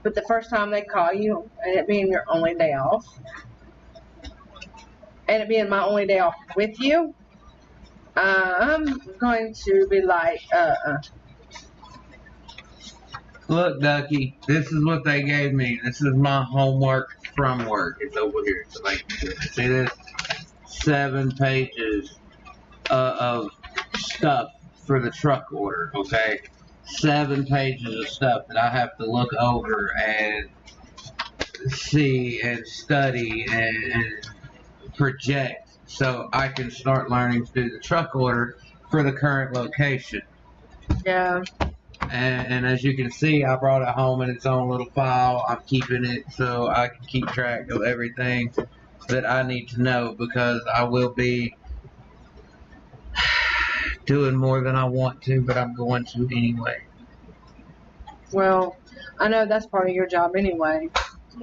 But the first time they call you, and it being your only day off, and it being my only day off with you, I'm going to be like, Look, Ducky, this is what they gave me. This is my homework from work. It's over here. So, like, see this? 7 pages of stuff for the truck order, okay? 7 pages of stuff that I have to look over and see and study and project so I can start learning to do the truck order for the current location. yeah. And as you can see, I brought it home in its own little file. I'm keeping it so I can keep track of everything that I need to know, because I will be doing more than I want to, but I'm going to anyway. Well, I know that's part of your job anyway.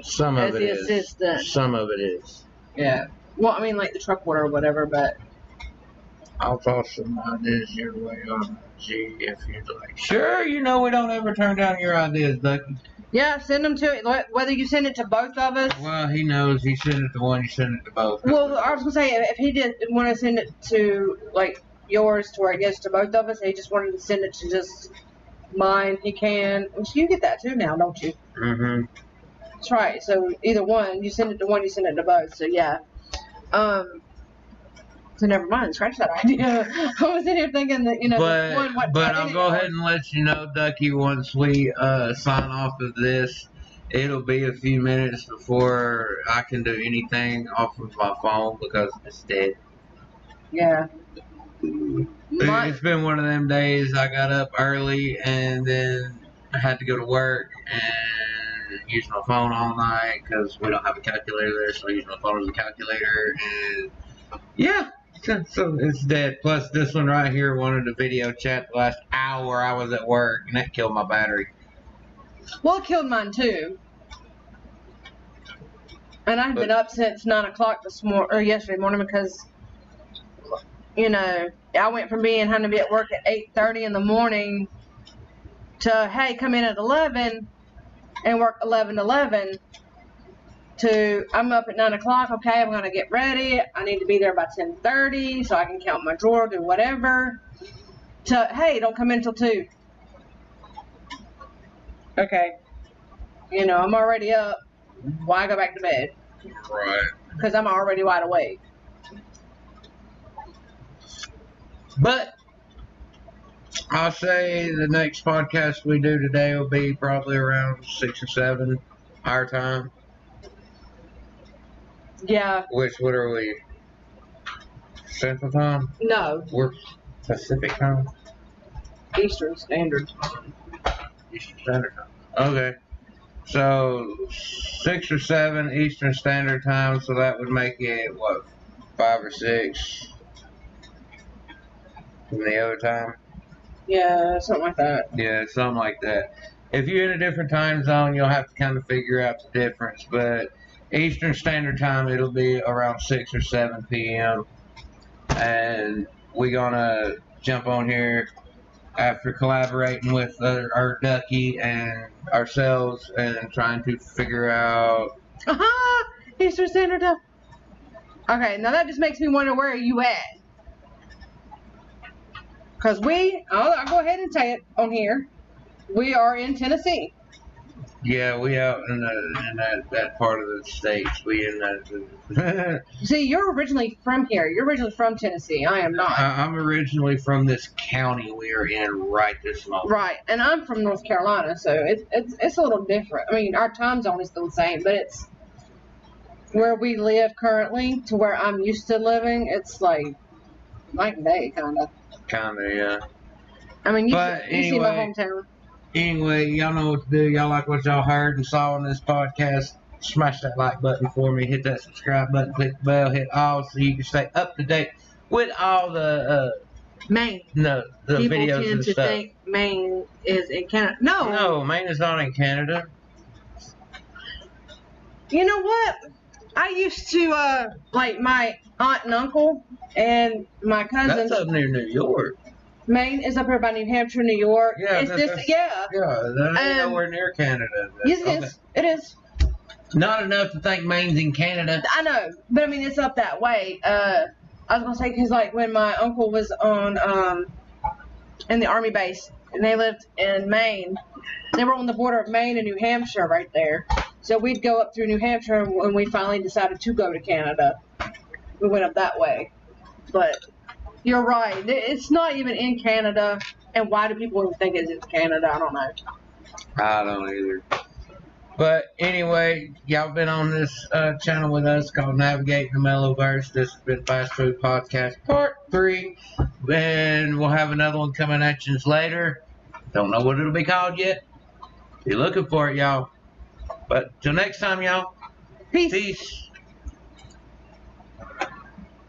Some of As it the is. assistant. Some of it is. Yeah. Well, I mean, like the truck order or whatever, but I'll toss some ideas your way on G if you'd like. Sure, you know we don't ever turn down your ideas, Ducky. yeah, send them to, whether you send it to both of us. Well, he knows. He sent it to one, he sent it to both. Well, I was gonna say, if he didn't want to send it to, like, yours to where it gets to both of us, he just wanted to send it to just mine, he can. Which you get that too now, don't you? Mm-hmm. That's right. So either one, you send it to one, you send it to both. So yeah. So never mind. Scratch that idea. I was in here thinking that, But I'll go ahead and let you know, Ducky, once we sign off of this, it'll be a few minutes before I can do anything off of my phone because it's dead. Yeah. It's been one of them days. I got up early and then I had to go to work and use my phone all night because we don't have a calculator there, so I use my phone as a calculator. And yeah, so it's dead. Plus, this one right here wanted a video chat the last hour I was at work, and that killed my battery. Well, it killed mine too. And I've been up since 9 o'clock yesterday morning because, I went from having to be at work at 8:30 in the morning to, hey, come in at 11 and work 11 to 11 to, I'm up at 9 o'clock. Okay, I'm going to get ready. I need to be there by 10:30 so I can count my drawer, do whatever. To, hey, don't come in until 2. Okay. I'm already up. Why go back to bed? Right. Because I'm already wide awake. But I'll say the next podcast we do today will be probably around 6 or 7 our time. Yeah. What are we? Central time? No. We're Pacific time? Eastern Standard Time. Eastern Standard Time. Okay. So 6 or 7 Eastern Standard Time, so that would make it, 5 or 6 from the other time? Yeah, something like that. Yeah, something like that. If you're in a different time zone, you'll have to kind of figure out the difference, but Eastern Standard Time, it'll be around 6 or 7 p.m. And we're going to jump on here after collaborating with our Ducky and ourselves and trying to figure out... Aha! Eastern Standard Time. Okay, now that just makes me wonder, where are you at? Because I'll go ahead and say it on here, we are in Tennessee. Yeah, we out in that part of the states. We in that. See, you're originally from here. You're originally from Tennessee. I am not. I'm originally from this county we are in right this moment. Right, and I'm from North Carolina, so it's a little different. I mean, our time zone is still the same, but it's where we live currently to where I'm used to living. It's like night and day, kind of. Kinda, yeah. I mean, you see my hometown. Anyway, y'all know what to do. Y'all like what y'all heard and saw on this podcast. Smash that like button for me. Hit that subscribe button. Click the bell. Hit all so you can stay up to date with all the Maine. No, the People videos tend and to stuff. think Maine is in Canada. No, Maine is not in Canada. You know what? I used to like my aunt and uncle, and my cousins. That's up near New York. Maine is up here by New Hampshire, New York. Yeah, it's just Yeah, that ain't nowhere near Canada. Yes, it is. It is. Not enough to think Maine's in Canada. I know, but I mean it's up that way. I was gonna say because like when my uncle was on in the army base and they lived in Maine, they were on the border of Maine and New Hampshire right there. So we'd go up through New Hampshire when we finally decided to go to Canada. We went up that way, but you're right. It's not even in Canada. And why do people even think it's in Canada? I don't know. I don't either. But anyway, y'all been on this channel with us called Navigating the Mellowverse. This has been Fast Food Podcast Part 3. And we'll have another one coming at you later. Don't know what it'll be called yet. Be looking for it, y'all. But till next time, y'all. Peace. Peace.